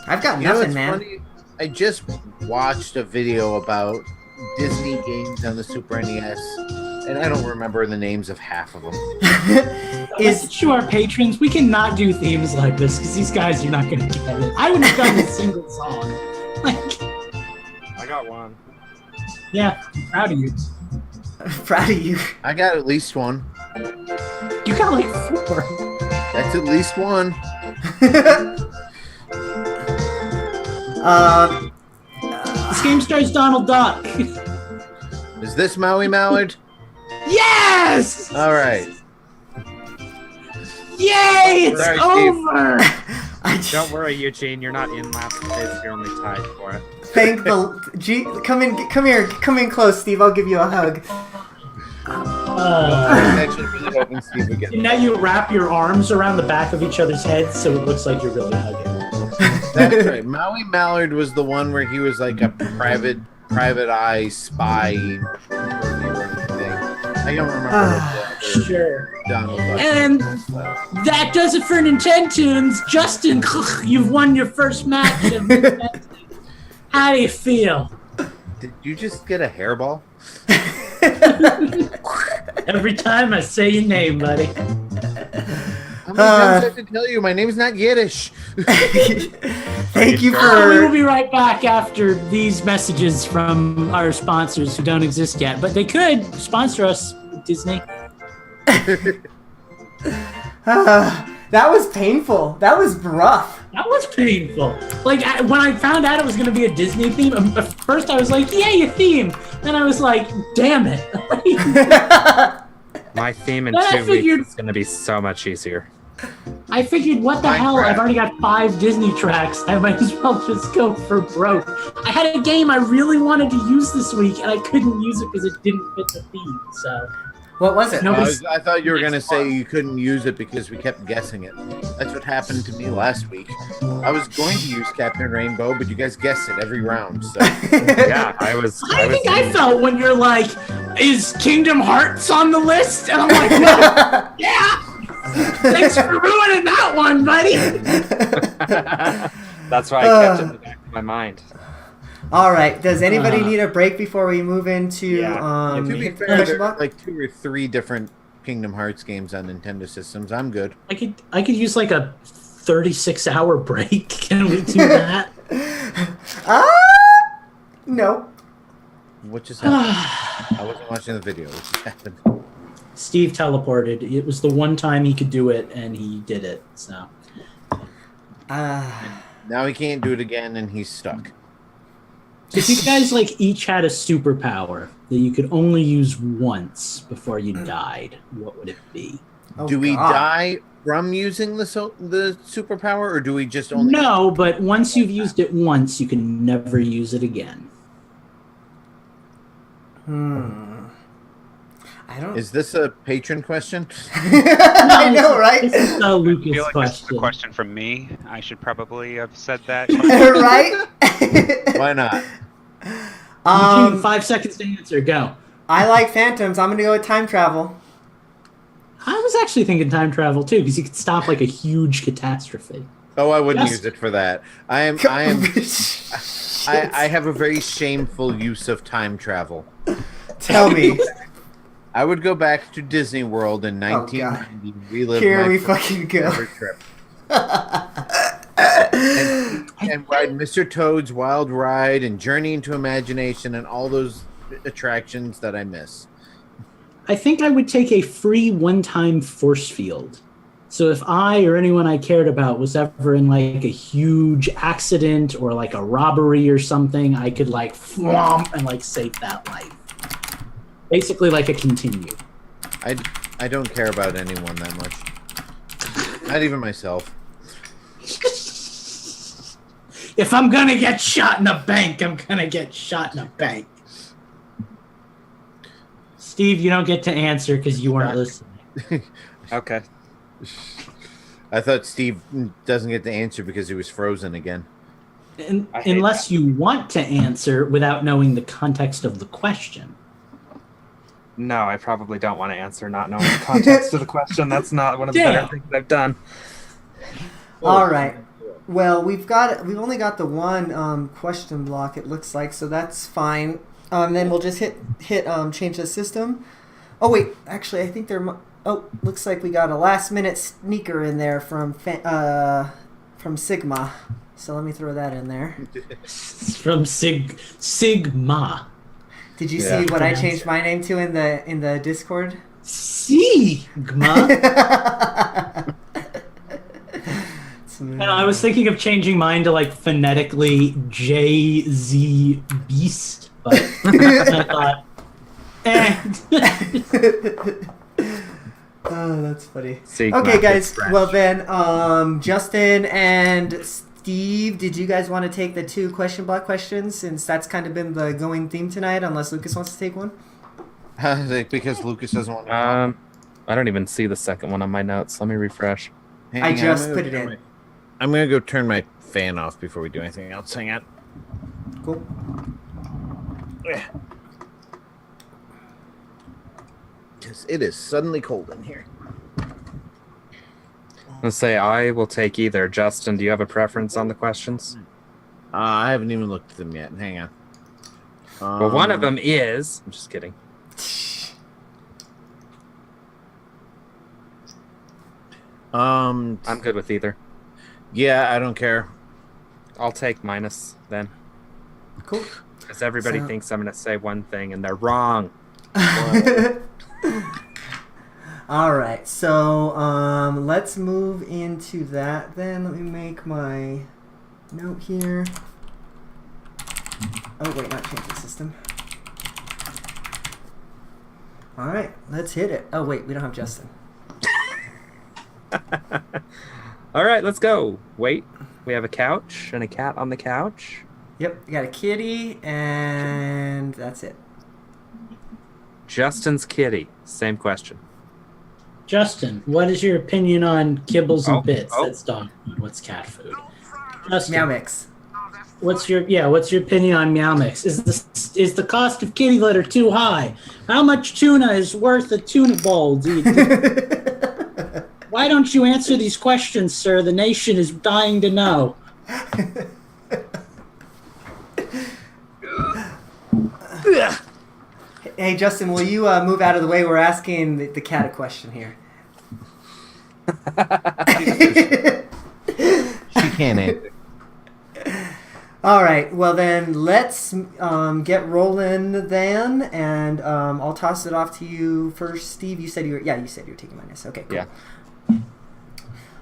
S1: I've got
S2: You know
S1: nothing,
S2: what's
S1: man.
S2: funny? I just watched a video about Disney games on the Super NES, And I don't remember the names of half of them.
S4: To our patrons, we cannot do themes like this because these guys are not going to get it. I wouldn't have done a single song. Like,
S3: I got one.
S4: yeah, I'm proud of you.
S1: Proud of you.
S2: I got at least one.
S4: You got like 4.
S2: That's at least one.
S4: This game stars Donald Duck.
S2: Is this Maui Mallard?
S4: Yes!
S2: All right.
S4: Yay! It's
S2: Sorry, Steve.
S4: over.
S3: Don't worry, Eugene. You're not in last place. You're only tied for it.
S1: Thank the come in close, Steve. I'll give you a hug.
S2: I'm actually really hoping Steve would get
S4: And now you wrap your arms around the back of each other's heads so it looks like you're really hugging.
S2: That's right. Maui Mallard was the one where he was like a private eye spy thing. I don't remember what the other
S4: Sure.
S2: Donald Duck
S4: And
S2: was.
S4: that does it for Nintendo's. Justin, you've won your first match of Nintendo. How do you feel?
S2: Did you just get a hairball?
S4: Every time I say your name, buddy.
S2: How many times do I have to tell you? My name's not Yiddish.
S1: Thank you
S4: We
S1: for.
S4: will be right back after these messages from our sponsors who don't exist yet, but they could sponsor us, Disney.
S1: That was painful. That was rough.
S4: That was painful. Like, when I found out it was going to be a Disney theme, at first I was like, yay, a theme. Then I was like, damn it.
S3: My theme in
S4: Then I
S3: 2
S4: figured-
S3: weeks is going to be so much easier.
S4: I figured, what the hell? I've already got 5 Disney tracks. I might as well just go for broke. I had a game I really wanted to use this week, and I couldn't use it because it didn't fit the theme. So,
S1: What was it?
S4: No.
S2: I thought you were going to say you couldn't use it because we kept guessing it. That's what happened to me last week. I was going to use Captain Rainbow, but you guys guessed it every round. So
S3: Yeah, I was.
S4: I think I felt when you're like, is Kingdom Hearts on the list? And I'm like, no. Yeah. Thanks for ruining that one, buddy.
S3: That's why I kept it in the back of my mind.
S1: All right. Does anybody need a break before we move into
S3: Yeah.
S2: to be
S1: hit the
S2: fair,
S1: question
S2: there are
S1: block?
S2: like 2 or 3 different Kingdom Hearts games on Nintendo systems. I'm good.
S4: I could use like a 36-hour break. Can we do that?
S1: No.
S2: What just happened? I wasn't watching the video. What just happened?
S4: Steve teleported. It was the one time he could do it, and he did it. So
S2: Now he can't do it again, and he's stuck.
S4: if you guys like each had a superpower that you could only use once before you died, what would it be?
S1: Oh,
S2: Do we
S1: God.
S2: die from using the superpower, or do we just only?
S4: No, but once you've used it once, you can never use it again.
S1: I don't.
S2: Is this a patron question?
S1: I know, right?
S4: This is a
S5: I
S4: Lucas
S5: feel like this is a
S4: question.
S5: question from me. I should probably have said that.
S1: Right?
S2: Why not?
S4: Eugene, 5 seconds to answer. Go.
S1: I like phantoms. I'm gonna go with time travel.
S4: I was actually thinking time travel too, because you could stop like a huge catastrophe.
S2: Oh, I wouldn't
S4: Yes.
S2: use it for that. I have a very shameful use of time travel.
S1: Tell me.
S2: I would go back to Disney World in
S1: God.
S2: 1990 and relive
S1: Here
S2: my
S1: we
S2: first
S1: fucking go.
S2: ever trip. and ride Mr. Toad's Wild Ride and Journey into Imagination and all those attractions that I miss.
S4: I think I would take a free one-time force field. So if I or anyone I cared about was ever in like a huge accident or like a robbery or something, I could like flomp and like save that life. Basically like a continue.
S2: I don't care about anyone that much. Not even myself.
S4: If I'm gonna get shot in a bank, I'm gonna get shot in a bank. Steve, you don't get to answer because you weren't listening.
S3: Okay.
S2: I thought Steve doesn't get to answer because he was frozen again.
S3: I hate
S4: Unless you want to answer without knowing the context of the question.
S3: No, I probably don't want to answer not knowing the context of the question. That's not one of the
S4: Damn.
S3: better things I've done.
S1: All right. Well, we've only got the one question block. It looks like, so that's fine. Then we'll just hit change the system. Oh wait, actually, I think oh, looks like we got a last-minute sneaker in there from Sigma. So let me throw that in there.
S4: From Sigma.
S1: Did you see what I changed my name to in the Discord?
S4: Sigma. And I was thinking of changing mine to like phonetically JZ Beast, but I thought,
S1: Oh, that's funny.
S3: Sigma,
S1: okay, guys.
S3: it's French.
S1: Well then, Justin and Steve, did you guys want to take the 2 question block questions since that's kind of been the going theme tonight? Unless Lucas wants to take one.
S2: I think because Lucas doesn't want to.
S3: I don't even see the second one on my notes. Let me refresh.
S1: I just put it in.
S2: I'm going to go turn my fan off before we do anything else. Hang on.
S1: Cool.
S2: Because it is suddenly cold in here.
S3: Let's say I will take either. Justin, do you have a preference on the questions?
S2: I haven't even looked at them yet. Hang on.
S3: Well, one of them is... I'm just kidding. I'm good with either.
S2: Yeah, I don't care.
S3: I'll take minus then.
S1: Cool.
S3: Because everybody thinks I'm going to say one thing and they're wrong.
S1: All right, so let's move into that then. Let me make my note here. Oh, wait, not change the system. All right, let's hit it. Oh, wait, we don't have Justin.
S3: All right, let's go. Wait, we have a couch and a cat on the couch.
S1: Yep, you got a kitty, and that's it.
S3: Justin's kitty. Same question.
S4: Justin, what is your opinion on kibbles and bits?
S3: Oh.
S4: That's dog food. What's cat food? Justin,
S1: Meow Mix.
S4: what's your opinion on Meow Mix? Is the cost of kitty litter too high? How much tuna is worth a tuna bowl? Do you think? Why don't you answer these questions, sir? The nation is dying to know.
S1: Hey, Justin, will you move out of the way? We're asking the cat a question here.
S2: She can't answer.
S1: All right, well then, let's get rolling then, and I'll toss it off to you first, Steve. You said you were taking minus. Okay, cool.
S3: Yeah.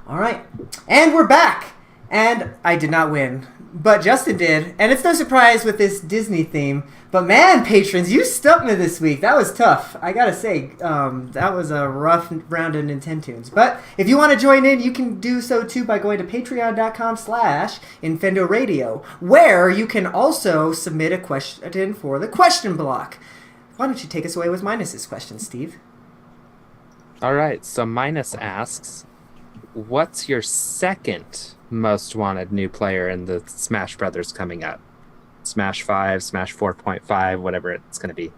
S1: All right, and we're back, and I did not win, but Justin did, and it's no surprise with this Disney theme. But man, patrons, you stumped me this week. That was tough. I gotta say, that was a rough round of Nintendoons. But if you want to join in, you can do so too by going to patreon.com/Infendo Radio, where you can also submit a question for the question block. Why don't you take us away with Minus's question, Steve?
S3: All right, so Minus asks, what's your second most wanted new player in the Smash Brothers coming up? Smash 5, Smash 4.5, whatever it's going to be.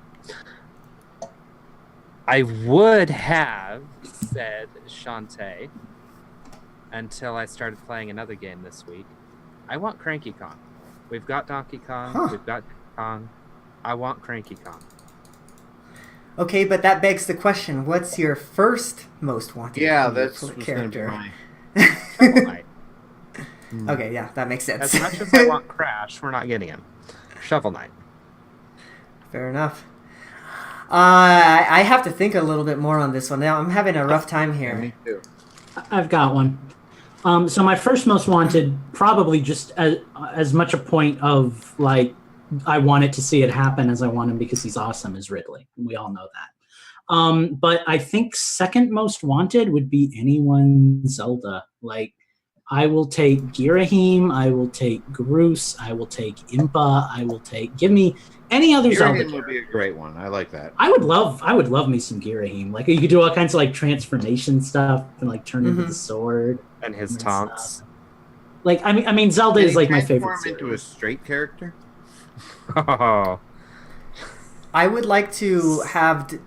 S3: I would have said Shantae until I started playing another game this week. I want Cranky Kong. We've got Donkey Kong. We've got Kong. I want Cranky Kong.
S1: Okay, but that begs the question, what's your first most wanted character?
S3: Shovel Knight.
S1: Okay, yeah, that makes sense.
S3: As much as I want Crash, we're not getting him. Shovel Knight.
S1: Fair enough. I have to think a little bit more on this one. Now I'm having a rough time here.
S2: Me too.
S4: I've got one. So my first most wanted, probably just as much a point of like, I wanted to see it happen as I want him because he's awesome, is Ridley. We all know that. But I think second most wanted would be anyone Zelda. Like, I will take Girahim, I will take Groose, I will take Impa, give me any other Zelda.
S2: Girahim would be a great one. I like that.
S4: I would love me some Girahim. Like, you could do all kinds of like transformation stuff and like turn into the sword
S3: And his taunts.
S4: stuff. Like, I mean, Zelda is like my favorite
S2: Transform into a
S4: series.
S2: straight character.
S3: Oh.
S1: I would like to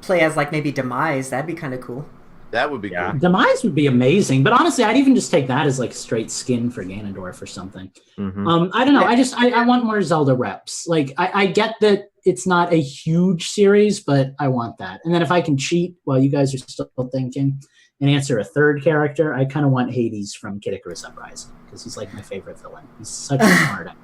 S1: play as like maybe Demise. That'd be kind of cool.
S2: That would be
S3: Yeah.
S2: good.
S4: Demise would be amazing, but honestly, I'd even just take that as like straight skin for Ganondorf or something.
S3: Mm-hmm.
S4: I don't know. I want more Zelda reps. Like, I get that it's not a huge series, but I want that. And then if I can cheat while you guys are still thinking and answer a third character, I kind of want Hades from Kid Icarus Uprising because he's like my favorite villain. He's such a smart ass.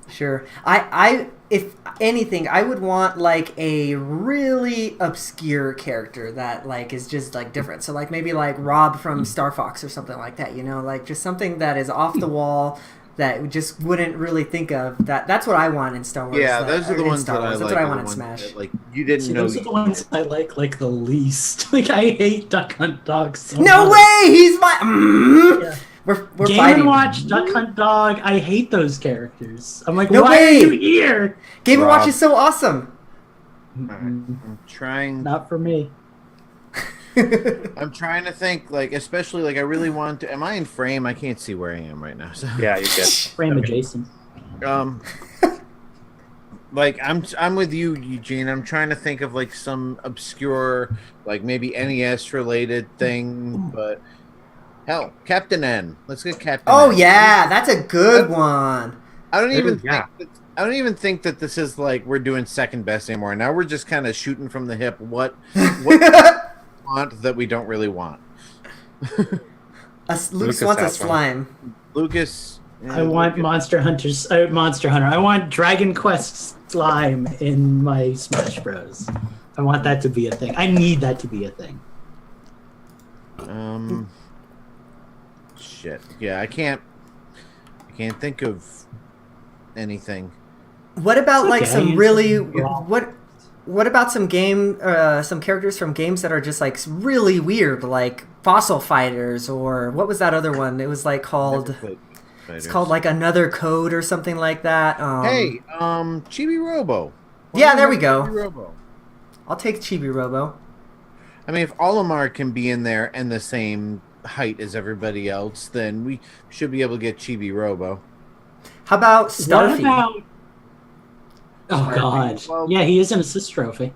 S1: Sure. I if anything, I would want like a really obscure character that like is just like different. So like maybe like Rob from Star Fox or something like that, you know, like just something that is off the wall that we just wouldn't really think of. That's what I want in Star Wars.
S2: Yeah, those are the ones that I like.
S1: That's what I want in Smash.
S2: That, like you didn't know.
S4: Those are the ones I like the least. Like I hate Duck Hunt Dog so
S1: No
S4: much.
S1: way! He's my. Yeah. We're
S4: Game
S1: fighting.
S4: & Watch, Duck Hunt Dog. I hate those characters. I'm like,
S1: No
S4: why
S1: way!
S4: are you here?
S1: Game &
S2: Rob.
S1: Watch is so awesome.
S2: I'm trying.
S4: Not for me.
S2: I'm trying to think, like, especially like I really want to. Am I in frame? I can't see where I am right now. So.
S3: Yeah, you're good.
S4: Frame adjacent.
S2: Like I'm with you, Eugene. I'm trying to think of like some obscure, like maybe NES related thing, but hell, Captain N. Let's get Captain.
S1: Oh
S2: N.
S1: yeah, that's a good one.
S2: I don't even
S3: Yeah.
S2: I don't even think that this is like we're doing second best anymore. Now we're just kind of shooting from the hip. What we want that we don't really want.
S1: Lucas
S3: Lucas
S1: wants a
S3: has one.
S1: slime.
S2: Lucas.
S4: I want Monster Hunter. I want Dragon Quest slime in my Smash Bros. I want that to be a thing. I need that to be a thing.
S2: Shit. Yeah, I can't think of anything.
S1: What about
S4: It's
S1: like
S4: okay.
S1: some really
S4: Yeah.
S1: what about some characters from games that are just like really weird, like Fossil Fighters, or what was that other one? It was like called. It's called like Another Code or something like that.
S2: Hey, Chibi Robo. Why
S1: Yeah,
S2: don't
S1: there
S2: you
S1: we
S2: have
S1: go.
S2: Chibi Robo?
S1: I'll take Chibi Robo.
S2: I mean, if Olimar can be in there and the same height as everybody else, then we should be able to get Chibi Robo.
S1: How about
S4: What
S1: Starfy?
S4: about? Oh
S2: Starfy.
S4: God!
S2: Well-
S4: Yeah, he is an assist trophy.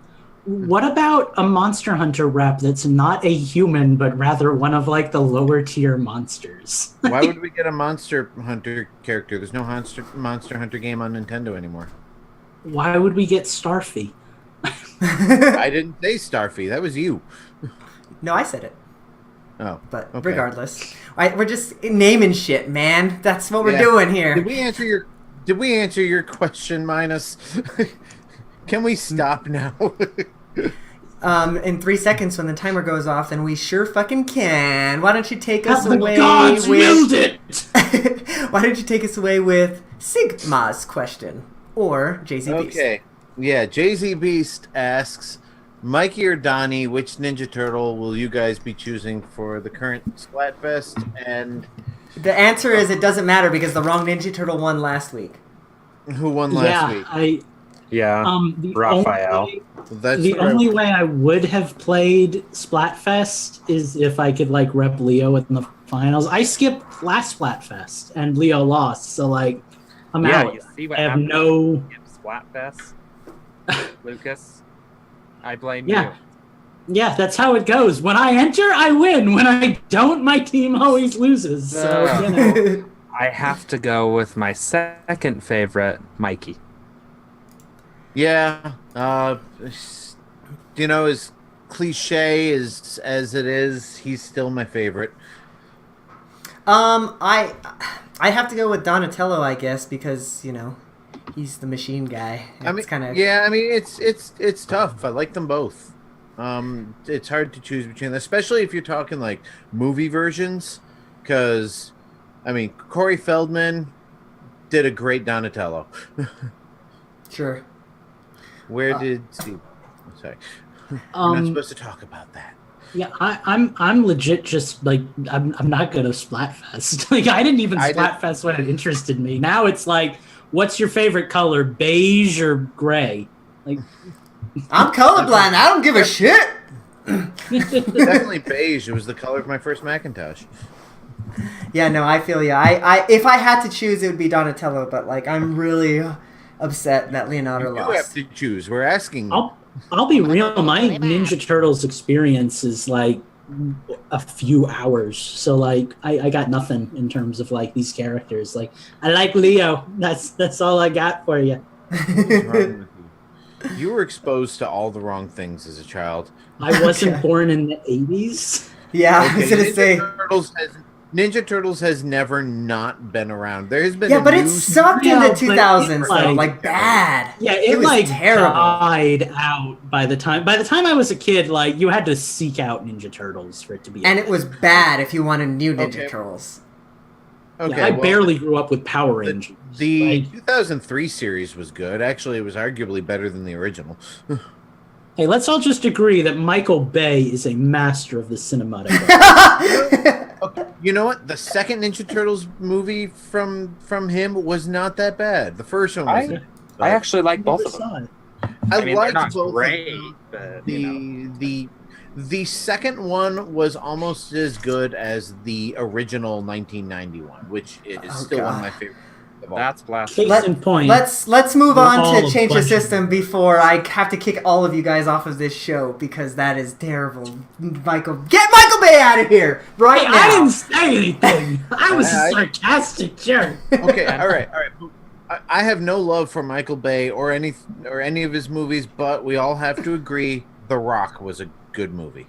S4: What about a Monster Hunter rep that's not a human, but rather one of like the lower tier monsters?
S2: Why would we get a Monster Hunter character? There's no Monster Hunter game on Nintendo anymore.
S4: Why would we get Starfy?
S2: I didn't say Starfy. That was you.
S1: No, I said it.
S2: Oh,
S1: But
S2: okay.
S1: regardless, we're just naming shit, man. That's what we're
S2: Yeah.
S1: doing here.
S2: Did we answer your question, Minus? Can we stop now?
S1: In 3 seconds when the timer goes off, then we sure fucking can. Why don't you take us
S4: The
S1: away
S4: gods willed
S1: with?
S4: it.
S1: Why don't you take us away with Sigma's question or JZ Beast?
S2: Okay. Yeah, JZ Beast asks, Mikey or Donnie, which Ninja Turtle will you guys be choosing for the current Splatfest? And
S1: The answer is it doesn't matter because the wrong Ninja Turtle won last week.
S2: who won last week?
S3: Yeah.
S4: The
S3: Raphael.
S2: That's
S4: The
S2: what I-
S4: only way I would have played Splatfest is if I could like rep Leo in the finals. I skipped last Splatfest and Leo lost, so like I'm
S3: Yeah,
S4: out.
S3: you see what
S4: I have
S3: happened
S4: no.
S3: in Splatfest, Lucas. I blame
S4: Yeah. Yeah, that's how it goes. When I enter, I win. When I don't, my team always loses. So you know.
S3: you. I have to go with my second favorite, Mikey.
S2: Yeah. You know, as cliche as it is, he's still my favorite.
S1: I have to go with Donatello, I guess, because you know he's the machine guy.
S2: I mean,
S1: It's kind of
S2: yeah. I mean, it's tough. I like them both. It's hard to choose between them, especially if you're talking like movie versions, because I mean, Corey Feldman did a great Donatello.
S1: sure.
S2: Where did Steve? Sorry, we're not
S4: Um,
S2: supposed to talk about that.
S4: yeah, I'm legit just like I'm not good at Splatfest. Like I didn't even
S2: I did-
S4: Splatfest when it interested me. Now it's like, what's your favorite color, beige or gray? Like
S1: I'm colorblind. I don't give a shit.
S2: Definitely beige. It was the color of my first Macintosh.
S1: Yeah, no, I feel you. I if I had to choose, it would be Donatello. But like, I'm really upset that Leonardo
S2: You have
S1: lost.
S2: to choose. We're asking.
S4: I'll be real. My Ninja Turtles experience is like a few hours. So like I got nothing in terms of like these characters. Like I like Leo. That's all I got for you.
S2: What's wrong with you? You were exposed to all the wrong things as a child.
S4: I wasn't born in the 80s.
S1: Yeah, I was gonna
S2: Ninja
S1: say.
S2: Ninja Turtles has never not been around. There has been
S1: Yeah,
S2: a
S1: but it
S2: new
S1: sucked in
S4: Yeah,
S1: the
S4: but
S1: 2000s, though,
S4: like-
S1: like bad.
S4: Yeah, it
S1: was
S4: like
S1: terrible.
S4: died out by the time I was a kid. Like you had to seek out Ninja Turtles for it to be,
S1: And it was bad if you wanted new Ninja
S2: Okay.
S1: Turtles.
S2: Okay,
S4: Yeah, I
S2: well,
S4: barely grew up with Power Rangers.
S2: The
S4: Like,
S2: 2003 series was good. Actually, it was arguably better than the original.
S4: hey, let's all just agree that Michael Bay is a master of the cinematic.
S2: Okay, you know what? The second Ninja Turtles movie from him was not that bad. The first one was.
S3: I actually like both of them.
S4: Saw it.
S2: I
S3: I mean, they're
S2: liked
S3: not
S2: both of
S3: great,
S2: them.
S3: but
S2: The second one was almost as good as the original 1991, which is still one of
S1: God.
S2: my favorites of all.
S3: that's blasphemy.
S4: Case in point.
S1: Let's move
S4: We're
S1: on
S4: all
S1: to
S4: a
S1: change the
S4: bunch of-
S1: system before I have to kick all of you guys off of this show because that is terrible. Get Michael Bay out of here right
S4: Hey,
S1: now.
S4: I didn't say anything. I was a
S2: I-
S4: sarcastic jerk.
S2: Okay, all right. I have no love for Michael Bay or any of his movies, but we all have to agree The Rock was a good movie.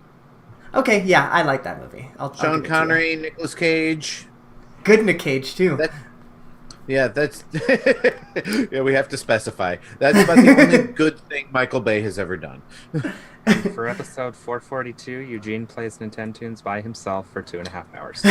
S1: Okay, yeah, I like that movie. I'll
S2: Sean
S1: give it to you.
S2: Connery, Nicolas Cage.
S1: Good in a cage too.
S2: That's yeah. We have to specify. That's about the only good thing Michael Bay has ever done.
S3: For episode 442, Eugene plays Nintendoons by himself for 2.5 hours.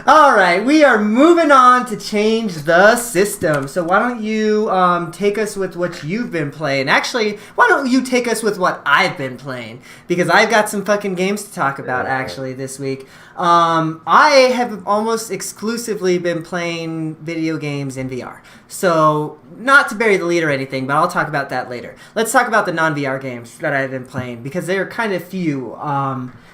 S1: All right, we are moving on to change the system. So why don't you take us with what you've been playing? Actually, why don't you take us with what I've been playing? Because I've got some fucking games to talk about actually this week. I have almost exclusively been playing video games in VR. So not to bury the lead or anything, but I'll talk about that later. Let's talk about the non-VR games that I've been playing because they're kind of few.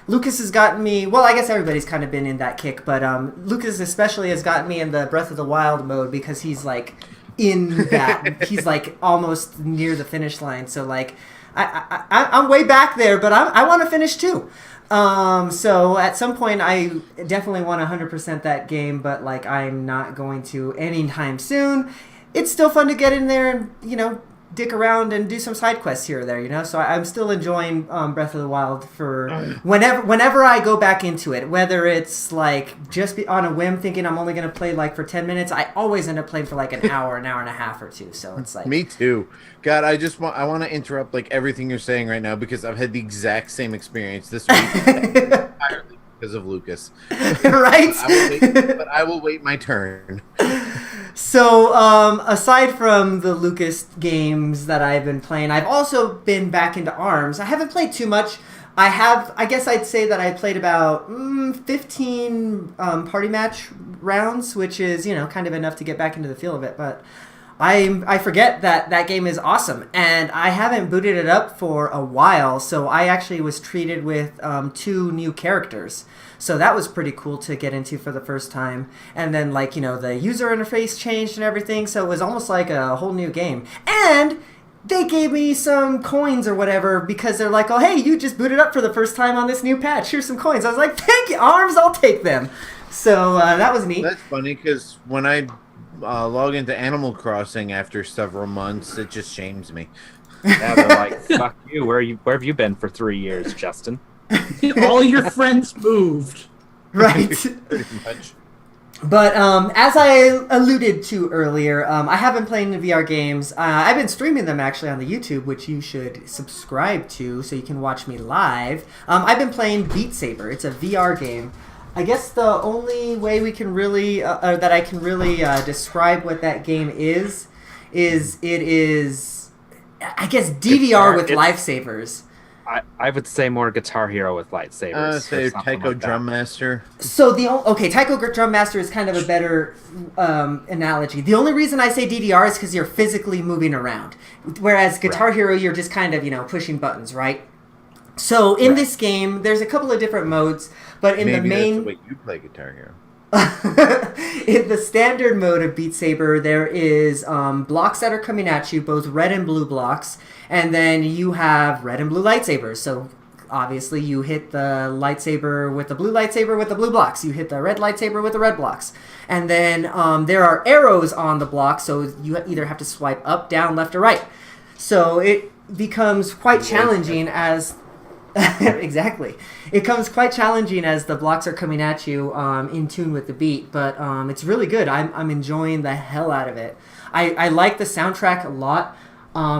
S1: Lucas has gotten me, well, I guess everybody's kind of been in that kick, but Lucas especially has gotten me in the Breath of the Wild mode because he's like in that, he's like almost near the finish line. So like, I'm way back there, but I want to finish too. So at some point I definitely want 100% that game, but like I'm not going to anytime soon. It's still fun to get in there and, you know, dick around and do some side quests here or there, you know. So I'm still enjoying Breath of the Wild for whenever I go back into it. Whether it's like just on a whim, thinking I'm only gonna play like for 10 minutes, I always end up playing for like an hour and a half or two. So it's like
S2: Me too. God, I want to interrupt like everything you're saying right now because I've had the exact same experience this week entirely because of Lucas.
S1: right.
S2: I will wait my turn.
S1: So, aside from the Lucas games that I've been playing, I've also been back into ARMS. I haven't played too much. I guess I'd say that I played about 15 party match rounds, which is, you know, kind of enough to get back into the feel of it. But I forget that game is awesome, and I haven't booted it up for a while, so I actually was treated with 2 new characters. So that was pretty cool to get into for the first time. And then, like, you know, the user interface changed and everything, so it was almost like a whole new game. And they gave me some coins or whatever because they're like, oh, hey, you just booted up for the first time on this new patch. Here's some coins. I was like, thank you, ARMS, I'll take them. So that was neat.
S2: That's funny because when I log into Animal Crossing after several months, it just shames me.
S3: Yeah, they're like, fuck you. Where have you been for 3 years, Justin?
S4: All your friends moved.
S1: Right.
S2: Pretty much.
S1: But as I alluded to earlier, I have been playing the VR games. I've been streaming them actually on the YouTube, which you should subscribe to so you can watch me live. I've been playing Beat Saber. It's a VR game. I guess the only way we can really, that I can really describe what that game is it is, I guess, DVR with lifesavers.
S3: I would say more Guitar Hero with lightsabers.
S2: Say
S3: or something
S2: Taiko
S3: like that.
S2: Drum Master.
S1: So Taiko Drum Master is kind of a better analogy. The only reason I say DDR is because you're physically moving around, whereas Guitar Hero you're just kind of, you know, pushing buttons, right? So in this game, there's a couple of different modes, but in
S2: Maybe
S1: the main,
S2: that's the way you play Guitar Hero.
S1: in the standard mode of Beat Saber, there is blocks that are coming at you, both red and blue blocks, and then you have red and blue lightsabers. So obviously you hit the lightsaber with the blue lightsaber with the blue blocks. You hit the red lightsaber with the red blocks. And then there are arrows on the block, so you either have to swipe up, down, left, or right. So it becomes quite challenging as... exactly. It comes quite challenging as the blocks are coming at you in tune with the beat, but it's really good. I'm enjoying the hell out of it. I like the soundtrack a lot.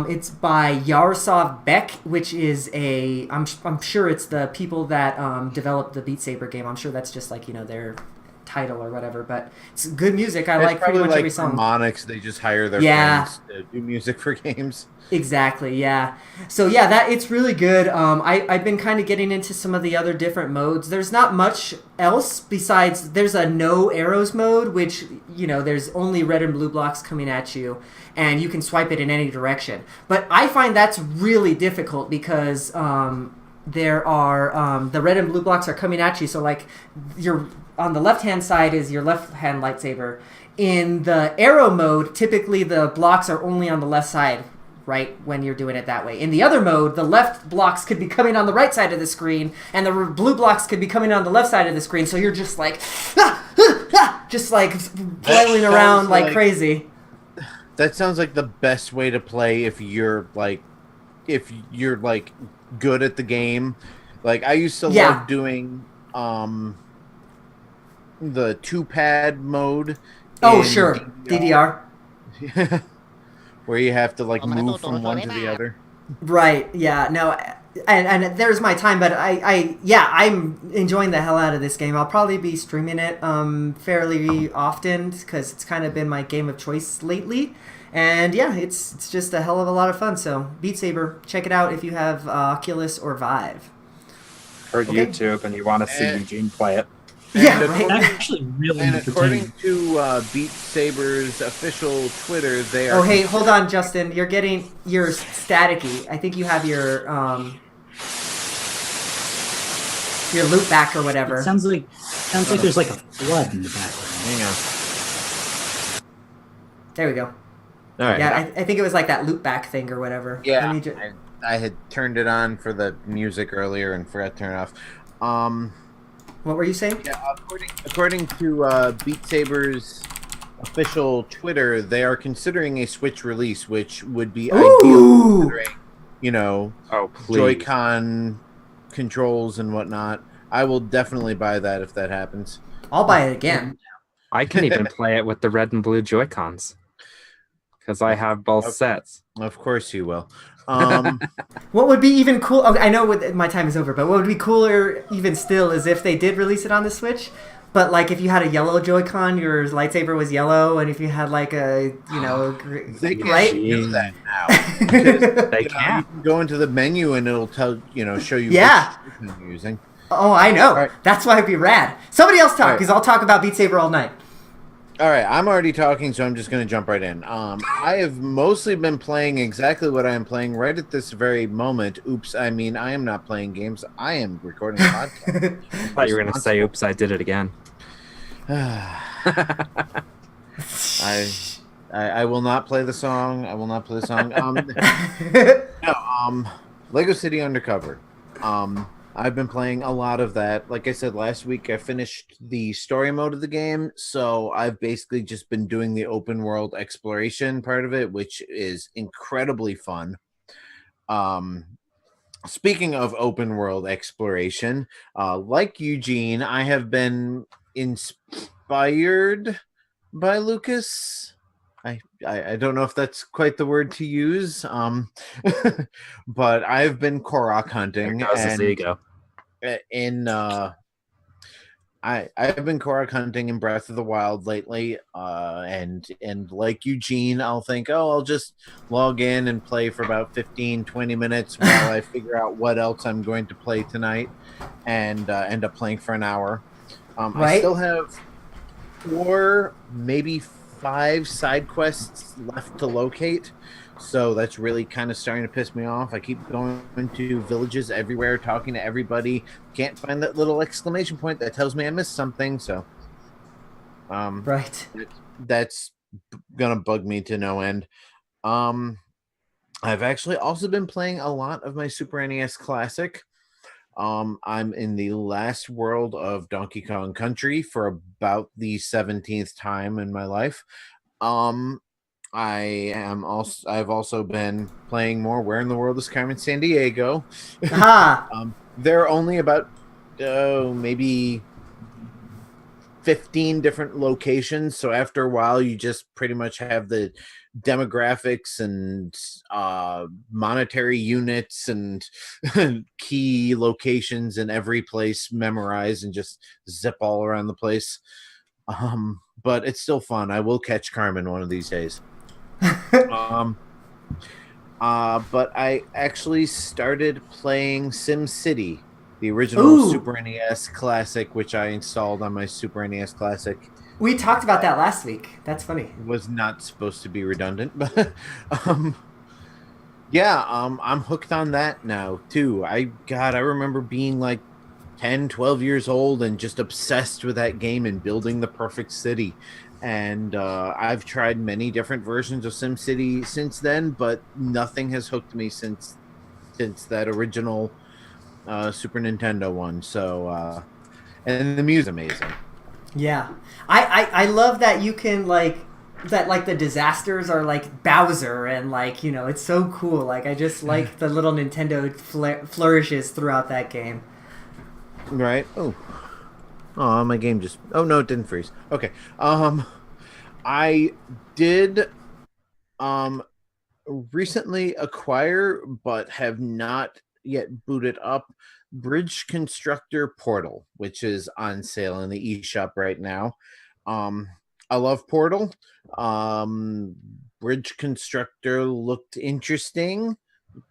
S1: It's by Yaroslav Beck, which is I'm sure it's the people that developed the Beat Saber game. I'm sure that's just like, their title or whatever, but it's good music. I like pretty much every song.
S2: Harmonix, they just hire their friends to do music for games.
S1: Exactly, yeah. So yeah, it's really good. I've been kind of getting into some of the other different modes. There's not much else besides there's a no arrows mode, which, there's only red and blue blocks coming at you, and you can swipe it in any direction. But I find that's really difficult because there are the red and blue blocks are coming at you. So like you're on the left-hand side is your left-hand lightsaber. In the arrow mode, typically the blocks are only on the left side, right, when you're doing it that way. In the other mode, the left blocks could be coming on the right side of the screen, and the blue blocks could be coming on the left side of the screen, so you're just like, just like flailing around like crazy.
S2: That sounds like the best way to play if you're good at the game. Like, I used to love doing the 2-pad mode.
S1: Oh, sure. DDR.
S2: Where you have to move from one to the other.
S1: Right. Yeah. No. And there's my time, but I'm enjoying the hell out of this game. I'll probably be streaming it fairly often because it's kind of been my game of choice lately. And yeah, it's just a hell of a lot of fun. So Beat Saber, check it out if you have Oculus or Vive.
S3: Or YouTube and you want to see Eugene play it.
S1: Yeah,
S4: actually really.
S2: And according to Beat Saber's official Twitter, they are.
S1: Oh, hey, hold on, Justin. You're staticky. I think you have your loop back or whatever.
S4: It sounds like there's like a flood in the background.
S2: Hang on.
S1: There we go.
S2: All right.
S1: Yeah, I think it was like that loop back thing or whatever.
S2: Yeah, I had turned it on for the music earlier and forgot to turn it off.
S1: What were you saying?
S2: Yeah, according to Beat Saber's official Twitter, they are considering a Switch release, which would be ideal considering, Joy-Con controls and whatnot. I will definitely buy that if that happens.
S1: I'll buy it again.
S3: I can even play it with the red and blue Joy-Cons because I have both sets.
S2: Of course you will.
S1: What would be even cool? I know my time is over, but what would be cooler even still is if they did release it on the Switch. But like if you had a yellow Joy-Con, your lightsaber was yellow, and if you had like a
S2: they can't
S1: right?
S2: do that now.
S3: They can.
S2: You can go into the menu and it'll show you which Joy-Con you're using.
S1: Oh, I know.
S2: Right.
S1: That's why it'd be rad. Somebody else talk, because I'll talk about Beat Saber all night.
S2: All right, I'm already talking, so I'm just going to jump right in. I have mostly been playing exactly what I am playing right at this very moment. Oops, I mean, I am not playing games. I am recording a podcast.
S3: I thought you were going to say, oops, I did it again.
S2: I will not play the song. I will not play the song. Lego City Undercover. I've been playing a lot of that. Like I said, last week I finished the story mode of the game, so I've basically just been doing the open world exploration part of it, which is incredibly fun. Speaking of open world exploration, like Eugene, I have been inspired by Lucas. I don't know if that's quite the word to use, but I've been Korok hunting.
S3: His ego.
S2: I've been Korok hunting in Breath of the Wild lately, and like Eugene, I'll think, I'll just log in and play for about 15-20 minutes while I figure out what else I'm going to play tonight, and end up playing for an hour. I still have 4, maybe 5 side quests left to locate, so that's really kind of starting to piss me off. I keep going to villages everywhere, talking to everybody, can't find that little exclamation point that tells me I missed something, so that's gonna bug me to no end. I've actually also been playing a lot of my Super NES Classic. I'm in the last world of Donkey Kong Country for about the 17th time in my life. Um, I've also been playing more Where in the World is Carmen San Diego.
S1: Aha!
S2: There are only about maybe 15 different locations, so after a while you just pretty much have the demographics and monetary units and key locations in every place memorized and just zip all around the place. But it's still fun. I will catch Carmen one of these days. um but I actually started playing Sim City, the original
S1: Ooh.
S2: Super NES classic, which I installed on my Super NES Classic.
S1: We talked about that last week. That's funny.
S2: Was not supposed to be redundant, but yeah, I'm hooked on that now too. I remember being like 10, 12 years old and just obsessed with that game and building the perfect city. And I've tried many different versions of SimCity since then, but nothing has hooked me since that original Super Nintendo one. So, and the music's amazing.
S1: Yeah, I love that you can like the disasters are like Bowser and like it's so cool. Like I just like the little Nintendo flourishes throughout that game.
S2: Right. Oh, my game just. Oh no, it didn't freeze. Okay. I did recently acquire, but have not yet booted up, Bridge Constructor Portal, which is on sale in the eShop right now. I love Portal. Bridge Constructor looked interesting,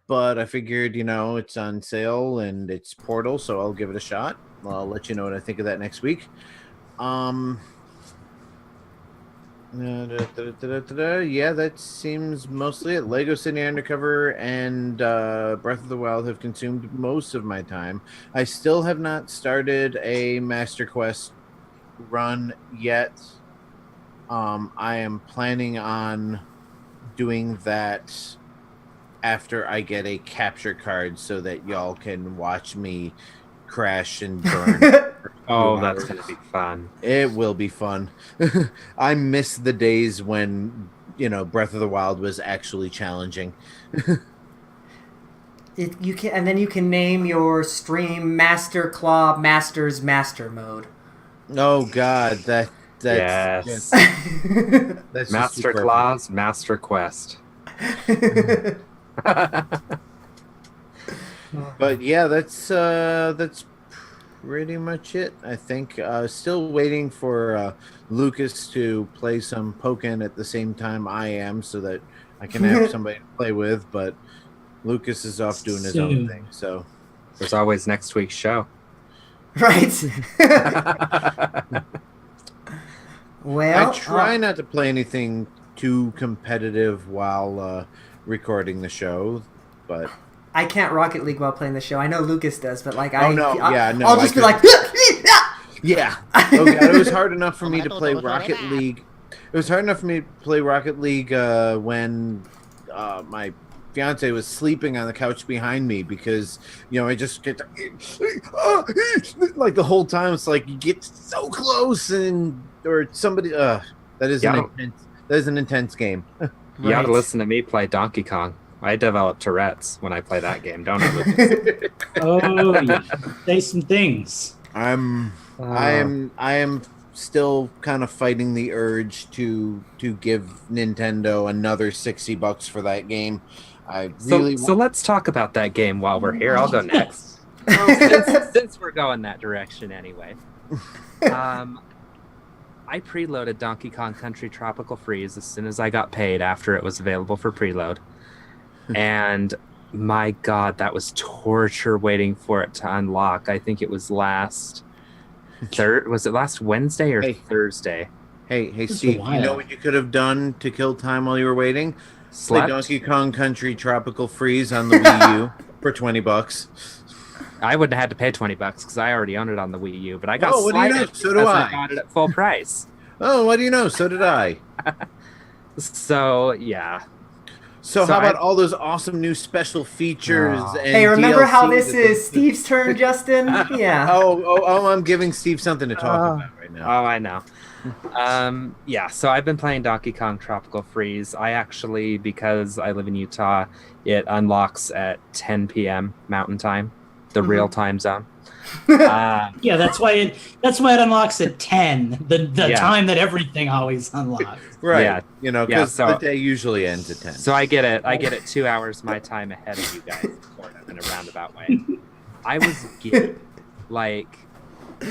S2: but I figured, it's on sale and it's Portal, so I'll give it a shot. I'll let you know what I think of that next week. Yeah, that seems mostly it. Lego City Undercover and Breath of the Wild have consumed most of my time. I still have not started a Master Quest run yet. I am planning on doing that after I get a capture card so that y'all can watch me crash and burn.
S3: Oh, that's going to be fun.
S2: It will be fun. I miss the days when, Breath of the Wild was actually challenging.
S1: You can, and then you can name your stream Master Claw Masters Master Mode.
S2: Oh God, that's
S3: yes.
S2: That's
S3: Master Claws, Master Quest.
S2: But yeah, that's pretty much it. I think still waiting for Lucas to play some Pokken at the same time I am, so that I can have somebody to play with. But Lucas is off doing his own thing, so
S3: there's always next week's show.
S1: Right. Well,
S2: I try not to play anything too competitive while recording the show, but
S1: I can't Rocket League while playing the show. I know Lucas does, but like
S2: I'll
S1: just be like,
S2: yeah. Oh God, it was hard enough for me to play Rocket League. It was hard enough for me to play Rocket League when my fiance was sleeping on the couch behind me because I just get like the whole time. It's like you get so close or somebody. That is an intense game.
S3: You ought to listen to me play Donkey Kong. I develop Tourette's when I play that game, don't I, Lucas?
S4: Oh, yeah. Say some things.
S2: I am still kind of fighting the urge to give Nintendo another $60 for that game.
S3: So let's talk about that game while we're here. I'll go next. Since we're going that direction anyway. I preloaded Donkey Kong Country Tropical Freeze as soon as I got paid after it was available for preload. And my God, that was torture waiting for it to unlock. I think it was last Wednesday or Thursday?
S2: Hey, Steve, you know what you could have done to kill time while you were waiting? Play Donkey Kong Country Tropical Freeze on the Wii U for $20.
S3: I wouldn't have had to pay $20 because I already owned it on the Wii U, but I got
S2: what do you know? So do I.
S3: got it at full price.
S2: Oh, what do you know? So did I.
S3: So, yeah.
S2: So
S3: So
S2: how about
S3: I-
S2: all those awesome new special features
S3: Oh.
S2: and
S1: Hey, remember how
S2: DLC
S1: this
S2: that
S1: is Steve's turn, Justin? Yeah.
S2: I'm giving Steve something to talk about right now.
S3: Oh, I know. Yeah, so I've been playing Donkey Kong Tropical Freeze. I actually, because I live in Utah, it unlocks at 10 p.m. Mountain Time, the real time zone.
S4: Yeah, that's why it unlocks at 10, the
S3: Yeah.
S4: time that everything always unlocks.
S2: Right.
S3: Yeah.
S2: You know,
S3: Yeah,
S2: because
S3: so-
S2: the day usually ends at 10.
S3: So I get it 2 hours my time ahead of you guys, sort of, in a roundabout way. I was giddy. Like,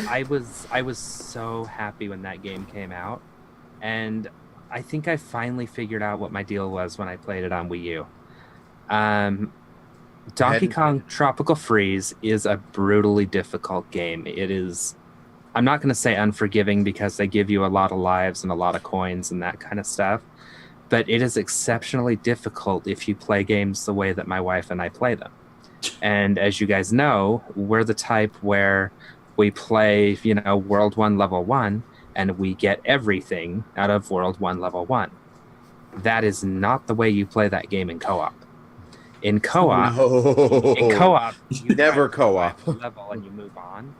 S3: I was so happy when that game came out, and I think I finally figured out what my deal was when I played it on Wii U. Donkey Kong Tropical Freeze is a brutally difficult game. It is, I'm not going to say unforgiving because they give you a lot of lives and a lot of coins and that kind of stuff, but it is exceptionally difficult if you play games the way that my wife and I play them. And as you guys know, we're the type where we play, World 1, Level 1, and we get everything out of World 1, Level 1. That is not the way you play that game in co-op. In co-op, you
S2: Never
S3: try to
S2: co-op.
S3: survive the level and you move on,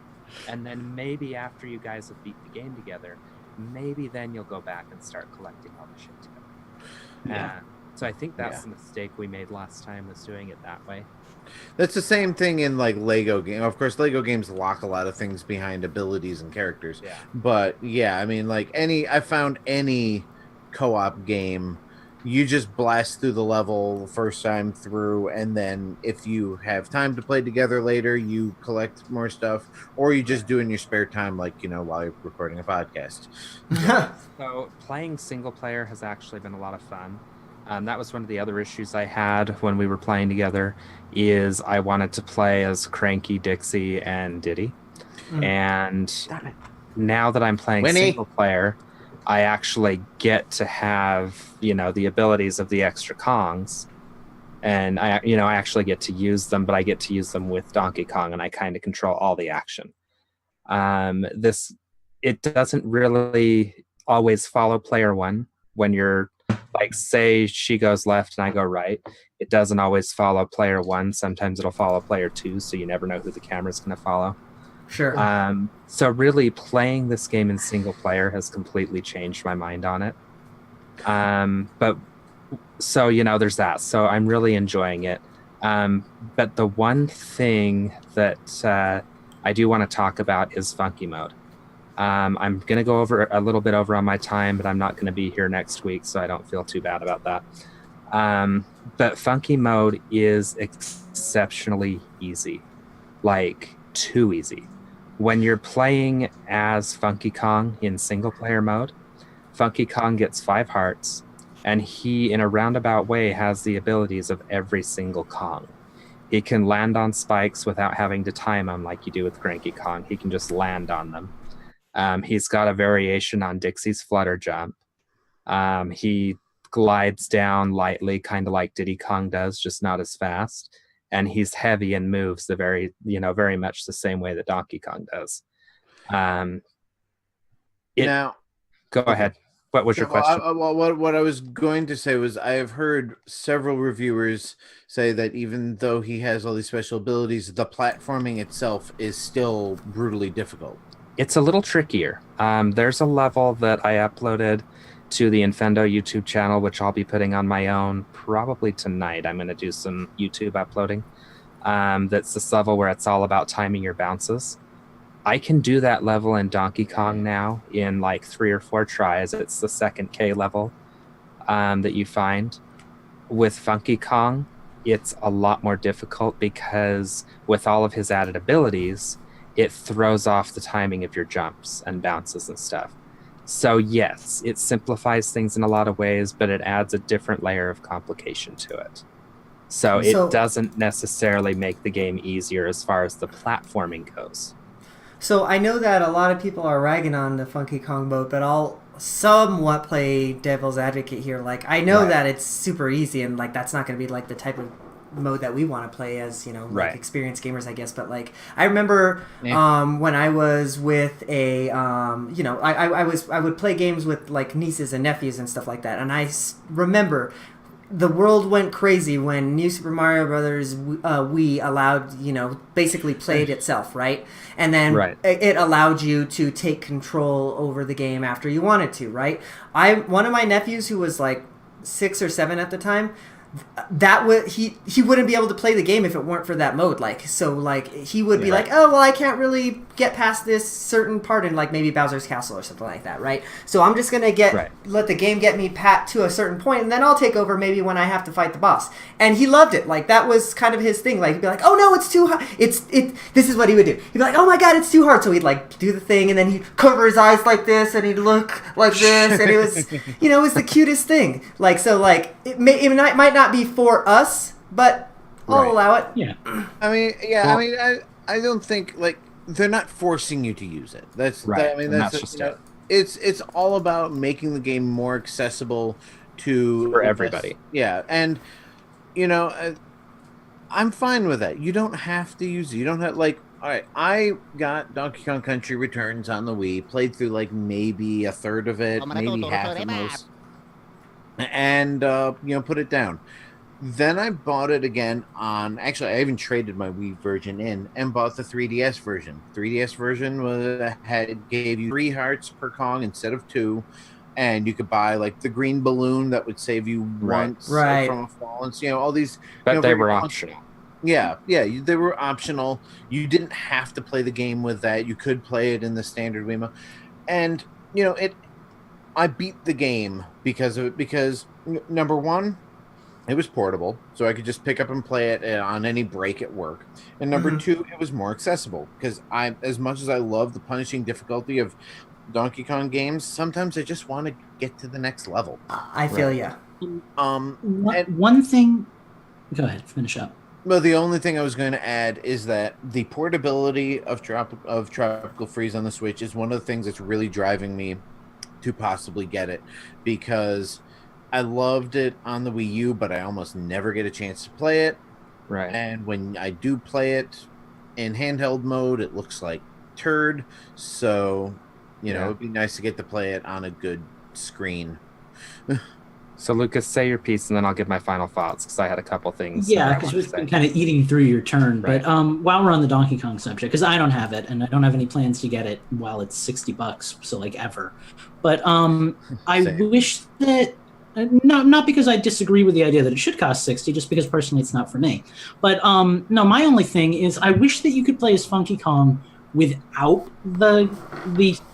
S3: and then maybe after you guys have beat the game together, maybe then you'll go back and start collecting all the shit together.
S4: Yeah.
S3: So I think that's the mistake we made last time, was doing it that way.
S2: That's the same thing in like Lego game. Of course, Lego games lock a lot of things behind abilities and characters.
S3: Yeah.
S2: But yeah, I mean, like I found any co-op game, you just blast through the level first time through, and then if you have time to play together later, you collect more stuff, or you just do in your spare time, like while you're recording a podcast.
S3: So playing single player has actually been a lot of fun. That was one of the other issues I had when we were playing together, is I wanted to play as Cranky, Dixie, and Diddy. And now that I'm playing
S2: Winnie.
S3: single player, I actually get to have, the abilities of the extra Kongs. And I actually get to use them, but I get to use them with Donkey Kong, and I kind of control all the action. It doesn't really always follow player one. When you're, like, say she goes left and I go right, it doesn't always follow player one. Sometimes it'll follow player two, so you never know who the camera's going to follow.
S1: Sure.
S3: So really playing this game in single player has completely changed my mind on it. But so, there's that. So I'm really enjoying it. But the one thing that I do want to talk about is funky mode. I'm going to go over a little bit over on my time, but I'm not going to be here next week, so I don't feel too bad about that. But funky mode is exceptionally easy, like too easy. When you're playing as Funky Kong in single player mode, Funky Kong gets 5 hearts, and he, in a roundabout way, has the abilities of every single Kong. He can land on spikes without having to time them like you do with Cranky Kong. He can just land on them. He's got a variation on Dixie's flutter jump. He glides down lightly, kind of like Diddy Kong does, just not as fast. And he's heavy and moves very much the same way that Donkey Kong does.
S2: Now,
S3: go ahead. What was your question?
S2: What I was going to say was, I have heard several reviewers say that even though he has all these special abilities, the platforming itself is still brutally difficult.
S3: It's a little trickier. There's a level that I uploaded to the Infendo YouTube channel, which I'll be putting on my own probably tonight. I'm going to do some YouTube uploading. That's this level where it's all about timing your bounces. I can do that level in Donkey Kong now in like 3 or 4 tries. It's the second K level that you find. With Funky Kong, it's a lot more difficult because with all of his added abilities, it throws off the timing of your jumps and bounces and stuff. So yes, it simplifies things in a lot of ways, but it adds a different layer of complication to it. So it doesn't necessarily make the game easier as far as the platforming goes.
S1: So I know that a lot of people are ragging on the Funky Kong mode, but I'll somewhat play devil's advocate here. Like, I know that it's super easy, and like that's not going to be like the type of mode that we want to play as, like experienced gamers, I guess. But like, I remember when I was with a, I would play games with like nieces and nephews and stuff like that, and I remember the world went crazy when New Super Mario Brothers Wii allowed, basically played itself, right? And then
S3: Right.
S1: it allowed you to take control over the game after you wanted to, right? One of my nephews who was like 6 or 7 at the time, that would he wouldn't be able to play the game if it weren't for that mode. Like, so like he would be like, oh well, I can't really get past this certain part in like maybe Bowser's Castle or something like that, right? So I'm just gonna let the game get me to a certain point, and then I'll take over maybe when I have to fight the boss. And he loved it. Like that was kind of his thing. Like he'd be like, oh no, it's too hard. This is what he would do. He'd be like, oh my god, it's too hard. So he'd like do the thing, and then he'd cover his eyes like this, and he'd look like this, and it was it was the cutest thing. Like so like it might not be for us, but I'll allow it.
S4: Yeah.
S2: I mean, yeah. Well, I don't think like they're not forcing you to use it. That's
S3: right.
S2: That's
S3: just it.
S2: It's all about making the game more accessible for
S3: everybody.
S2: Yeah, and I'm fine with that. You don't have to use it. You don't have like. All right, I got Donkey Kong Country Returns on the Wii. Played through like maybe a third of it, maybe half at most, and put it down. Then I bought it again on. Actually, I even traded my Wii version in and bought the 3DS version. 3DS version gave you 3 hearts per Kong instead of 2, and you could buy like the green balloon that would save you once from a fall, and all these.
S3: But they were optional.
S2: Yeah, they were optional. You didn't have to play the game with that. You could play it in the standard Wiimote, and I beat the game because of it. Because number one, it was portable, so I could just pick up and play it on any break at work. And number two, it was more accessible because as much as I love the punishing difficulty of Donkey Kong games, sometimes I just want to get to the next level.
S1: I feel ya.
S4: One thing. Go ahead, finish up.
S2: Well, the only thing I was going to add is that the portability of Tropical Freeze on the Switch is one of the things that's really driving me to possibly get it, because I loved it on the Wii U, but I almost never get a chance to play it.
S3: Right.
S2: And when I do play it in handheld mode, it looks like turd. So, it'd be nice to get to play it on a good screen.
S3: So, Lucas, say your piece, and then I'll give my final thoughts, because I had a couple things.
S4: Yeah, because we've been kind of eating through your turn. Right. But while we're on the Donkey Kong subject, because I don't have it, and I don't have any plans to get it while it's $60, so like ever. But I wish that... not because I disagree with the idea that it should cost $60, just because personally it's not for me. But no, my only thing is I wish that you could play as Funky Kong without the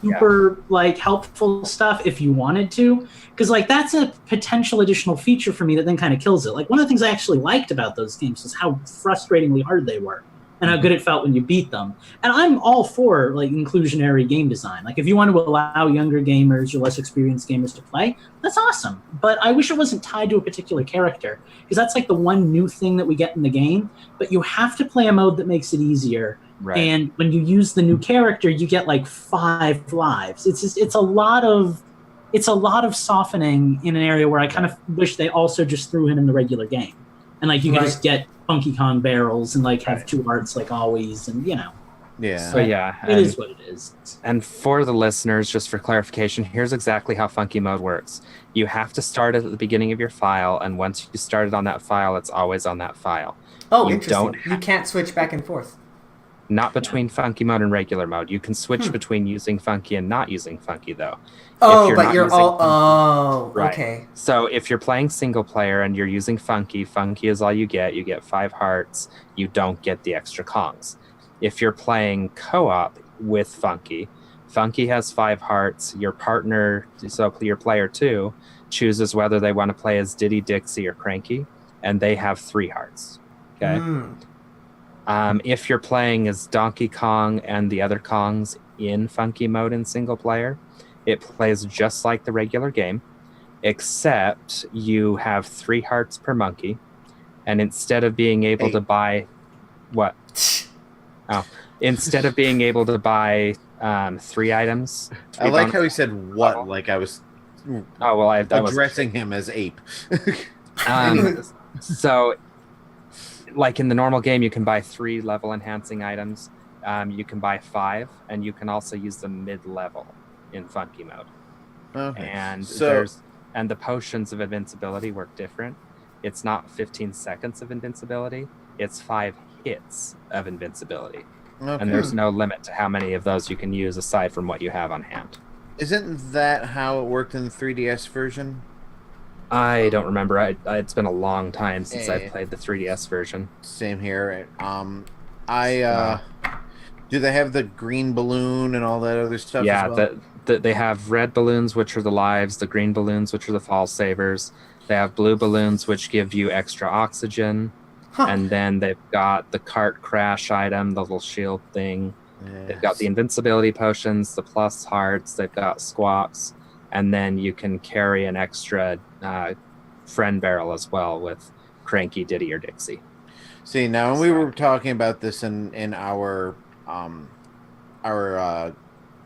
S4: super like helpful stuff if you wanted to, because like that's a potential additional feature for me that then kind of kills it. Like one of the things I actually liked about those games is how frustratingly hard they were and how good it felt when you beat them. And I'm all for like inclusionary game design. Like if you want to allow younger gamers or less experienced gamers to play, that's awesome. But I wish it wasn't tied to a particular character, because that's like the one new thing that we get in the game. But you have to play a mode that makes it easier. Right. And when you use the new character, you get like 5 lives. It's a lot of softening in an area where I kind of wish they also just threw in the regular game. And like you could just get Funky Kong barrels and like have 2 hearts like always, and
S2: Yeah.
S3: So yeah,
S4: it is what it is.
S3: And for the listeners, just for clarification, here's exactly how Funky Mode works. You have to start it at the beginning of your file, and once you start it on that file, it's always on that file.
S1: Oh, interesting. You can't switch back and forth.
S3: Not between Funky Mode and regular mode. You can switch between using Funky and not using Funky, though.
S1: Oh, but you're all... Oh,
S3: right.
S1: Okay.
S3: So if you're playing single player and you're using Funky, Funky is all you get. You get 5 hearts. You don't get the extra Kongs. If you're playing co-op with Funky, Funky has 5 hearts. Your partner, so your player 2, chooses whether they want to play as Diddy, Dixie, or Cranky, and they have 3 hearts. Okay? If you're playing as Donkey Kong and the other Kongs in Funky Mode in single player, it plays just like the regular game, except you have 3 hearts per monkey, and instead of being able to buy... What? Oh. Instead of being able to buy 3 items...
S2: I like how he said what, like I was addressing him as ape.
S3: So... Like in the normal game, you can buy 3 level enhancing items. You can buy 5, and you can also use them mid-level in Funky Mode. Okay. And the potions of invincibility work different. it's not 15 seconds of invincibility. It's 5 hits of invincibility.
S2: Okay.
S3: And there's no limit to how many of those you can use aside from what you have on hand.
S2: Isn't that how it worked in the 3DS version?
S3: I don't remember. It's been a long time since I've played the 3DS version.
S2: Same here. Do they have the green balloon and all that other stuff?
S3: Yeah,
S2: as well?
S3: they have red balloons, which are the lives, the green balloons, which are the fall savers. They have blue balloons, which give you extra oxygen.
S1: Huh.
S3: And then they've got the cart crash item, the little shield thing.
S2: Yes.
S3: They've got the invincibility potions, the plus hearts. They've got squawks. And then you can carry an extra friend barrel as well with Cranky, Diddy, or Dixie.
S2: See, now when we were talking about this in our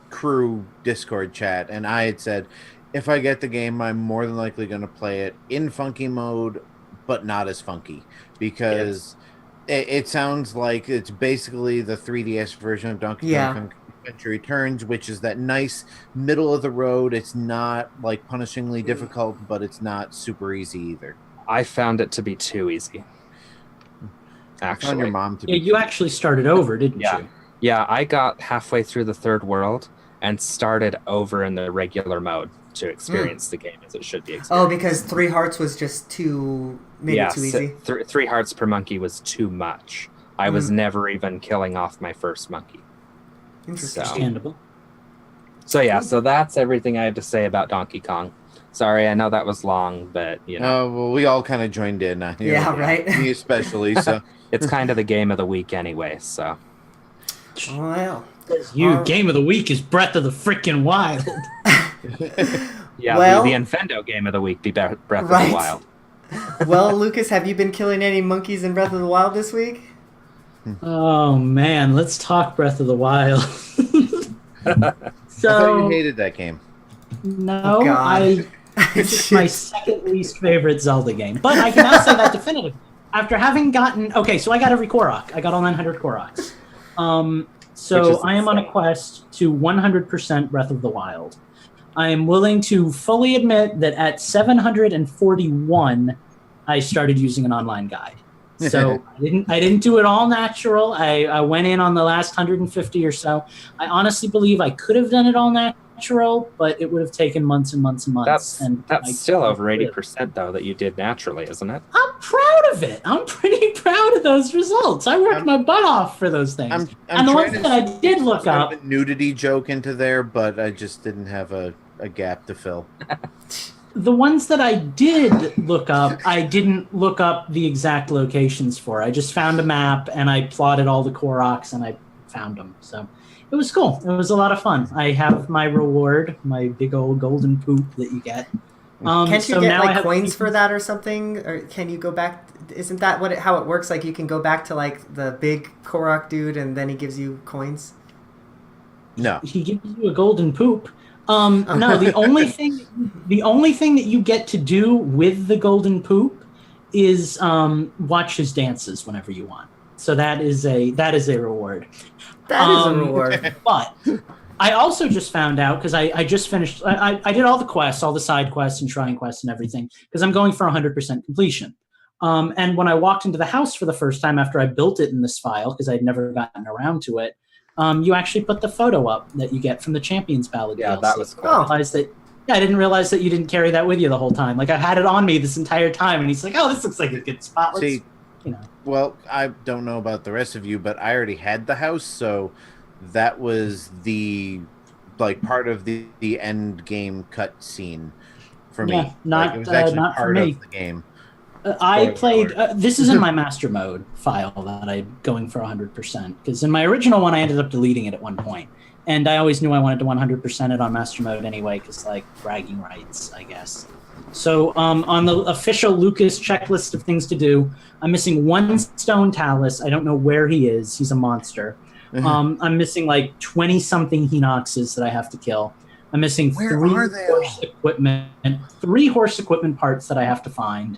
S2: crew Discord chat, and I had said, if I get the game, I'm more than likely going to play it in funky mode, but not as funky, because it sounds like it's basically the 3DS version of Donkey Kong Country Returns, which is that nice middle of the road. It's not like punishingly difficult, but it's not super easy either.
S3: I found it to be too easy. Actually,
S2: Found your mom to be
S4: you actually started over, didn't you?
S3: Yeah, I got halfway through the third world and started over in the regular mode to experience the game as it should be experienced.
S1: Oh, because 3 hearts was just too easy.
S3: 3 hearts per monkey was too much. I was never even killing off my first monkey.
S1: Interesting.
S4: Understandable.
S3: So yeah, so that's everything I have to say about Donkey Kong. Sorry, I know that was long, but you know.
S2: Well, we all kind of joined in.
S1: Right.
S2: Me especially. So
S3: it's kind of the game of the week anyway. So.
S1: Well,
S4: game of the week is Breath of the Freaking Wild.
S3: Yeah,
S1: well,
S3: the Infendo game of the week be Breath of the Wild.
S1: Well, Lucas, have you been killing any monkeys in Breath of the Wild this week?
S4: Oh man, let's talk Breath of the Wild.
S2: I thought you hated that game.
S4: No,
S1: God.
S4: it's my second least favorite Zelda game. But I can now say that definitively. After having gotten... Okay, so I got every Korok. I got all 900 Koroks. So I am on a quest to 100% Breath of the Wild. I am willing to fully admit that at 741, I started using an online guide. So I didn't do it all natural. I went in on the last 150 or so. I honestly believe I could have done it all natural, but it would have taken months and months and months.
S3: That's still over 80% though that you did naturally, isn't it?
S4: I'm proud of it. I'm pretty proud of those results. I worked my butt off for those things.
S2: I'm
S4: and the
S2: trying
S4: ones that I did look up,
S2: a nudity joke into there, but I just didn't have a gap to fill.
S4: the ones that I did look up, I didn't look up the exact locations for. I just found a map and I plotted all the Koroks and I found them. So it was cool. It was a lot of fun. I have my reward, my big old golden poop that you get.
S1: Can't you get like coins for that or something? Or can you go back? Isn't that how it works? Like you can go back to like the big Korok dude and then he gives you coins?
S2: No.
S4: He gives you a golden poop. No, the only thing that you get to do with the golden poop is watch his dances whenever you want. So that is a reward.
S1: That is a reward.
S4: But I also just found out, because I just finished, I did all the quests, all the side quests and shrine quests and everything, because I'm going for 100% completion. And when I walked into the house for the first time after I built it in this file, because I'd never gotten around to it, you actually put the photo up that you get from the Champions Ballad.
S3: Yeah,
S4: DLC.
S3: that was cool.
S4: I didn't realize that you didn't carry that with you the whole time. Like I had it on me this entire time, and he's like, "Oh, this looks like a good spot."
S2: See, well, I don't know about the rest of you, but I already had the house, so that was the part of the end game cut scene for me.
S4: Yeah, not
S2: it was actually
S4: not
S2: part
S4: for me.
S2: of the game.
S4: I played. This is in my master mode file that I'm going for 100%. Because in my original one, I ended up deleting it at one point, and I always knew I wanted to 100% it on master mode anyway, because bragging rights, I guess. So on the official Lucas checklist of things to do, I'm missing 1 stone talus. I don't know where he is. He's a monster. I'm missing 20-something Hinoxes that I have to kill. I'm missing 3 horse equipment, 3 horse equipment parts that I have to find.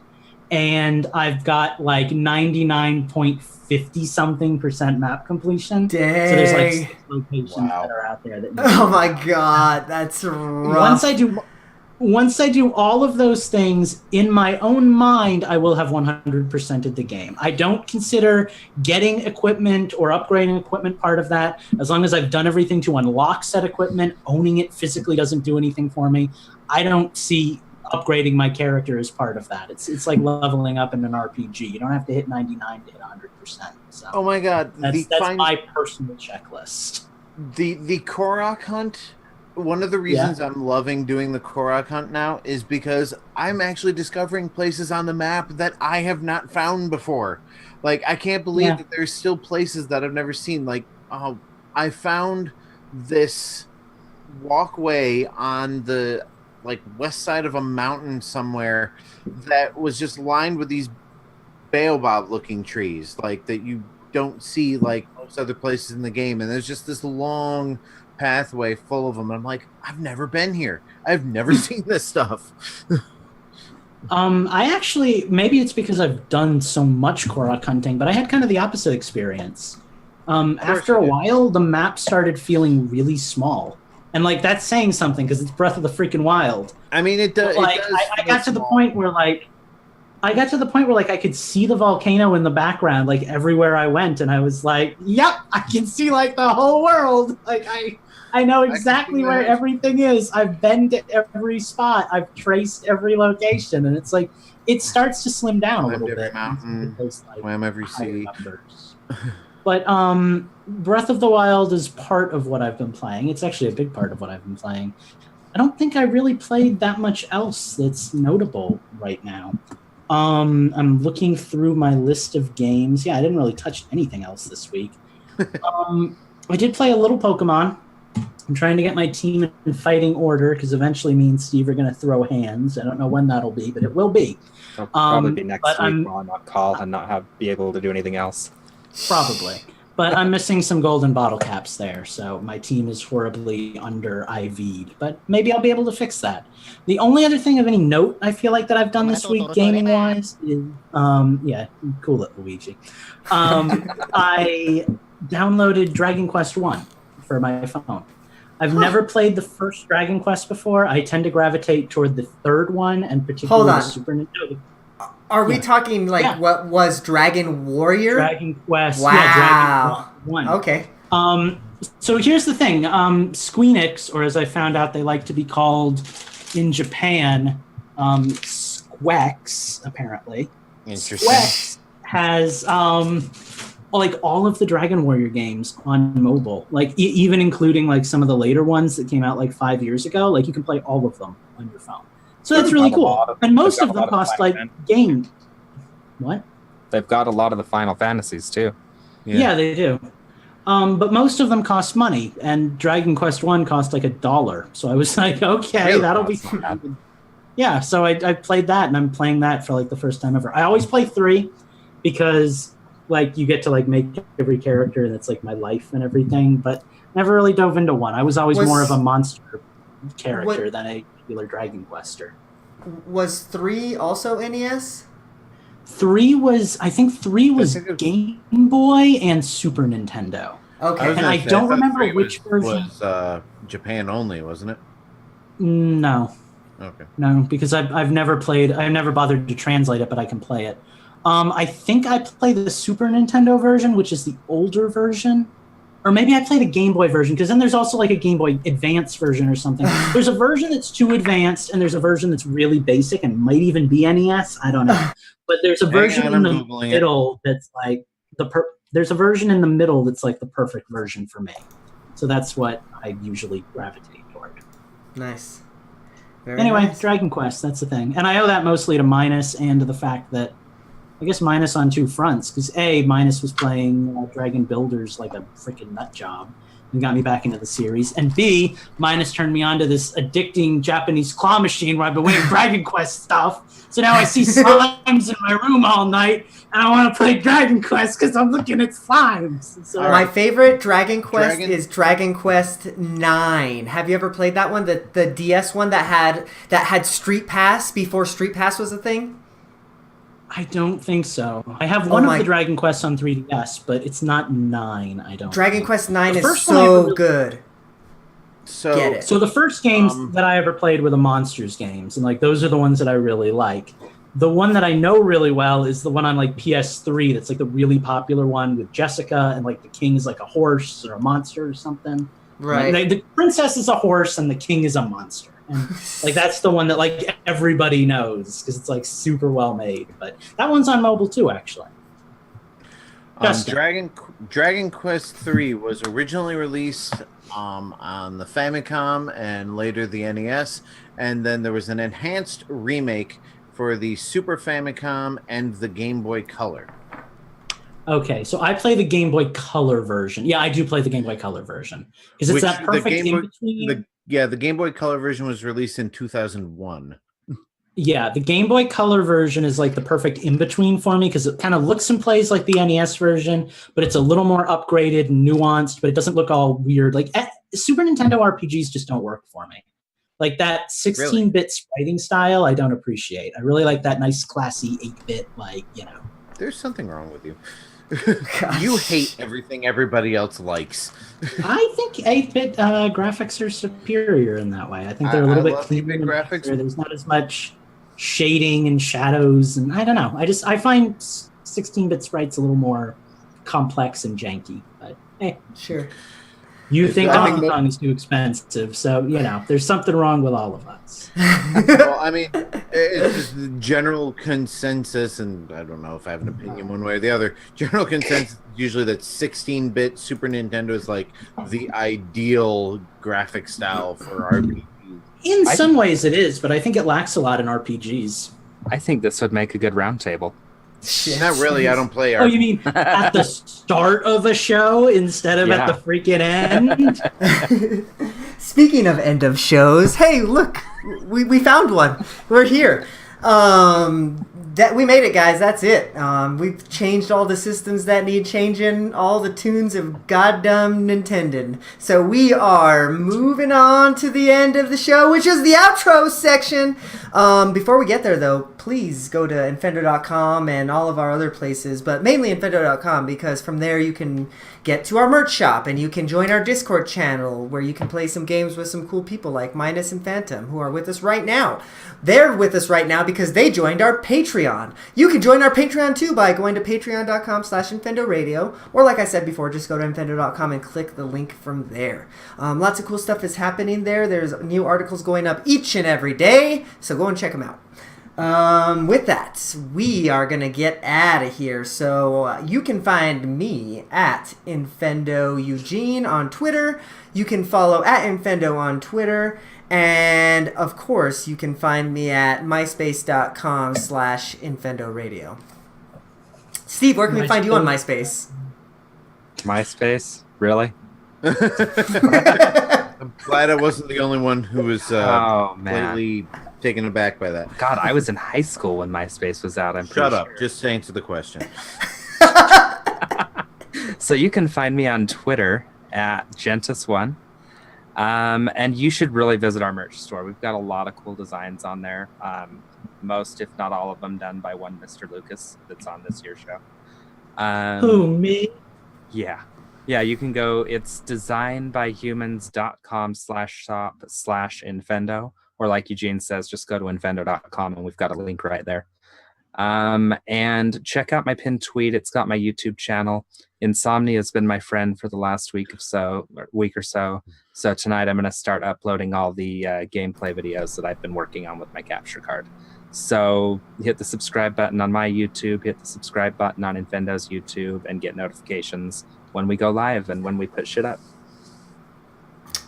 S4: And I've got 99.50-something% map completion.
S1: Dang.
S4: So there's 6 locations that are out there. That
S1: oh my god, that's rough.
S4: once I do all of those things, in my own mind, I will have 100%ed the game. I don't consider getting equipment or upgrading equipment part of that. As long as I've done everything to unlock said equipment, owning it physically doesn't do anything for me. I don't see upgrading my character as part of that. It's like leveling up in an RPG. You don't have to hit 99 to hit 100%. So
S2: Oh my god,
S4: that's my personal checklist.
S2: The Korok hunt. One of the reasons I'm loving doing the Korok hunt now is because I'm actually discovering places on the map that I have not found before. Like, I can't believe that there's still places that I've never seen. Like, I found this walkway on the west side of a mountain somewhere that was just lined with these baobab-looking trees, like that you don't see like most other places in the game. And there's just this long pathway full of them. I'm like, I've never been here. I've never seen this stuff.
S4: I actually, maybe it's because I've done so much Korok hunting, but I had kind of the opposite experience. After a while, the map started feeling really small. And like that's saying something because it's Breath of the freaking Wild.
S2: I mean, it does.
S4: Like, I got to the point where I could see the volcano in the background, like everywhere I went, and I was like, "Yep, I can see like the whole world. Like I know exactly where everything is. I've been to every spot. I've traced every location, and it's like it starts to slim down a little bit.
S2: Mountain, swam every sea.
S4: But Breath of the Wild is part of what I've been playing. It's actually a big part of what I've been playing. I don't think I really played that much else that's notable right now. I'm looking through my list of games. Yeah, I didn't really touch anything else this week. I did play a little Pokemon. I'm trying to get my team in fighting order because eventually me and Steve are going to throw hands. I don't know when that'll be, but it will be.
S3: It'll probably be next week while I'm on call and not be able to do anything else.
S4: Probably. But I'm missing some golden bottle caps there, so my team is horribly under IV'd. But maybe I'll be able to fix that. The only other thing of any note I feel like that I've done this week gaming-wise is, cool it, Luigi. I downloaded Dragon Quest 1 for my phone. I've never played the first Dragon Quest before. I tend to gravitate toward the third one, and particularly the Super Nintendo.
S1: Are we talking what was Dragon Warrior?
S4: Dragon Quest.
S1: Wow.
S4: Yeah, Dragon Quest 1.
S1: Okay.
S4: So here's the thing. Squeenix, or as I found out they like to be called in Japan, Squex, apparently.
S2: Interesting.
S4: Squex has like all of the Dragon Warrior games on mobile, like even including like some of the later ones that came out like 5 years ago. Like you can play all of them on your phone. So that's really cool. And most of them cost like game. What?
S3: They've got a lot of the Final Fantasies too.
S4: Yeah, they do. But most of them cost money, and Dragon Quest 1 cost like $1. So I was like, okay,
S3: Really?
S4: that'll be fun. Yeah, so I played that, and I'm playing that for like the first time ever. I always play 3 because like you get to like make every character, and it's like my life and everything. But never really dove into 1. I was always more of a monster character than a regular Dragon Quester.
S1: Was 3 also NES?
S4: 3 was Game Boy and Super Nintendo.
S1: Okay.
S4: And I don't remember which version
S2: was Japan only, wasn't it?
S4: No.
S2: Okay.
S4: No, because I've never bothered to translate it, but I can play it. I think I played the Super Nintendo version, which is the older version. Or maybe I played a Game Boy version, because then there's also like a Game Boy Advance version or something. There's a version that's too advanced, and there's a version that's really basic and might even be NES. I don't know. But there's a version in the middle that's like there's a version in the middle that's like the perfect version for me. So that's what I usually gravitate toward.
S1: Nice.
S4: Anyway,
S1: nice.
S4: Dragon Quest, that's the thing. And I owe that mostly to Minus and to the fact that I guess Minus on 2 fronts, because A, Minus was playing Dragon Builders like a freaking nut job and got me back into the series, and B, Minus turned me on to this addicting Japanese claw machine where I've been winning Dragon Quest stuff. So now I see slimes in my room all night, and I want to play Dragon Quest because I'm looking at slimes. So,
S1: my favorite Dragon Quest is Dragon Quest 9. Have you ever played that one? The DS one that had Street Pass before Street Pass was a thing?
S4: I don't think so. I have one of the Dragon Quests on 3DS, but it's not 9, I don't
S1: Dragon
S4: think.
S1: Quest 9 is so good.
S2: So
S1: Get it.
S4: So the first games that I ever played were the Monsters games, and like those are the ones that I really like. The one that I know really well is the one on like PS3 that's like the really popular one with Jessica, and like the king is like a horse or a monster or something.
S1: Right.
S4: Like, the princess is a horse and the king is a monster. And like that's the one that like everybody knows because it's like super well made. But that one's on mobile too, actually.
S2: Dragon Quest III was originally released on the Famicom and later the NES, and then there was an enhanced remake for the Super Famicom and the Game Boy Color.
S4: Okay, so I play the Game Boy Color version. Yeah, I do play the Game Boy Color version because it's that perfect in between.
S2: The Game Boy Color version was released in 2001.
S4: Yeah, the Game Boy Color version is like the perfect in between for me because it kind of looks and plays like the NES version, but it's a little more upgraded and nuanced, but it doesn't look all weird. Like Super Nintendo RPGs just don't work for me. Like that 16-bit spriting style, I don't appreciate. I really like that nice, classy 8-bit, like, you know.
S2: There's something wrong with you. You hate everything everybody else likes.
S4: I think 8-bit graphics are superior in that way. I think they're a little bit cleaner graphics. There's not as much shading and shadows, and I don't know. I find 16-bit sprites a little more complex and janky. But
S1: sure.
S4: You think Donkey Kong is too expensive, so you know there's something wrong with all of us.
S2: Well, I mean, it's just the general consensus, and I don't know if I have an opinion one way or the other. General consensus is usually that 16-bit Super Nintendo is like the ideal graphic style for RPGs.
S4: In some ways, it is, but I think it lacks a lot in RPGs.
S3: I think this would make a good roundtable.
S2: Not really. I don't play.
S4: Oh, you mean at the start of a show instead of at the freaking end?
S1: Speaking of end of shows, hey, look, we found one. We're here. That we made it, guys. That's it. We've changed all the systems that need changing. All the tunes have goddamn Nintendo. So we are moving on to the end of the show, which is the outro section. Before we get there, though, please go to Infendo.com and all of our other places, but mainly Infendo.com, because from there you can get to our merch shop and you can join our Discord channel where you can play some games with some cool people like Minus and Phantom, who are with us right now. They're with us right now because they joined our Patreon. You can join our Patreon too by going to patreon.com/InfendoRadio, or like I said before, just go to Infendo.com and click the link from there. Lots of cool stuff is happening there. There's new articles going up each and every day, so go and check them out. With that, we are going to get out of here. So you can find me at Infendo Eugene on Twitter. You can follow at Infendo on Twitter. And, of course, you can find me at myspace.com/InfendoRadio. Steve, where can we find you on MySpace?
S3: MySpace? Really?
S2: I'm glad I wasn't the only one who was completely taken aback by that.
S3: God, I was in high school when MySpace was out.
S2: Shut up. Just answer the question.
S3: So you can find me on Twitter at Gentis1. And you should really visit our merch store. We've got a lot of cool designs on there. Most, if not all of them, done by one Mr. Lucas that's on this year's show.
S4: Who, me?
S3: Yeah. Yeah, you can go. It's designbyhumans.com/shop/Infendo. Or like Eugene says, just go to Infendo.com and we've got a link right there. And check out my pinned tweet. It's got my YouTube channel. Insomnia has been my friend for the last week or so. So tonight I'm going to start uploading all the gameplay videos that I've been working on with my capture card. So hit the subscribe button on my YouTube, hit the subscribe button on Infendo's YouTube, and get notifications when we go live and when we put shit up.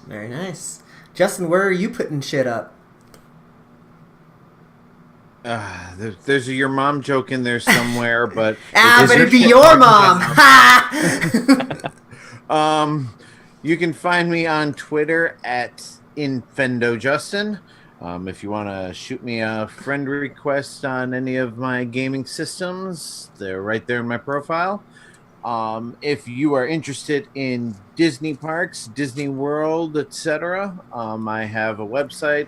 S1: Very nice. Justin, where are you putting shit up?
S2: There's a your mom joke in there somewhere, but
S1: but it'd be your mom.
S2: You can find me on Twitter at InfendoJustin. If you want to shoot me a friend request on any of my gaming systems, they're right there in my profile. If you are interested in Disney parks, Disney World, etc., I have a website,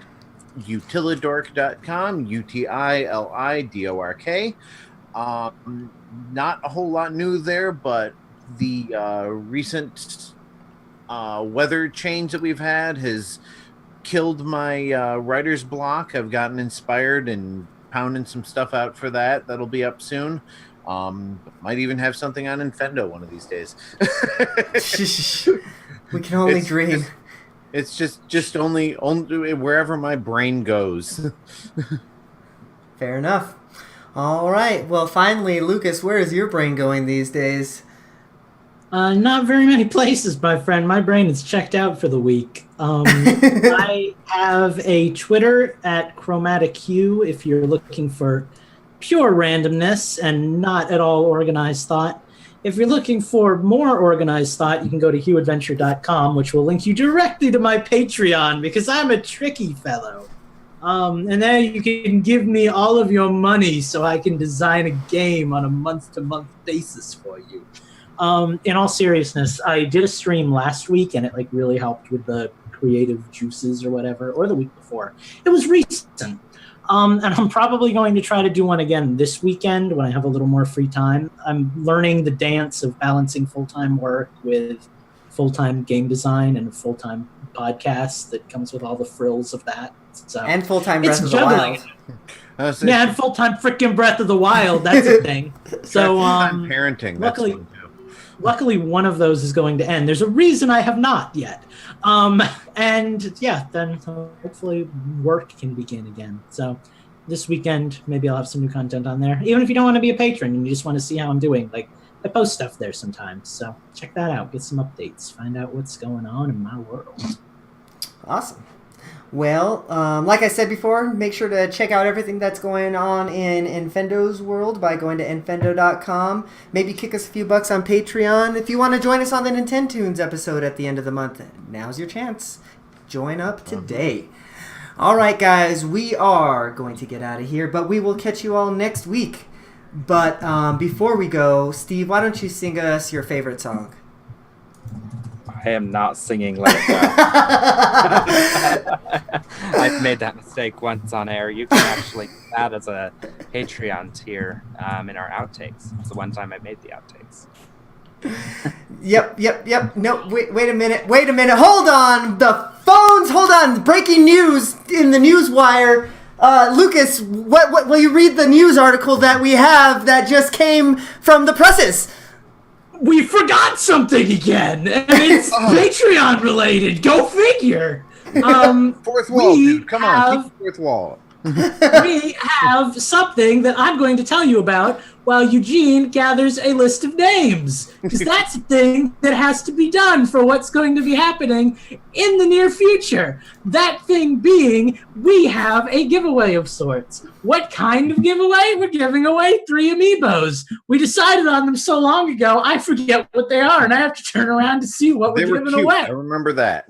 S2: utilidork.com, UTILIDORK. Not a whole lot new there, but the recent weather change that we've had has killed my writer's block. I've gotten inspired and pounding some stuff out for that. That'll be up soon. Might even have something on Infendo one of these days.
S1: We can only dream.
S2: It's just only wherever my brain goes.
S1: Fair enough. All right. Well, finally, Lucas, where is your brain going these days?
S4: Not very many places, my friend. My brain is checked out for the week. I have a Twitter at ChromaticHue if you're looking for pure randomness and not at all organized thought. If you're looking for more organized thought, you can go to hueadventure.com, which will link you directly to my Patreon because I'm a tricky fellow. And there you can give me all of your money so I can design a game on a month-to-month basis for you. In all seriousness, I did a stream last week and it really helped with the creative juices or whatever, or the week before. It was recent. And I'm probably going to try to do one again this weekend when I have a little more free time. I'm learning the dance of balancing full-time work with full-time game design and a full-time podcast that comes with all the frills of that. So
S1: and full-time Breath of the Wild.
S4: Yeah, and full-time freaking Breath of the Wild. That's a thing. So
S2: parenting.
S4: Luckily, one of those is going to end. There's a reason I have not yet. And yeah, then hopefully work can begin again. So this weekend, maybe I'll have some new content on there. Even if you don't want to be a patron and you just want to see how I'm doing, I post stuff there sometimes. So check that out. Get some updates. Find out what's going on in my world.
S1: Awesome. Well, like I said before, make sure to check out everything that's going on in Infendo's world by going to infendo.com. Maybe kick us a few bucks on Patreon. If you want to join us on the Nintendoons episode at the end of the month, now's your chance. Join up today. All right, guys, we are going to get out of here, but we will catch you all next week. But before we go, Steve, why don't you sing us your favorite song?
S3: I am not singing Let It Go. I've made that mistake once on air. You can actually add as a Patreon tier in our outtakes. It's the one time I made the outtakes.
S1: Yep. No, wait a minute. Hold on. The phones. Hold on. Breaking news in the news wire. Lucas, what will you read the news article that we have that just came from the presses?
S4: We forgot something again, and it's Patreon related. Go figure.
S2: Fourth wall, dude. Come on, keep the fourth wall.
S4: We have something that I'm going to tell you about while Eugene gathers a list of names, because that's a thing that has to be done for what's going to be happening in the near future. That thing being, we have a giveaway of sorts. What kind of giveaway? We're giving away 3 amiibos. We decided on them so long ago, I forget what they are, and I have to turn around to see what we're giving away.
S2: I remember that.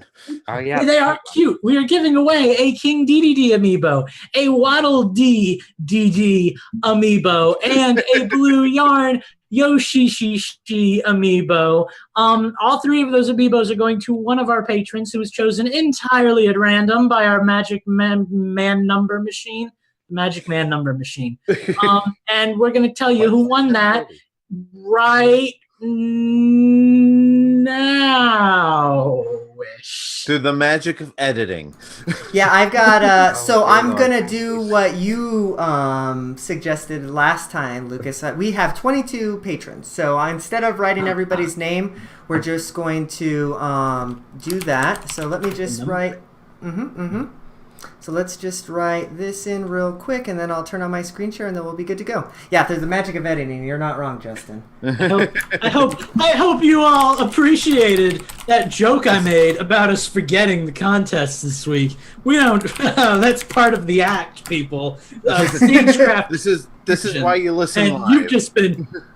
S3: Oh, yeah.
S4: They are cute. We are giving away a King DDD amiibo, a Waddle Dee DD amiibo, and a Blue Yarn Yoshishi amiibo. All 3 of those amiibos are going to one of our patrons who was chosen entirely at random by our Magic Man number machine. Magic Man number machine. And we're going to tell you who won that right now.
S2: Through the magic of editing.
S1: Yeah, I've got so I'm gonna do what you suggested last time, Lucas. We have 22 patrons, so instead of writing everybody's name, we're just going to do that. So let me just write So let's just write this in real quick, and then I'll turn on my screen share, and then we'll be good to go. Yeah, there's the magic of editing. You're not wrong, Justin.
S4: I hope you all appreciated that joke I made about us forgetting the contest this week. We don't. That's part of the act, people. Stagecraft.
S2: This is why you listen
S4: and
S2: live.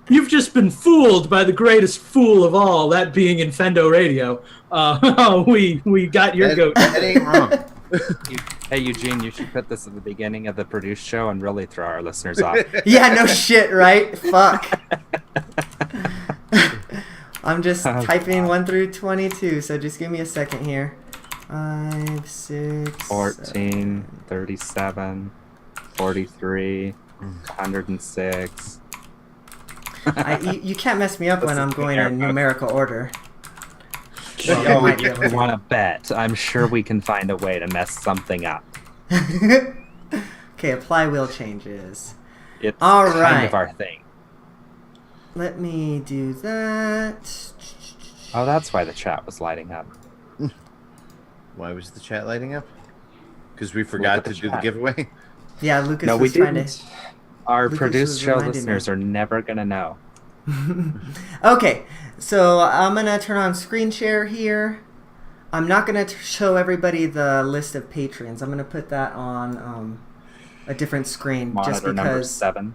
S4: You've just been fooled by the greatest fool of all, that being Infendo Radio. We got your goat.
S2: That ain't wrong.
S3: Hey, Eugene, you should put this at the beginning of the produced show and really throw our listeners off.
S1: Yeah, no shit, right? Fuck. I'm just typing 1 through 22, so just give me a second here. 5, 6,
S3: 14, 37, 43, 106.
S1: You can't mess me up when I'm going in numerical order. Well,
S3: Oh,
S1: it might be
S3: if you want to bet, I'm sure we can find a way to mess something up.
S1: Okay, apply wheel changes.
S3: It's
S1: All
S3: kind
S1: right.
S3: of our thing.
S1: Let me do that.
S3: Oh, that's why the chat was lighting up.
S2: Why was the chat lighting up? Because we forgot to do the giveaway.
S1: Yeah, Lucas
S3: No, we
S1: was trying
S3: didn't. Our
S1: Lucas
S3: produced
S1: was
S3: show
S1: reminding
S3: listeners
S1: me.
S3: are never gonna know.
S1: to. Okay, so I'm gonna turn on screen share here. I'm not gonna show everybody the list of patrons. I'm gonna put that on a different screen just
S3: Monitor number
S1: because.
S3: 7.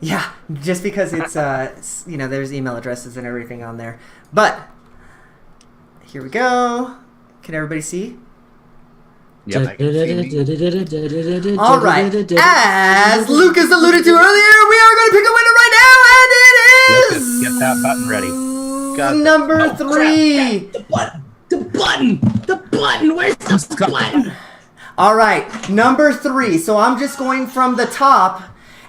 S1: Yeah, just because it's there's email addresses and everything on there. But here we go. Can everybody see?
S3: Yep.
S1: All right. As Lucas alluded to earlier, we are going to pick a winner right now, and it
S3: Lucas,
S1: is
S3: get that button ready.
S2: Got that.
S1: number 3.
S4: The button. Where's the button?
S1: All right, number 3. So I'm just going from the top,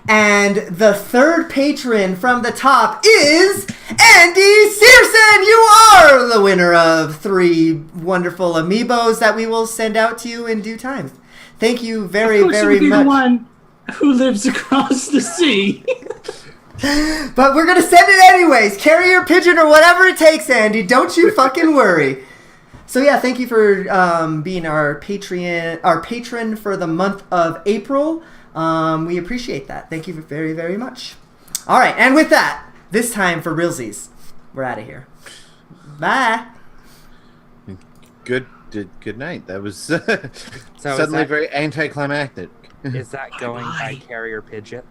S1: and the third patron from the top is Andy Searson. You are the winner of 3 wonderful amiibos that we will send out to you in due time. Thank you very, very
S4: The
S1: much.
S4: one who lives across the sea.
S1: But we're gonna send it anyways. Carrier pigeon or whatever it takes, Andy. Don't you fucking worry. So yeah, thank you for being our patron for the month of April. We appreciate that. Thank you very, very much. All right, and with that, this time for realsies, we're out of here. Bye.
S2: Good night. That was
S3: So
S2: suddenly very anticlimactic.
S3: Is that going by
S4: Bye.
S3: carrier pigeon?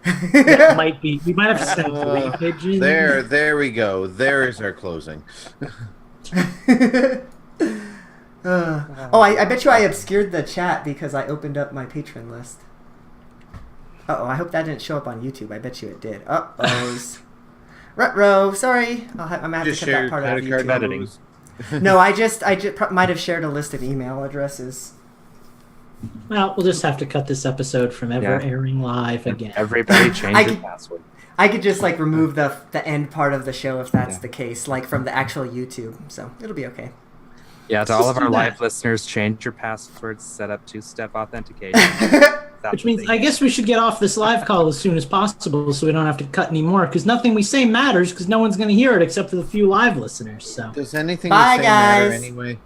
S4: That might be. We might have to send 3 pigeons.
S2: There we go. There is our closing.
S1: I bet you I obscured the chat because I opened up my patron list. Uh-oh, I hope that didn't show up on YouTube. I bet you it did. Uh-ohs. Ruh-roh, sorry. I'm gonna have to cut that part out of
S3: credit card
S1: YouTube.
S3: editing.
S1: No, I just might have shared a list of email addresses.
S4: Well, we'll just have to cut this episode from ever
S3: Yeah.
S4: airing live again.
S3: Everybody change
S1: I
S3: your
S1: could-
S3: password.
S1: I could just like remove the end part of the show if that's
S3: Yeah.
S1: the case, like from the actual YouTube. So it'll be okay.
S3: Yeah, to all of
S4: Just
S3: our
S4: do that.
S3: live listeners, change your passwords, set up 2-step authentication.
S4: Which means I guess we should get off this live call as soon as possible so we don't have to cut anymore because nothing we say matters because no one's going to hear it except for the few live listeners. So
S2: Does anything
S1: Bye,
S2: you say matter
S1: guys.
S2: anyway?